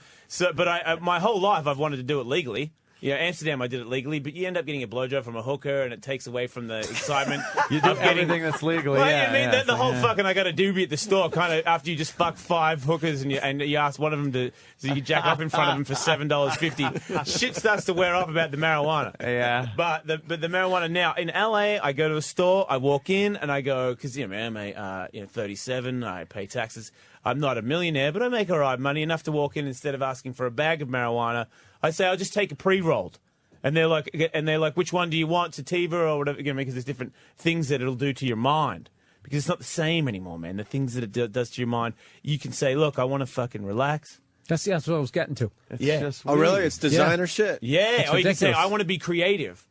But my whole life I've wanted to do it legally. Yeah, Amsterdam, I did it legally, but you end up getting a blowjob from a hooker, and it takes away from the excitement. You do everything that's legal. Well, yeah, I mean, yeah, the whole yeah. fucking I got a doobie at the store, kind of after you just fuck 5 hookers and you ask one of them so you jack up in front of them for $7.50. Shit starts to wear off about the marijuana. Yeah. But the marijuana now in LA, I go to a store, I walk in, and I go, because man, I'm 37, I pay taxes. I'm not a millionaire, but I make all right money enough to walk in instead of asking for a bag of marijuana. I say I'll just take a pre-rolled. And they're like, which one do you want, sativa or whatever? Because there's different things that it'll do to your mind. Because it's not the same anymore, man. The things that it does to your mind, you can say, look, I want to fucking relax. That's what I was getting to. It's Oh, really? It's designer shit? Yeah. It's Or you can say, ridiculous. I want to be creative.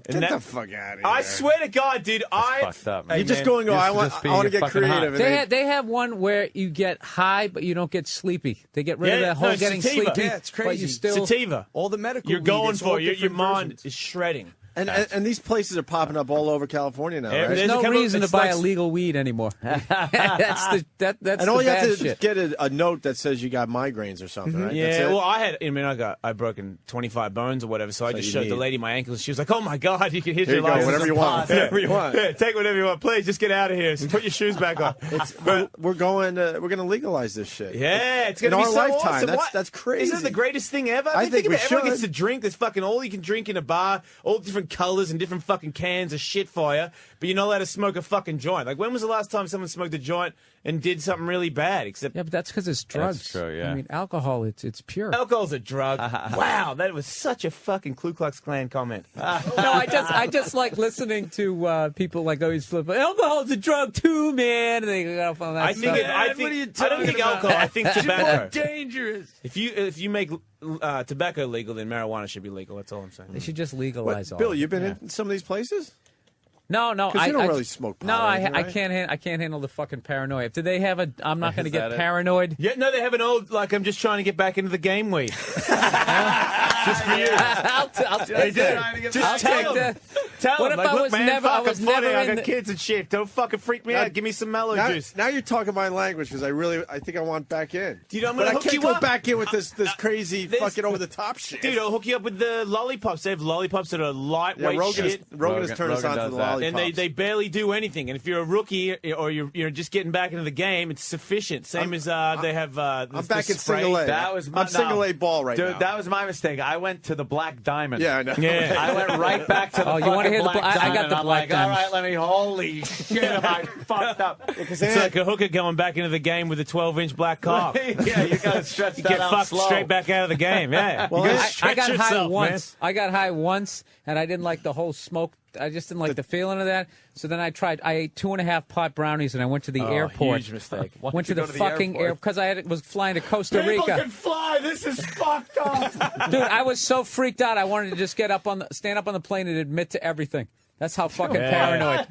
Get the fuck out of here. I swear to God, dude, fucked up, man. You just go and go, I want to get creative. They have one where you get high, but you don't get sleepy. They get rid of that whole getting sativa. sleepy. Yeah, it's crazy. But you still Sativa. All the medical You're weed, going it's for all it. Your different mind versions. is shredding. And these places are popping up all over California now, Yeah, right? There's There's a no couple- reason to it's buy like- illegal weed anymore. That's And all the you have bad to shit. get a note that says you got migraines or something, right? That's Yeah, it? well, I broken 25 bones or whatever, so I just you showed the need- lady my ankles. She was like, "Oh my God, you can hit Here your you go, license whatever you and want, pass." whatever you want. Yeah, take whatever you want. Please, just get out of here. Put your shoes back on. We're going to legalize this shit. Yeah, it's in gonna be our so lifetime. awesome. That's What? that's crazy. Isn't it the greatest thing ever? I think we everyone gets should. to drink. There's fucking all you can drink in a bar, all different colors and different fucking cans of shit for you, but you're not allowed to smoke a fucking joint. Like, when was the last time someone smoked a joint and did something really bad? Except Yeah, but that's because it's drugs. That's true, yeah. I mean, alcohol, it's pure. alcohol's a drug. Wow, that was such a fucking Ku Klux Klan comment. No, I just like listening to people like always flip. Alcohol's a drug too, man. And they go off on that I think. stuff. I don't think alcohol. I think tobacco. Dangerous. If you make tobacco legal, then marijuana should be legal. That's all I'm saying. They should just legalize all. Bill, of it. you've been in some of these places? No, 'Cause you don't really smoke pot No, or anything, I right? can't handle the fucking paranoia. Do they have a? I'm not going to Is get that it? paranoid. Yeah, no, they have an old like I'm just trying to get back into the game weed. Just for you. I'll take that. Just I'll tell take them. that. Tell What them, if like, I look, was man, never? I fuck, was I'm 40, never I in got the. kids and shit. Don't fucking freak me out. Give me some mellow juice. Now you're talking my language because I think I want back in. Dude, I'm but gonna I hook can't you go up. back in with this crazy fucking over the top shit. Dude, I'll hook you up with the lollipops. They have lollipops that are lightweight shit. Rogan has turned us on to the lollipops. And they barely do anything. And if you're a rookie or you're just getting back into the game, it's sufficient. Same as they have. I'm back in single A. That was I'm single A ball right Dude, now. that was my mistake. I went to the Black Diamond. Yeah, I know. Yeah. I went right back to the Oh, you fucking wanna hear the Black I Diamond. got the I'm Black like, all Diamond. right, holy shit, am I fucked up? It's like a hooker going back into the game with a 12-inch black cock. Yeah, you got to stretch You that get out fucked slow. straight back out of the game. Yeah. Well, You gotta I stretch got high yourself, once. man. I got high once, and I didn't like the whole smoke. I just didn't like the feeling of that. So then I ate 2.5 pot brownies, and I went to the airport. Huge mistake. Why'd Went you to go the to the fucking airport? because was flying to Costa People Rica. can fly. This is fucked up. Dude, I was so freaked out. I wanted to just stand up on the plane and admit to everything. That's how fucking paranoid.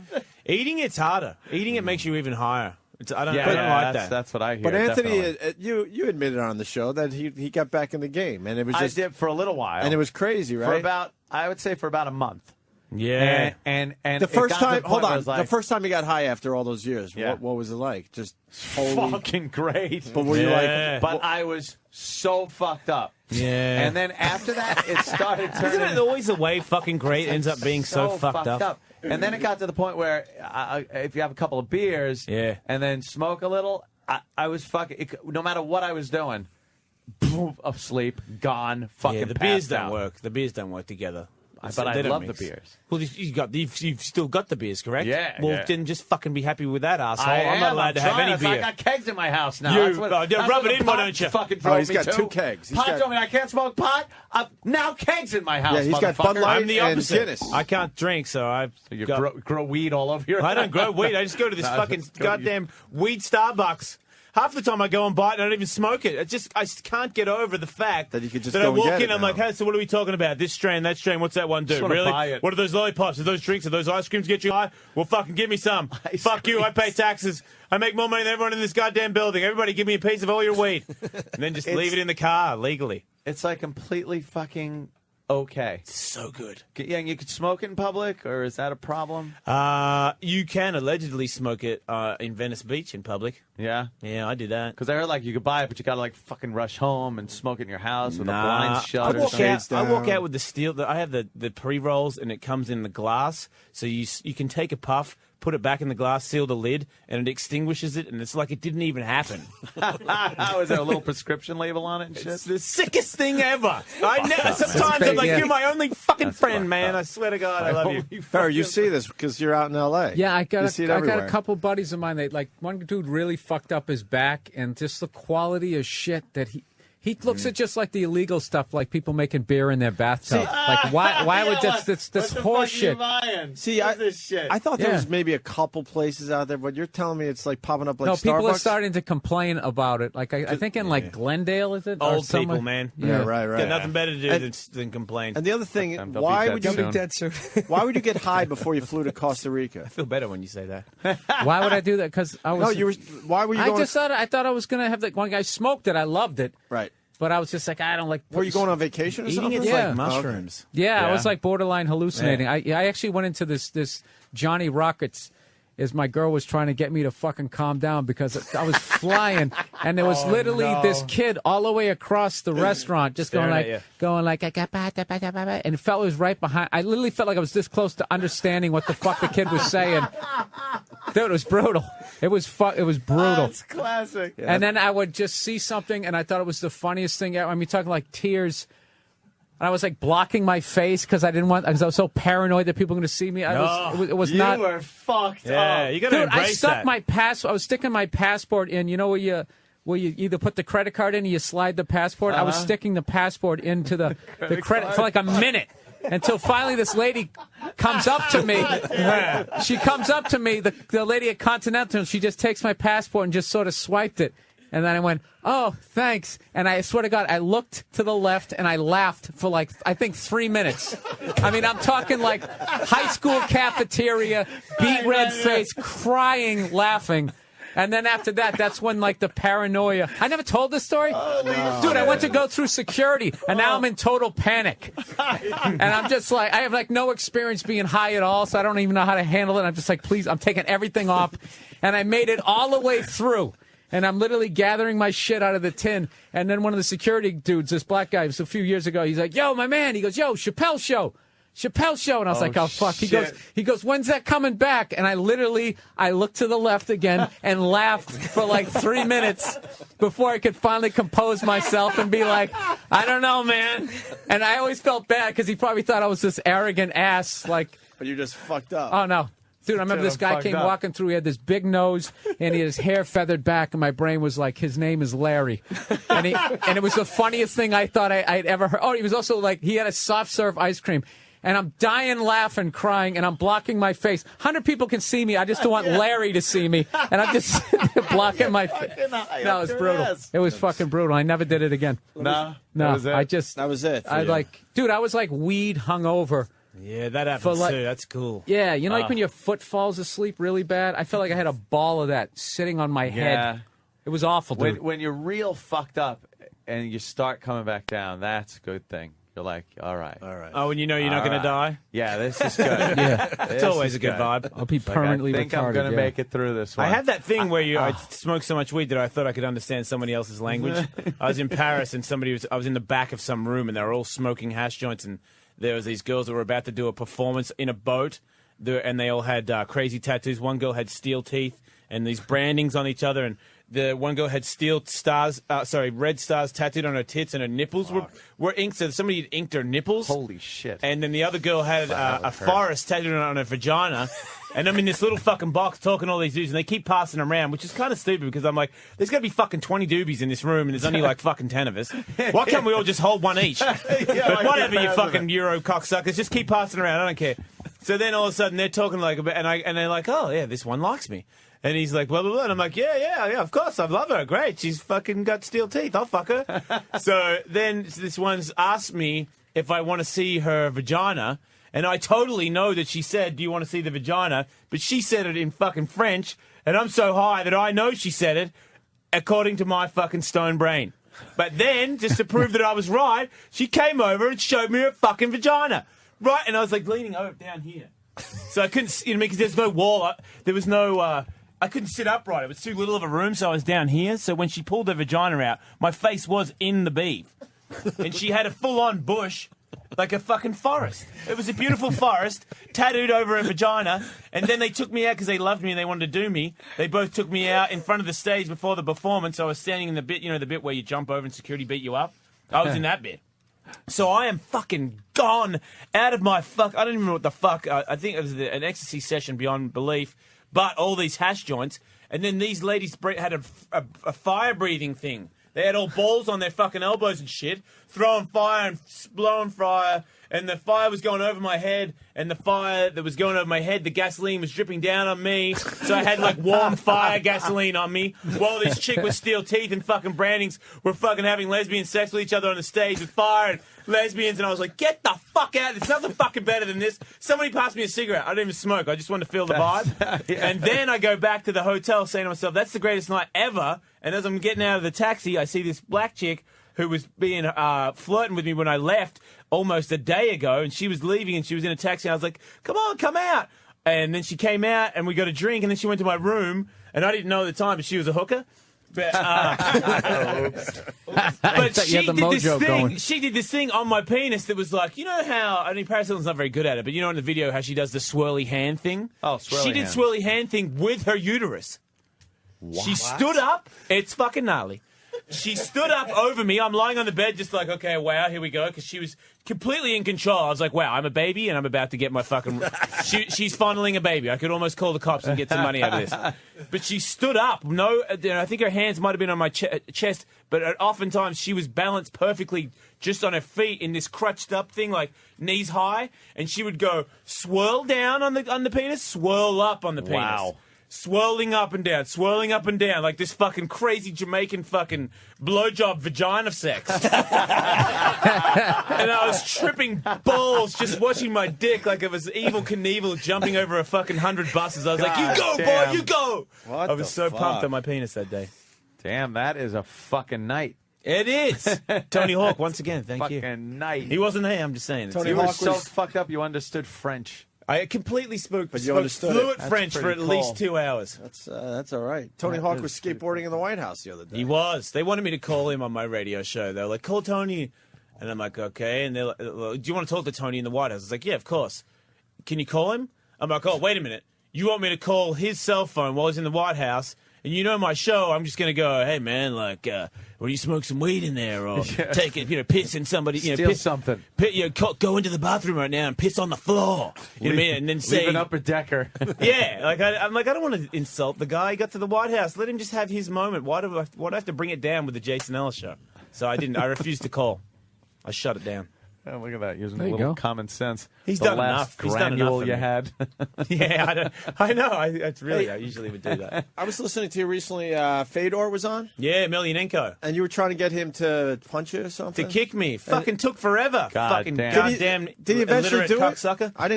Eating it's harder. Eating it makes you even higher. I don't like that. That's what I hear. But Anthony, definitely. you admitted on the show that he got back in the game, and it was just I did for a little while, and it was crazy, right? I would say for about a month. Yeah. And the first time, hold on, like, the first time you got high after all those years, Yeah. what was it like? Just holy. fucking great. But were you like? But I was so fucked up. Yeah. And then after that, it started turning. Isn't it always the way fucking great ends up being so fucked up? And then it got to the point where if you have a couple of beers, Yeah. and then smoke a little, I was fucking. No matter what I was doing, boom, asleep, gone, fucking. Yeah, the beers passed don't out. work. The beers don't work together. but I love the beers. Well, you've still got the beers, correct? Yeah. Well, then just fucking be happy with that, asshole. I'm not am. allowed to have any beer. I got kegs in my house now. You rub it in, why don't you? Fucking drove he's me got to. 2 kegs. Pot told me I can't smoke pot. Now kegs in my house. Yeah, he's got Bud Light I'm the and opposite. Guinness. I can't drink, so you grow weed all over your I don't grow weed. I just go to this fucking goddamn weed Starbucks. Half the time I go and buy it and I don't even smoke it. I just can't get over the fact that you could just I go and walk get in, it I'm now. like, hey, so what are we talking about? This strain, that strain, what's that one do? Just wanna Really? buy it. What are those lollipops? Are those drinks? Are those ice creams get you high? Well, fucking give me some. Fuck you, I pay taxes. I make more money than everyone in this goddamn building. Everybody give me a piece of all your weed. And then just leave it in the car legally. It's like completely fucking okay. It's so good. Yeah, and you could smoke it in public, or is that a problem? You can allegedly smoke it in Venice Beach in public. Yeah? Yeah, I do that. Because I heard, like, you could buy it, but you got to, like, fucking rush home and smoke it in your house with the blinds shut or something. I walk out with the steel. I have the pre-rolls, and it comes in the glass, so you can take a puff, put it back in the glass, seal the lid, and it extinguishes it, and it's like it didn't even happen. Is there a little prescription label on it and shit? It's the sickest thing ever. Sometimes I'm like, you're my only fucking friend, man. I swear to God, I love you. Farrah, you see this because you're out in L.A. Yeah, I got everywhere. a couple buddies of mine. That like one dude really fucked up his back, and just the quality of shit that he looks at just like the illegal stuff, like people making beer in their bathtub. Like why would this horse shit? See, I thought there was maybe a couple places out there, but you're telling me it's like popping up like Starbucks? No, people are starting to complain about it. Like I think in like Glendale, is it? Old people, man. Yeah, right. Got nothing better to do than complain. And the other thing, why would you get high before you flew to Costa Rica? I feel better when you say that. Why would I do that? Because I was. No, why were you? I thought I was gonna have that. One guy smoked it. I loved it. Right. But I was just like, I don't like. Were you going on vacation or something? Eating it's like mushrooms. Yeah, I was like borderline hallucinating. Yeah. I actually went into this Johnny Rockets. As my girl was trying to get me to fucking calm down because I was flying, and there was literally this kid all the way across the restaurant just going like, and it felt it was right behind. I literally felt like I was this close to understanding what the fuck the kid was saying. Dude, it was brutal. It was brutal. It's classic. Yeah. And then I would just see something, and I thought it was the funniest thing ever. I mean, talking like tears. And I was like blocking my face because I was so paranoid that people were going to see me. It was not. You were fucked up. Yeah, you got to embrace I stuck that. I was sticking my passport in. You know where you either put the credit card in or you slide the passport. I was sticking the passport into the credit for like a minute. Until finally this lady comes up to me. She comes up to me, the lady at Continental, she just takes my passport and just sort of swiped it. And then I went, oh, thanks. And I swear to God, I looked to the left and I laughed for like, I think 3 minutes. I mean, I'm talking like high school cafeteria, beet red face, crying, laughing. And then after that, that's when, like, the paranoia. I never told this story. Dude, I went to go through security, and now I'm in total panic. And I'm just like, I have, like, no experience being high at all, so I don't even know how to handle it. I'm just like, please, I'm taking everything off. And I made it all the way through. And I'm literally gathering my shit out of the tin. And then one of the security dudes, this black guy, it was a few years ago, he's like, yo, my man. He goes, yo, Chappelle Show. And I was like, oh, fuck. He goes, when's that coming back? And I looked to the left again and laughed for like 3 minutes before I could finally compose myself and be like, I don't know, man. And I always felt bad because he probably thought I was this arrogant ass. Like, but you just fucked up. Oh, no. Dude, I remember this guy came walking through. He had this big nose, and he had his hair feathered back, and my brain was like, his name is Larry. And it was the funniest thing I thought I'd ever heard. Oh, he was also like, he had a soft serve ice cream. And I'm dying laughing, crying, and I'm blocking my face. 100 people can see me. I just don't want Larry to see me. And I'm just blocking my face. No, it was brutal. It was fucking brutal. I never did it again. No. That was it. I was like weed hungover. Yeah, that happens too. That's cool. Yeah, you know, like when your foot falls asleep really bad? I felt like I had a ball of that sitting on my head. It was awful, dude. When you're real fucked up and you start coming back down, that's a good thing. You're like, all right. Oh, when you know you're not going to die? Yeah, this is good. It's always a good vibe. I'll be permanently retarded. I think I'm going to make it through this one. I had that thing where I smoked so much weed that I thought I could understand somebody else's language. I was in Paris and I was in the back of some room and they were all smoking hash joints and there was these girls that were about to do a performance in a boat. and they all had crazy tattoos. One girl had steel teeth and these brandings on each other, and the one girl had red stars tattooed on her tits, and her nipples were inked. So somebody had inked her nipples. Holy shit! And then the other girl had a forest tattooed on her vagina. And I'm in this little fucking box talking to all these dudes, and they keep passing around, which is kind of stupid because I'm like, there's got to be fucking 20 doobies in this room, and there's only like fucking 10 of us. Why can't we all just hold one each? But whatever, you fucking Euro cocksuckers, just keep passing around. I don't care. So then all of a sudden they're talking like, and they're like, oh yeah, this one likes me. And he's like, blah, blah, blah. And I'm like, yeah, of course, I love her. Great. She's fucking got steel teeth. I'll fuck her. So then this one's asked me if I want to see her vagina. And I totally know that she said, do you want to see the vagina? But she said it in fucking French. And I'm so high that I know she said it according to my fucking stone brain. But then, just to prove that I was right, she came over and showed me her fucking vagina. Right? And I was like leaning over down here. So I couldn't, because there's no wall. There was no, I couldn't sit upright. It was too little of a room, so I was down here. So when she pulled her vagina out, my face was in the beef. And she had a full-on bush. Like a fucking forest. It was a beautiful forest, tattooed over her vagina, and then they took me out because they loved me and they wanted to do me. They both took me out in front of the stage before the performance. I was standing in the bit, the bit where you jump over and security beat you up. I was in that bit. So I am fucking gone out of my fuck. I don't even know what the fuck. I think it was an ecstasy session beyond belief, but all these hash joints. And then these ladies had a fire-breathing thing. They had all balls on their fucking elbows and shit, throwing fire and blowing fire, and the fire was going over my head, and the fire that was going over my head, the gasoline was dripping down on me, so I had like warm fire gasoline on me, while this chick with steel teeth and fucking brandings were fucking having lesbian sex with each other on the stage with fire and lesbians, and I was like, get the fuck out, there's nothing fucking better than this. Somebody passed me a cigarette. I didn't even smoke, I just wanted to feel the vibe. Yeah. And then I go back to the hotel saying to myself, that's the greatest night ever. And as I'm getting out of the taxi, I see this black chick who was being flirting with me when I left almost a day ago, and she was leaving, and she was in a taxi, and I was like, come on, come out. And then she came out, and we got a drink, and then she went to my room, and I didn't know at the time, but she was a hooker. But, but she did this thing on my penis that was like, you know how, Paris Hilton's not very good at it, but you know in the video how she does the swirly hand thing? Oh, swirly hand. She did swirly hand thing with her uterus. What? She stood up. It's fucking gnarly. She stood up over me. I'm lying on the bed just like, okay, wow, here we go. Because she was completely in control. I was like, wow, I'm a baby and I'm about to get my fucking... she's fondling a baby. I could almost call the cops and get some money out of this. But she stood up. No, I think her hands might have been on my chest, but oftentimes she was balanced perfectly just on her feet in this crutched up thing, like knees high. And she would go swirl down on the penis, swirl up on the penis. Wow. Swirling up and down, like this fucking crazy Jamaican fucking blowjob vagina sex. And I was tripping balls just watching my dick like it was Evel Knievel jumping over a fucking 100 buses. I was like, you go, boy, you go. I was so pumped on my penis that day. Damn, that is a fucking night. It is. Tony Hawk, once again, thank you. Fucking night. He wasn't there, I'm just saying. Tony Hawk was so fucked up you understood French. I completely spoke fluent French for at least 2 hours. That's all right. Tony Hawk was skateboarding in the White House the other day. He was. They wanted me to call him on my radio show. They were like, call Tony. And I'm like, okay. And they're like, do you want to talk to Tony in the White House? I was like, yeah, of course. Can you call him? I'm like, oh, wait a minute. You want me to call his cell phone while he's in the White House? And you know my show, I'm just going to go, hey, man, like, will you smoke some weed in there? Or take it, piss in somebody. Steal something. Go into the bathroom right now and piss on the floor. You know what I mean? And then say... Leave an upper decker. Yeah. I'm like, I don't want to insult the guy. He got to the White House. Let him just have his moment. Why do I have to bring it down with the Jason Ellis show? So I didn't. I refused to call. I shut it down. Oh, look at that, using a little common sense. He's done enough. He's done enough you had. Yeah, I know. I usually would do that. I was listening to you recently. Fedor was on. Yeah, Emelianenko. And you were trying to get him to punch you or something? To kick me. Fucking took forever. Goddamn. Did he eventually do it? Cocksucker. I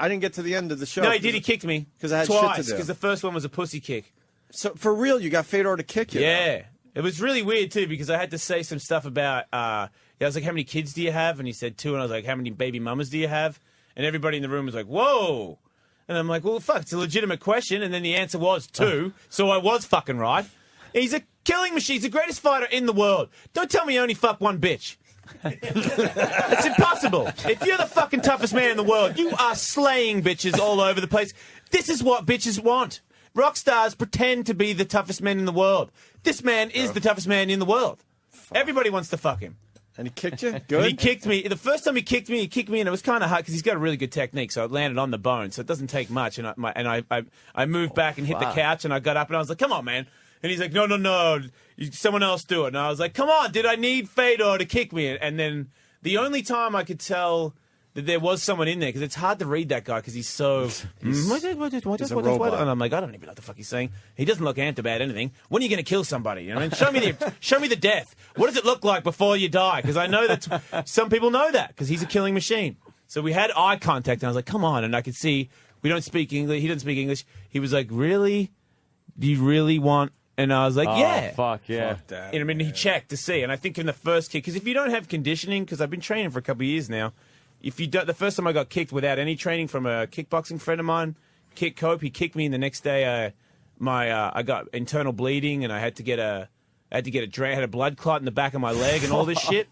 didn't get to the end of the show. No, he did. He kicked me. Because I had twice, shit to do. because the first one was a pussy kick. So, for real, you got Fedor to kick you? Yeah. It was really weird, too, because I had to say some stuff about... I was like, how many kids do you have? And he said 2. And I was like, how many baby mamas do you have? And everybody in the room was like, whoa. And I'm like, well, fuck, it's a legitimate question. And then the answer was 2. So I was fucking right. He's a killing machine. He's the greatest fighter in the world. Don't tell me you only fuck one bitch. It's impossible. If you're the fucking toughest man in the world, you are slaying bitches all over the place. This is what bitches want. Rock stars pretend to be the toughest men in the world. This man is the toughest man in the world. Everybody wants to fuck him. And he kicked you? Good? And he kicked me. The first time he kicked me, and it was kind of hard because he's got a really good technique, so it landed on the bone, so it doesn't take much. And I moved back and hit the couch, and I got up, and I was like, come on, man. And he's like, no, someone else do it. And I was like, come on, did I need Fedor to kick me? And then the only time I could tell that there was someone in there, because it's hard to read that guy because he's so... He's a robot. And I'm like, I don't even know what the fuck he's saying. He doesn't look amped about anything. When are you going to kill somebody? You know what I mean? Show me the death. What does it look like before you die? Because I know that some people know that because he's a killing machine. So we had eye contact, and I was like, come on. And I could see we don't speak English. He doesn't speak English. He was like, really? Do you really want... And I was like, yeah. Fuck, yeah. Fuck that. And I mean, he checked to see. And I think in the first kick, because if you don't have conditioning, because I've been training for a couple of years now, if you don't, the first time I got kicked without any training from a kickboxing friend of mine, Kit Cope, he kicked me, and the next day I got internal bleeding, and I had a blood clot in the back of my leg and all this shit.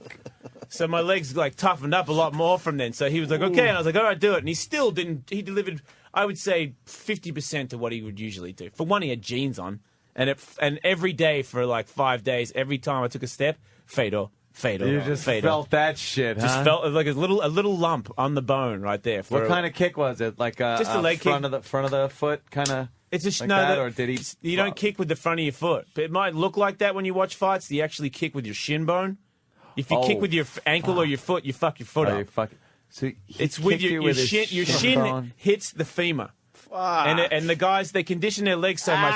So my legs like toughened up a lot more from then. So he was like, okay, and I was like, all right, do it. And he still didn't. He delivered, I would say, 50% of what he would usually do. For one, he had jeans on. And every day for like 5 days, every time I took a step, Fedor. You just felt that shit, huh? Just felt like a little lump on the bone right there. What kind of kick was it? Like just a leg front kick? Of the foot, kind of. It's a like that, or did he? You don't kick with the front of your foot. But it might look like that when you watch fights. You actually kick with your shin bone. If you kick with your ankle or your foot, you fuck your foot up. So it's with your shin. Your shin hits the femur. And the guys, they condition their legs so much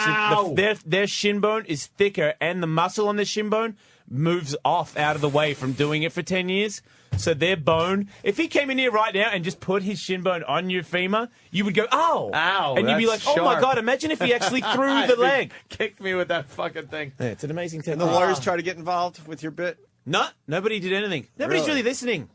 that their shin bone is thicker, and the muscle on the shin bone moves off out of the way from doing it for 10 years. So their bone, if he came in here right now and just put his shin bone on your femur, you would go, ow. And you'd be like, oh my God, imagine if he actually threw the leg. Kicked me with that fucking thing. Yeah, it's an amazing technique. And the lawyers try to get involved with your bit? No, nobody did anything. Nobody's really listening.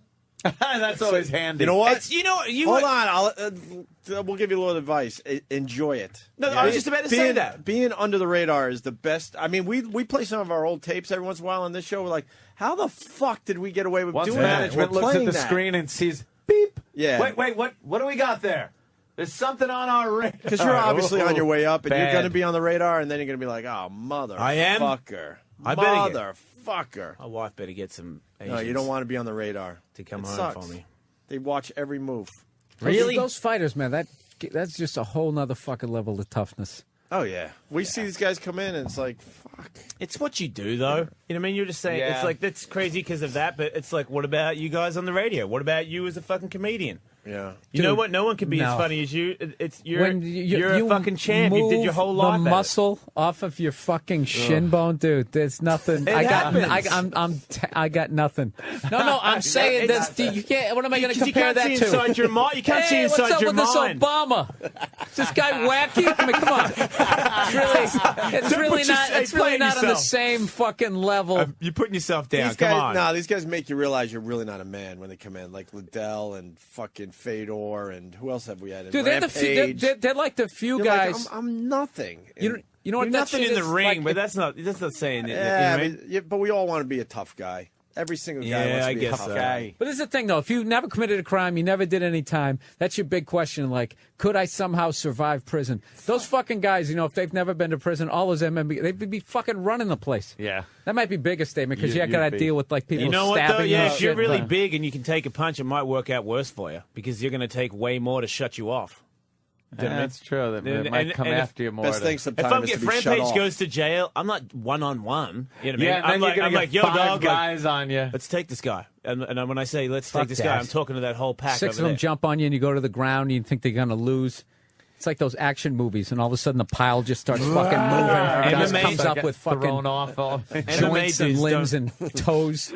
That's always handy. You know what? Hold on. We'll give you a little advice. Enjoy it. No, I was just about to say that. Being under the radar is the best. I mean, we play some of our old tapes every once in a while on this show. We're like, how the fuck did we get away with doing management that? Looks at the screen and sees beep. Yeah. Wait, what do we got there? There's something on our radar. Because you're obviously on your way up, and you're going to be on the radar, and then you're going to be like, oh, motherfucker. I am? Motherfucker. My wife better get some Asians. No, you don't want to be on the radar. To come home sucks. for me. They watch every move. Really? Those fighters, man, that's just a whole nother fucking level of toughness. Oh, yeah. We see these guys come in, and it's like, fuck. It's what you do, though. You know what I mean? You're just saying, it's like, that's crazy because of that, but it's like, what about you guys on the radio? What about you as a fucking comedian? Yeah. You know what? No one can be as funny as you. You're a fucking champ. You did your whole life. The muscle off of your fucking shin bone, dude. There's nothing. I got nothing. No. I'm saying this. You can't. What am I going to compare that to? You can't see inside your mind. You can't see inside your mind. What's up with this Obama? Is this guy wacky? I mean, come on. It's really not on the same fucking level. You're putting yourself down. Come on. No, these guys make you realize you're really not a man when they come in, like Liddell and fucking Fedor, and who else have we had? Dude, they're like the few guys. Like, I'm nothing. You know what? You're nothing in the ring, but that's not saying it. Yeah, but we all want to be a tough guy. Every single guy wants to be a tough guy. But this is the thing, though. If you never committed a crime, you never did any time, that's your big question. Like, could I somehow survive prison? Those fucking guys, if they've never been to prison, all those MMA, they'd be fucking running the place. Yeah. That might be a bigger statement because you got to deal with, like, people stabbing you. If you're really big and you can take a punch, it might work out worse for you because you're going to take way more to shut you off. That's true. That might come after you more. Best thing sometimes if Rampage goes to jail, I'm not one-on-one. You know what I mean? Yeah, I'm like, yo, dog, guys on you. Let's take this guy. And when I say let's take this guy, I'm talking to that whole pack. Six of them jump on you, and you go to the ground, and you think they're going to lose. It's like those action movies, and all of a sudden the pile just starts fucking moving. And MMA comes up with fucking thrown off all joints and limbs and toes,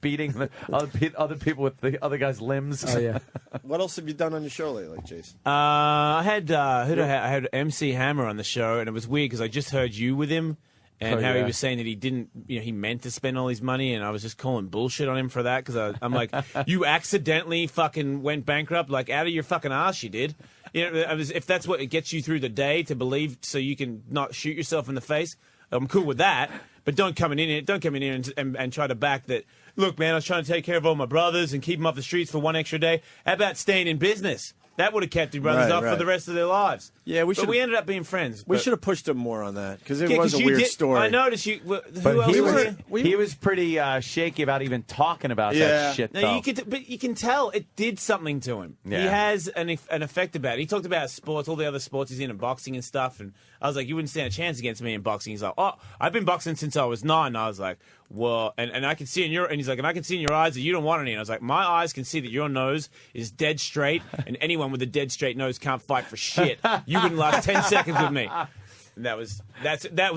beating the other people with the other guy's limbs. Oh yeah. What else have you done on your show lately, Jason? I had I had MC Hammer on the show, and it was weird because I just heard you with him. And he was saying that he didn't, he meant to spend all his money, and I was just calling bullshit on him for that because I'm like, you accidentally fucking went bankrupt, like out of your fucking ass, you did. If that's what gets you through the day to believe, so you can not shoot yourself in the face, I'm cool with that. But don't come in here and try to back that. Look, man, I was trying to take care of all my brothers and keep them off the streets for one extra day. How about staying in business? That would have kept your brothers off for the rest of their lives. Yeah, but we ended up being friends. We should have pushed him more on that because it was a weird story. I noticed you. Who else was he was pretty shaky about even talking about that shit. No, but you can tell it did something to him. Yeah. He has an effect about it. He talked about sports, all the other sports he's in, and boxing and stuff. And I was like, you wouldn't stand a chance against me in boxing. He's like, oh, I've been boxing since I was 9. And I was like, well, and I can see in your, and he's like, and I can see in your eyes that you don't want any. And I was like, my eyes can see that your nose is dead straight, and anyone with a dead straight nose can't fight for shit. You wouldn't last 10 seconds with me. And that was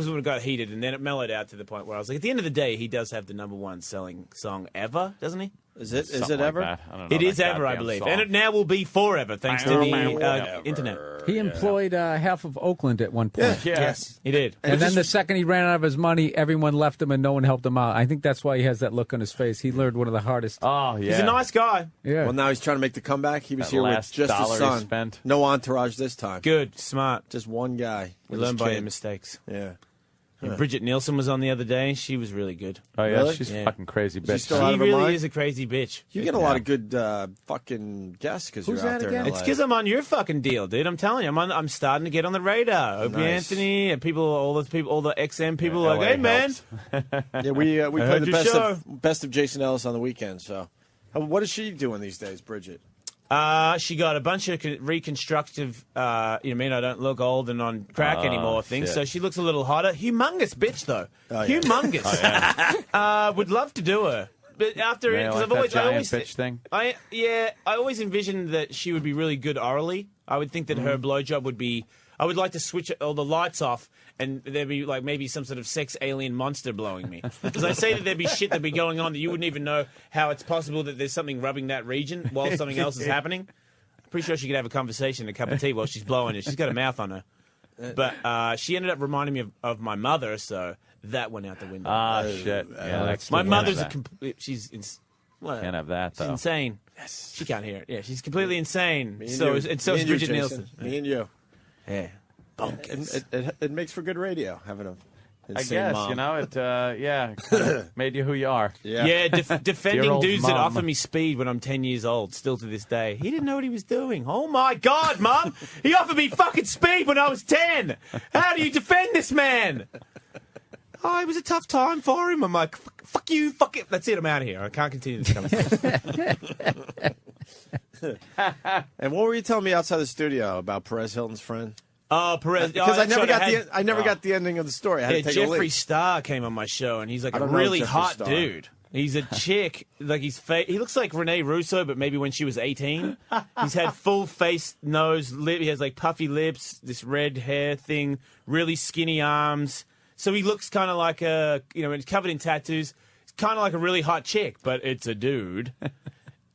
when it got heated, and then it mellowed out to the point where I was like, at the end of the day, he does have the #1 selling song ever, doesn't he? Is it ever? Like I don't know, it is ever, I believe, and it now will be forever thanks to the internet. He employed half of Oakland at one point. Yes, he did. And then the second he ran out of his money, everyone left him and no one helped him out. I think that's why he has that look on his face. He learned one of the hardest. Oh, yeah. He's a nice guy. Yeah. Well, now he's trying to make the comeback. He was That here with last just his dollar he son. spent. No entourage this time. Good, smart. Just one guy. We with learn his by kid. your mistakes. Yeah. And Bridget Nielsen was on the other day. She was really good. Oh, yeah? Really? She's a fucking crazy bitch. still out She of her really mind? is a crazy bitch. You get a lot of good fucking guests because you're Who's out that there in again? LA. It's because I'm on your fucking deal, dude. I'm telling you, I'm starting to get on the radar. Opie Anthony and all the XM people are like, hey, man. Yeah, we play heard the your best of Jason Ellis on the weekend. So, what is she doing these days, Bridget? She got a bunch of reconstructive, I don't look old and on crack anymore things, shit. so she looks a little hotter. Humongous bitch, though. Oh, yeah. Humongous. Would love to do her. But after Yeah, because like that giant bitch thing. I always envisioned that she would be really good orally. I would think that her blowjob would be. I would like to switch all the lights off, and there'd be like maybe some sort of sex alien monster blowing me. Because I say that there'd be shit that'd be going on that you wouldn't even know how it's possible that there's something rubbing that region while something else is happening. I'm pretty sure she could have a conversation, a cup of tea while she's blowing it. She's got a mouth on her. But she ended up reminding me of my mother, so that went out the window. Ah, shit. Yeah, that's my the mother's worst. Can't have that, though. She's insane. Yes. She can't hear it. Yeah, she's completely insane. Me So and you. is Bridget Jason. Nielsen. Me and you. Yeah. It makes for good radio having a I insane guess, mom. it, kind of made you who you are. Yeah, Dear defending old dudes that mum. offer me speed when I'm 10 years old, still to this day. He didn't know what he was doing. Oh, my God, Mum! He offered me fucking speed when I was 10! How do you defend this man? Oh, it was a tough time for him. I'm like, fuck you, fuck it. That's it, I'm out of here. I can't continue this conversation. And what were you telling me outside the studio about Perez Hilton's friend? Oh, Perez. Because I never got the ending of the story. I had to take a Jeffree leak. Star came on my show, and he's like I a don't know really Jeffree hot Star. dude. He's a chick. Like he looks like Rene Russo, but maybe when she was 18. He's had full face, nose, lip. He has like puffy lips, this red hair thing, really skinny arms. So he looks kind of like he's covered in tattoos. It's kind of like a really hot chick, but it's a dude, and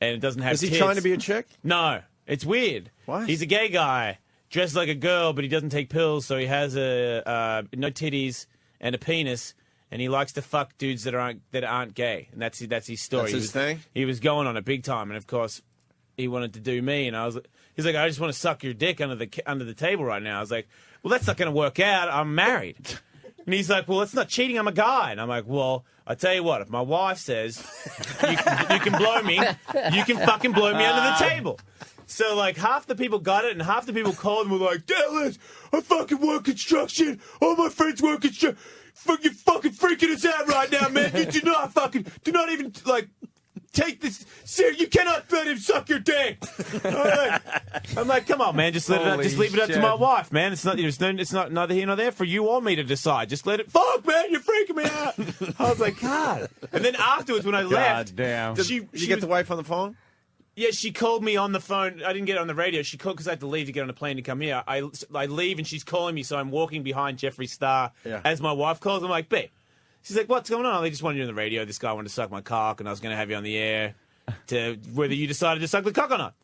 it doesn't have. Is he tits. trying to be a chick? No, it's weird. Why? He's a gay guy dressed like a girl, but he doesn't take pills, so he has no titties and a penis, and he likes to fuck dudes that aren't gay, and that's his story. That's his thing? He was going on it big time, and of course, he wanted to do me, and he's like, I just want to suck your dick under the table right now. I was like, well, that's not going to work out. I'm married. And he's like, well, it's not cheating. I'm a guy. And I'm like, well, I tell you what, if my wife says you can blow me, you can fucking blow me under the table. So, like, half the people got it, and half the people called and were like, Dallas, I fucking work construction. All my friends work construction. You're fucking freaking us out right now, man. You do not even, like, take this serious. You cannot let him suck your dick. I'm like, come on, man. Just leave it up to my wife, man. It's not neither here nor there for you or me to decide. Just let it. Fuck, man, you're freaking me out. I was like, God. And then afterwards, when I left, damn. Did you get the wife on the phone? Yeah, she called me on the phone. I didn't get it on the radio. She called because I had to leave to get on a plane to come here. I leave and she's calling me, so I'm walking behind Jeffree Star as my wife calls. I'm like, babe. She's like, what's going on? I just wanted you on the radio. This guy wanted to suck my cock, and I was going to have you on the air to whether you decided to suck the cock or not.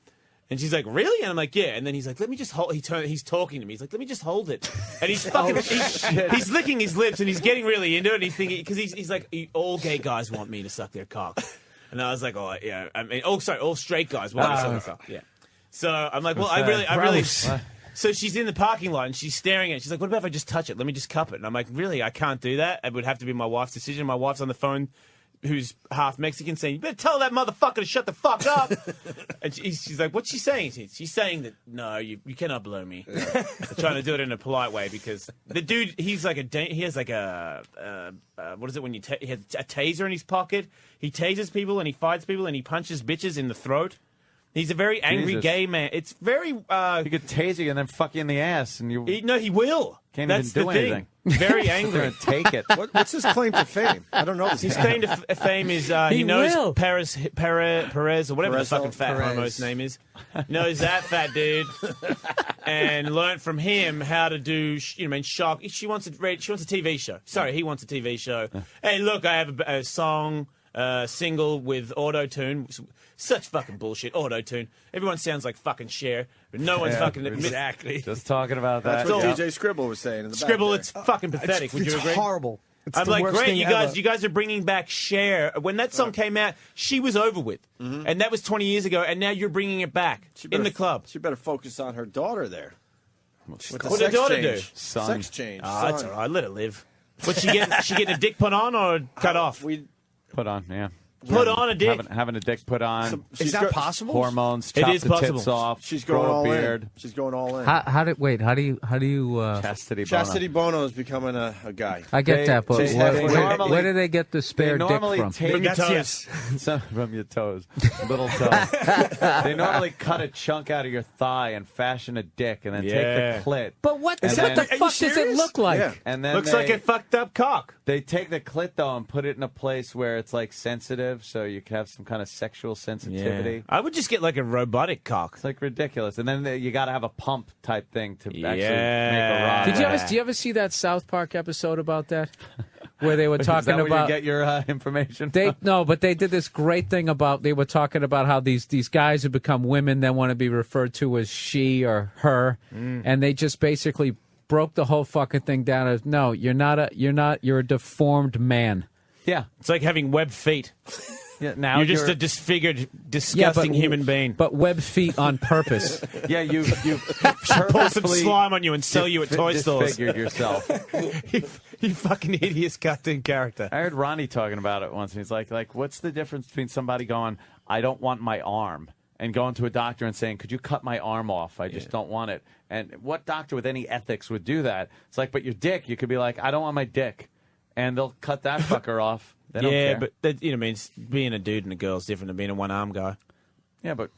And she's like, really? And I'm like, yeah. And then he's like, let me just hold. He's talking to me. He's like, let me just hold it. And he's fucking, he's licking his lips, and he's getting really into it. And he's thinking, because he's like, all gay guys want me to suck their cock. And I was like, oh, yeah. I mean, all straight guys want me to suck their cock. Yeah. So I'm like, well, I really. So she's in the parking lot and she's staring at it. She's like, what about if I just touch it? Let me just cup it. And I'm like, really? I can't do that. It would have to be my wife's decision. My wife's on the phone, who's half Mexican, saying, you better tell that motherfucker to shut the fuck up. And she's like, what's she saying? She's saying that, no, you cannot blow me. Trying to do it in a polite way because the dude, he has like what is it when he has a taser in his pocket? He tases people and he fights people and he punches bitches in the throat. He's a very angry gay man. It's very... he could tase you and then fuck you in the ass. And you. No, he will. Can't That's even do anything. Very angry. Take it. What's his claim to fame? I don't know. His claim to fame is he knows Perez or whatever the fucking fat homo's name is. Knows that fat dude and learned from him how to do shock. She wants a TV show. Sorry, he wants a TV show. Hey, look, I have a song. Single with auto-tune. Such fucking bullshit. Auto-tune. Everyone sounds like fucking Cher, but no one's fucking... Exactly. Just talking about that. That's what DJ Scribble was saying in the Scribble, back it's fucking pathetic. Would you agree? It's horrible. It's I'm the like, worst great, thing you guys are bringing back Cher. When that song came out, she was over with. And that was 20 years ago, and now you're bringing it back in the club. She better focus on her daughter there. What did her daughter do? Sex change. That's all right. Let her live. What, she getting a dick put on or cut off? Put on, yeah. Put on a dick. Having a dick put on. Is that possible? Hormones. It Chop is the possible. tits off. She's going all beard. in. She's going all in. How do you? Chastity Bono is becoming a guy. I get that, but where do they get the spare dick from? From your toes. From your toes. Little toe. They normally cut a chunk out of your thigh and fashion a dick and then take the clit. But what the fuck does it look like? Yeah. And then Looks like a fucked up cock. They take the clit, though, and put it in a place where it's, like, sensitive, so you can have some kind of sexual sensitivity. Yeah. I would just get, like, a robotic cock. It's, like, ridiculous. And then you got to have a pump type thing to actually make a rod. Did you ever see that South Park episode about that? Where they were talking Is that where about... you get your information No, but they did this great thing about... They were talking about how these guys who become women then want to be referred to as she or her, and they just basically... broke the whole fucking thing down as no, you're a deformed man. Yeah, it's like having webbed feet. Yeah, now you're just a disfigured, disgusting human being. But webbed feet on purpose. Yeah, you pour some slime on you and sell you at toy stores. Disfigured yourself. you fucking hideous cartoon character. I heard Ronnie talking about it once, and he's like, what's the difference between somebody going, I don't want my arm, and going to a doctor and saying, could you cut my arm off? I just don't want it. And what doctor with any ethics would do that? It's like, but your dick, you could be like, I don't want my dick. And they'll cut that fucker off. They don't care. But that, being a dude and a girl is different than being a one-arm guy. Yeah, but,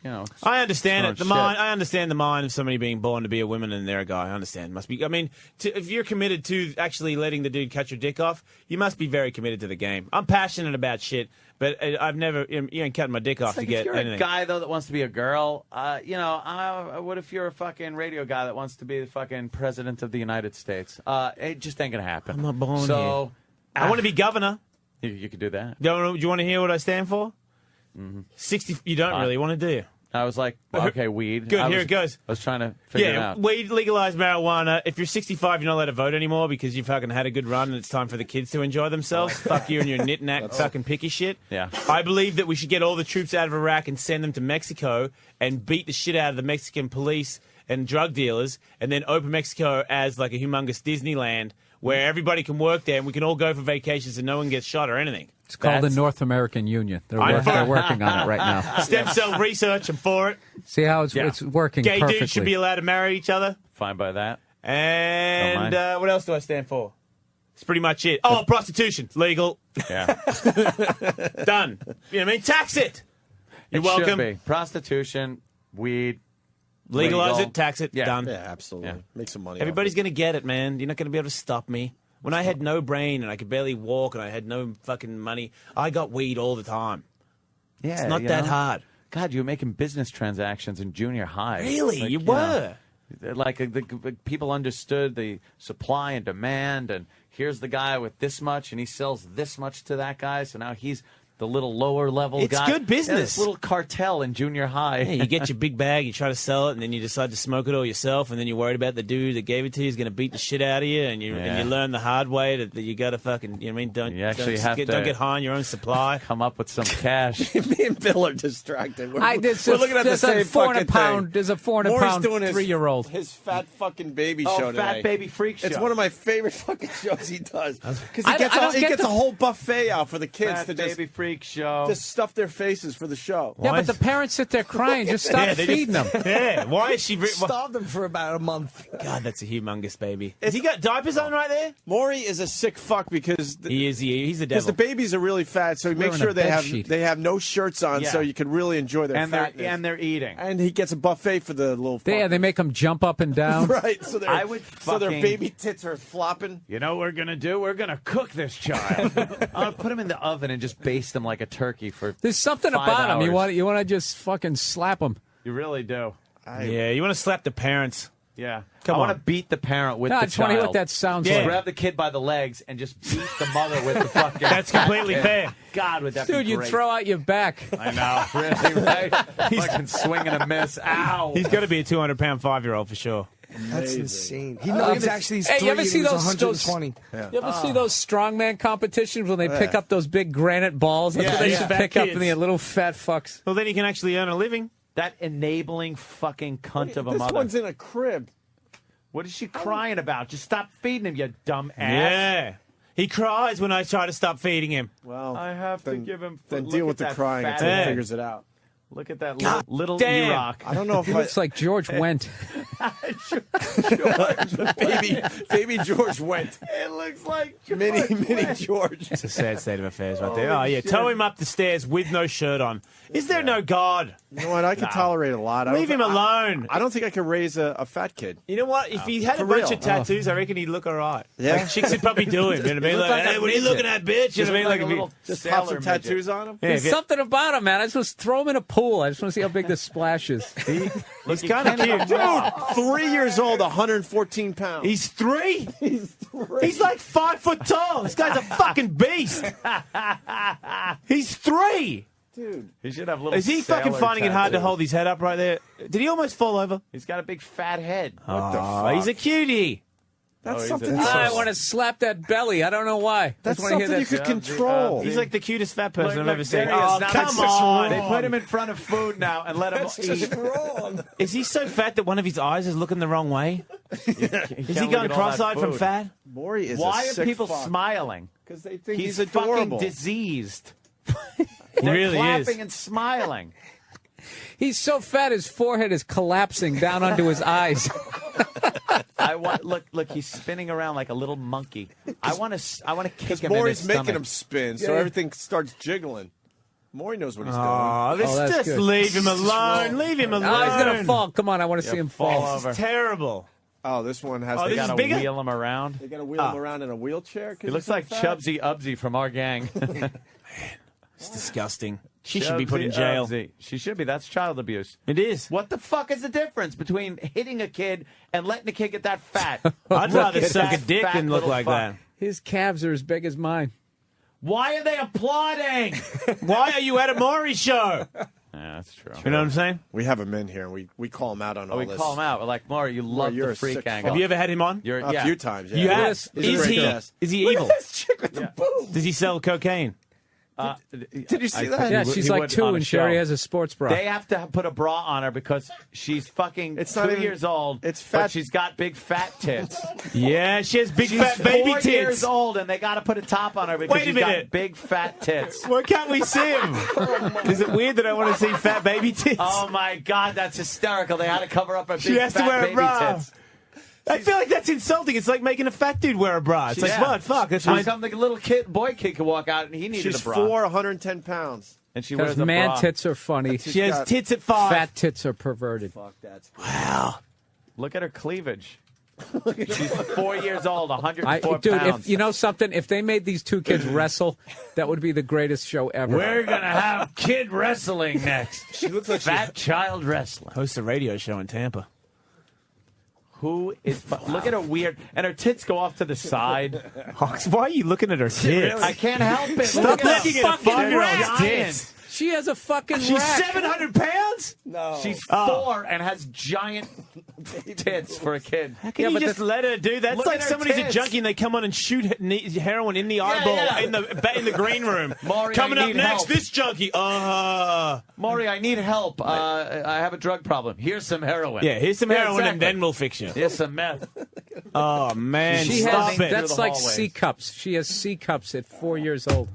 I understand it. I understand the mind of somebody being born to be a woman and they're a guy. I understand. Must be. I mean, if you're committed to actually letting the dude cut your dick off, you must be very committed to the game. I'm passionate about shit, but I've never. You ain't cutting my dick off to get anything. If you're a guy though that wants to be a girl, what if you're a fucking radio guy that wants to be the fucking president of the United States? It just ain't gonna happen. I'm not born so here. I want to be governor. You could do that. Do you want to hear what I stand for? 60. You don't really want to, do you? I was like, well, okay, weed. Good, here it goes. I was trying to figure it out. Weed, legalized marijuana. If you're 65, you're not allowed to vote anymore because you've fucking had a good run and it's time for the kids to enjoy themselves. Fuck you and your knick-knack fucking picky shit. Yeah. I believe that we should get all the troops out of Iraq and send them to Mexico and beat the shit out of the Mexican police and drug dealers and then open Mexico as like a humongous Disneyland where everybody can work there and we can all go for vacations and no one gets shot or anything. It's called the North American Union. They're working on it right now. Stem cell research, I'm for it. See how it's working Gay perfectly. dudes should be allowed to marry each other. Fine by that. And what else do I stand for? It's pretty much it. Oh, prostitution. It's legal. Yeah. Done. You know what I mean? Tax it. You're welcome. Should be. Prostitution, weed. Legalize it, tax it, done. Yeah, absolutely. Yeah. Make some money. Everybody's going to get it, man. You're not going to be able to stop me. When I had no brain and I could barely walk and I had no fucking money, I got weed all the time. Yeah, it's not that hard. God, you were making business transactions in junior high. Really? Like, you were? Like the people understood the supply and demand, and here's the guy with this much, and he sells this much to that guy, so now he's the little lower level It's guy. good business. Yeah, this little cartel in junior high. Yeah, you get your big bag, you try to sell it, and then you decide to smoke it all yourself, and then you're worried about the dude that gave it to you is going to beat the shit out of you, and you learn the hard way that you got to fucking, you know what I mean? Don't get high on your own supply. Come up with some cash. Me and Bill are distracted. We're looking at the same fucking thing. There's a 400-pound 3-year-old. His fat fucking baby show today. Fat Baby Freak Show. It's one of my favorite fucking shows he does. Because he gets a whole buffet out for the kids Fat to just Baby Freak Show. Just stuff their faces for the show. Yeah, but the parents sit there crying. Just stop feeding them. Yeah, why is she... Starved them for about a month. God, that's a humongous baby. Has he got diapers on right there? Maury is a sick fuck because... He's the devil. Because the babies are really fat, so he makes sure they have no shirts on so you can really enjoy their fatness. And they're eating. And he gets a buffet for the little... Yeah, they make them jump up and down. Right, so their baby tits are flopping. You know what we're going to do? We're going to cook this child. I'll put him in the oven and just baste him like a turkey for There's something 5 about him. hours. You want to just fucking slap him. You really do. Yeah, you want to slap the parents. Yeah. Come I want on. to beat the parent with No, the I just want to hear what that sounds Just like. grab the kid by the legs and just beat the mother with the fucking... That's completely fair. God, would that Dude, be you great. throw out your back. I know, really, right? Fucking swing and a miss. Ow. He's got to be a 200-pound 5-year-old for sure. That's insane. He knows actually he's 3 you ever and see he was those 120. You ever see those strongman competitions when they pick up those big granite balls? That's what they should Fat pick up kids. in the little fat fucks. Well, then you can actually earn a living. That enabling fucking cunt of a This mother. one's in a crib. What is she crying about? Just stop feeding him, you dumb ass. Yeah. He cries when I try to stop feeding him. Well, I have to give him... Then look deal at with the that crying fat until he head. figures it out. Look at that God little damn. E-Rock. I don't know if He looks like George Wendt. baby George went. It looks like George Mini George. It's a sad state of affairs right there. Oh, yeah. Tow him up the stairs with no shirt on. Is there no God? You know what? I can tolerate a lot. Leave him alone. I don't think I could raise a fat kid. You know what? If he had a bunch of tattoos, I reckon he'd look all right. Yeah. Like, chicks would probably do him. You know what I mean? Like, hey, what are you looking at, bitch? You know what I mean? Like a little Just pop some tattoos on him. There's something about him, man. I just want to throw him in a pool. I just want to see how big the splash is. He's kind of cute. Dude, 3 years old, 114 pounds. He's 3? He's like 5 foot tall. This guy's a fucking beast. He's 3. Dude. He should have little Is he fucking sailor finding it hard to tattoos. hold his head up right there? Did he almost fall over? He's got a big fat head. What the Oh, fuck? he's a cutie. That's something I want to slap that belly. I don't know why. That's I just wanna something hear you that. could control. He's like the cutest fat person I've Look, ever seen. there he is. Oh, Now come that's on. They put him in front of food now and let him eat. wrong. Is he so fat that one of his eyes is looking the wrong way? Is he look going at all cross-eyed that from food. fat? Maury is Why a are sick people fuck. smiling? Because they think He's he's adorable. fucking diseased. He really clapping is. and smiling. He's so fat, his forehead is collapsing down onto his eyes. Look. He's spinning around like a little monkey. I want to kick him Maury's in his making stomach. him spin, so Yeah. everything starts jiggling. Maury knows what he's Oh, that's just good. leave him alone. Leave him alone. Oh, he's going to fall. Come on, I want to see him fall. This is terrible. doing. Oh, this one has. Oh, they this got is Gotta bigger? wheel him around. They got to wheel him around in a wheelchair. 'cause He looks he's so like fat? Chubsy Ubsy from our gang. It's disgusting. She should be put in Chubsy jail. Ubsy. She should be. That's child abuse. It is. What the fuck is the difference between hitting a kid and letting a kid get that fat? I'd rather at suck a that dick fat than look little like fuck. that. His calves are as big as mine. Why are they applauding? Why are you at a Maury show? Yeah, that's true. You know what I'm saying? We have him in here, and we call him out on all We this. call him out. We're like, Maury, you love you're the a freak sick angle. Have you ever had him on? You're, A few times. Yeah. You have. Yes. He's a Is great he? guest. Is he Look evil? at this chick with the boobs. Does he sell cocaine? Did you see that? Yeah, He she's would like 2 on a and she already show. has a sports bra. They have to put a bra on her because she's fucking It's 2 not even- years old. it's but fat- she's got big fat tits. Yeah, she has big She's fat baby 4 tits. years old, and they got to put a top on her because Wait a she's minute. got big fat tits. Why can't we see him? Is it weird that I want to see fat baby tits? Oh my God, that's hysterical! They had to cover up her big She has to fat wear a baby bra. tits. I feel like that's insulting. It's like making a fat dude wear a bra. It's like, Yeah. what? Fuck. That's How my... come the little boy kid could walk out and he needed She's a bra? 110 pounds. And she Because wears a man bra. tits are funny. She has tits at 5. Fat tits are perverted. Fuck, that's Wow. Look at her cleavage. She's 4 years old, 104 Dude, pounds. if you know something, if they made these 2 kids wrestle, that would be the greatest show ever. We're gonna have kid wrestling next. She looks like Fat child wrestling. Hosts a radio show in Tampa. Who is? Look at her weird, and her tits go off to the side. Hawks, why are you looking at her tits? I can't help it. Stop looking at a 5-year-old's tits. She has a fucking She's rack. 700 pounds? No. She's 4 and has giant tits for a kid. How can you just let her do that? It's Look like at her somebody's a tits. junkie and they come on and shoot heroin in the eyeball in the green room. Maury, Coming I up need next, help. this junkie. Maury, I need help. I have a drug problem. Here's some heroin. Yeah, here's some heroin exactly. and then we'll fix you. Here's some meth. Oh, man, She stop has, it. that's like C cups. She has C cups at 4 years old.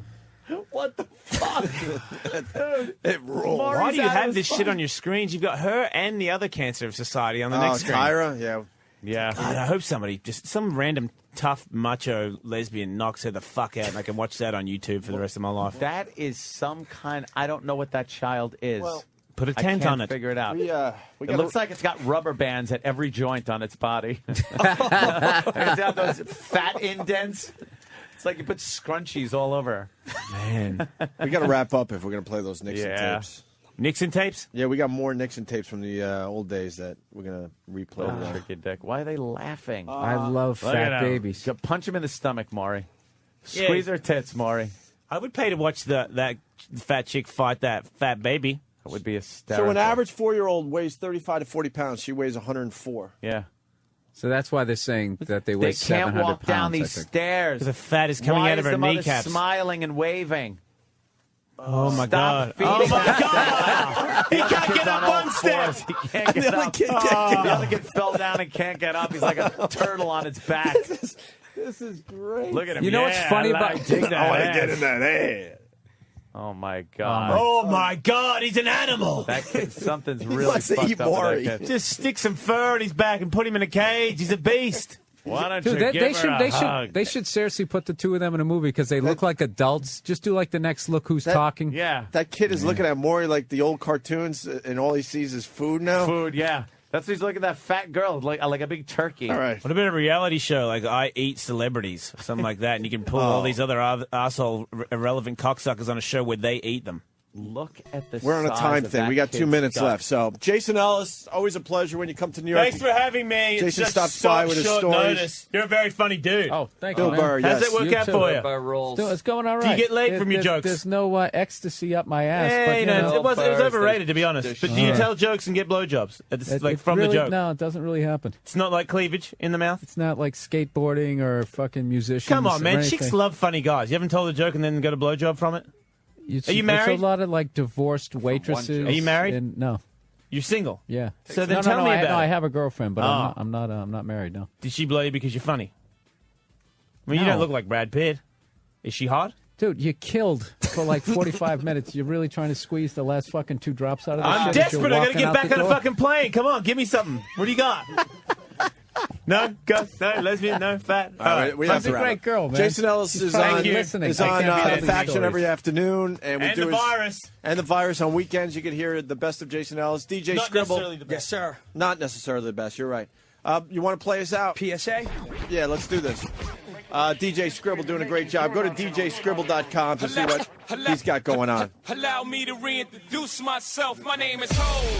What the fuck? It rolls. Why do you have this shit on your screens? You've got her and the other cancer of society on the next screen. Tyra, yeah. Yeah. God, I hope somebody, just some random tough macho lesbian knocks her the fuck out and I can watch that on YouTube for the rest of my life. That is some kind. I don't know what that child is. Well, put a I tent can't on it. Figure it out. We It looks like it's got rubber bands at every joint on its body. It's got those fat indents. It's like you put scrunchies all over. Man. we got to wrap up if we're going to play those Nixon tapes. Nixon tapes? Yeah, we got more Nixon tapes from the old days that we're going to replay. Oh, tricky dick. Why are they laughing? I love Look at fat him. babies. Go punch him in the stomach, Maury. Yeah. Squeeze her tits, Maury. I would pay to watch that fat chick fight that fat baby. That would be hysterical. So an average 4-year-old weighs 35 to 40 pounds. She weighs 104. Yeah. So that's why they're saying that they weigh They can't 700 walk down pounds, I these think. stairs. The fat is coming Why out of her is the mother kneecaps. smiling and waving? Oh my Stop god! feeding Oh my that. god! He can't get up on stairs. stairs. He can't get up. The other kid fell down and can't get up. He's like a turtle on its back. This is great. Look at him. You know what's funny about- dig that I want to ass. get in that head. Oh my god! Oh my god! He's an animal. That kid, something's He really wants to fucked eat up with Maury. that kid. Just stick some fur on his back and put him in a cage. He's a beast. Why don't Dude, you give her a they hug? should they should seriously put the two of them in a movie because they look like adults. Just do like the next Look Who's Talking. Yeah. That kid is looking at Maury like the old cartoons, and all he sees is food now. Food, yeah. That's why he's looking at that fat girl, like a big turkey. All right. What about a reality show like I Eat Celebrities, or something like that, and you can pull all these other asshole irrelevant cocksuckers on a show where they eat them. Look at the We're on a size time of thing. that We got 2 kid's minutes gut. left. So, Jason Ellis, always a pleasure when you come to New York. Thanks for having me. It's Jason just stops by with his short stories. notice. You're a very funny dude. Oh, thank you, Bill man. Burr, How's yes. that work You out too. for you? Dude, it's going all right. Do you get laid from your jokes? There's no ecstasy up my ass. Yeah, but, you know, it was overrated, to be honest. dish. But do you tell jokes and get blowjobs? It's like from really, the joke. No, it doesn't really happen. It's not like cleavage in the mouth? It's not like skateboarding or fucking musicians. Come on, or man. anything. Chicks love funny guys. You haven't told a joke and then got a blowjob from it? Are you married? There's a lot of like divorced waitresses. Are you married? And, no. You're single? Yeah. So then no, tell me about I it. have a girlfriend, but Oh. I'm not married. No. Did she blow you because you're funny? I mean, you No. don't look like Brad Pitt. Is she hot? Dude, you killed for like 45 minutes. You're really trying to squeeze the last fucking 2 drops out of this I'm shit as you're desperate. I gotta walking get out back the on a door? fucking plane. Come on, give me something. What do you got? No, go, no, lesbian, no, fat. All right, we have She's to a wrap great up. girl, man. Jason Ellis She's is probably on, listening. is I on can't tell these Faction stories. every afternoon. And we And do the virus. And the virus on weekends. You can hear the best of Jason Ellis. DJ Not Scribble. necessarily the best. Yes, sir. Not necessarily the best. You're right. You want to play us out? PSA? Yeah, let's do this. DJ Scribble doing a great job. Go to djscribble.com to see what he's got going on. Allow me to reintroduce myself. My name is Ho.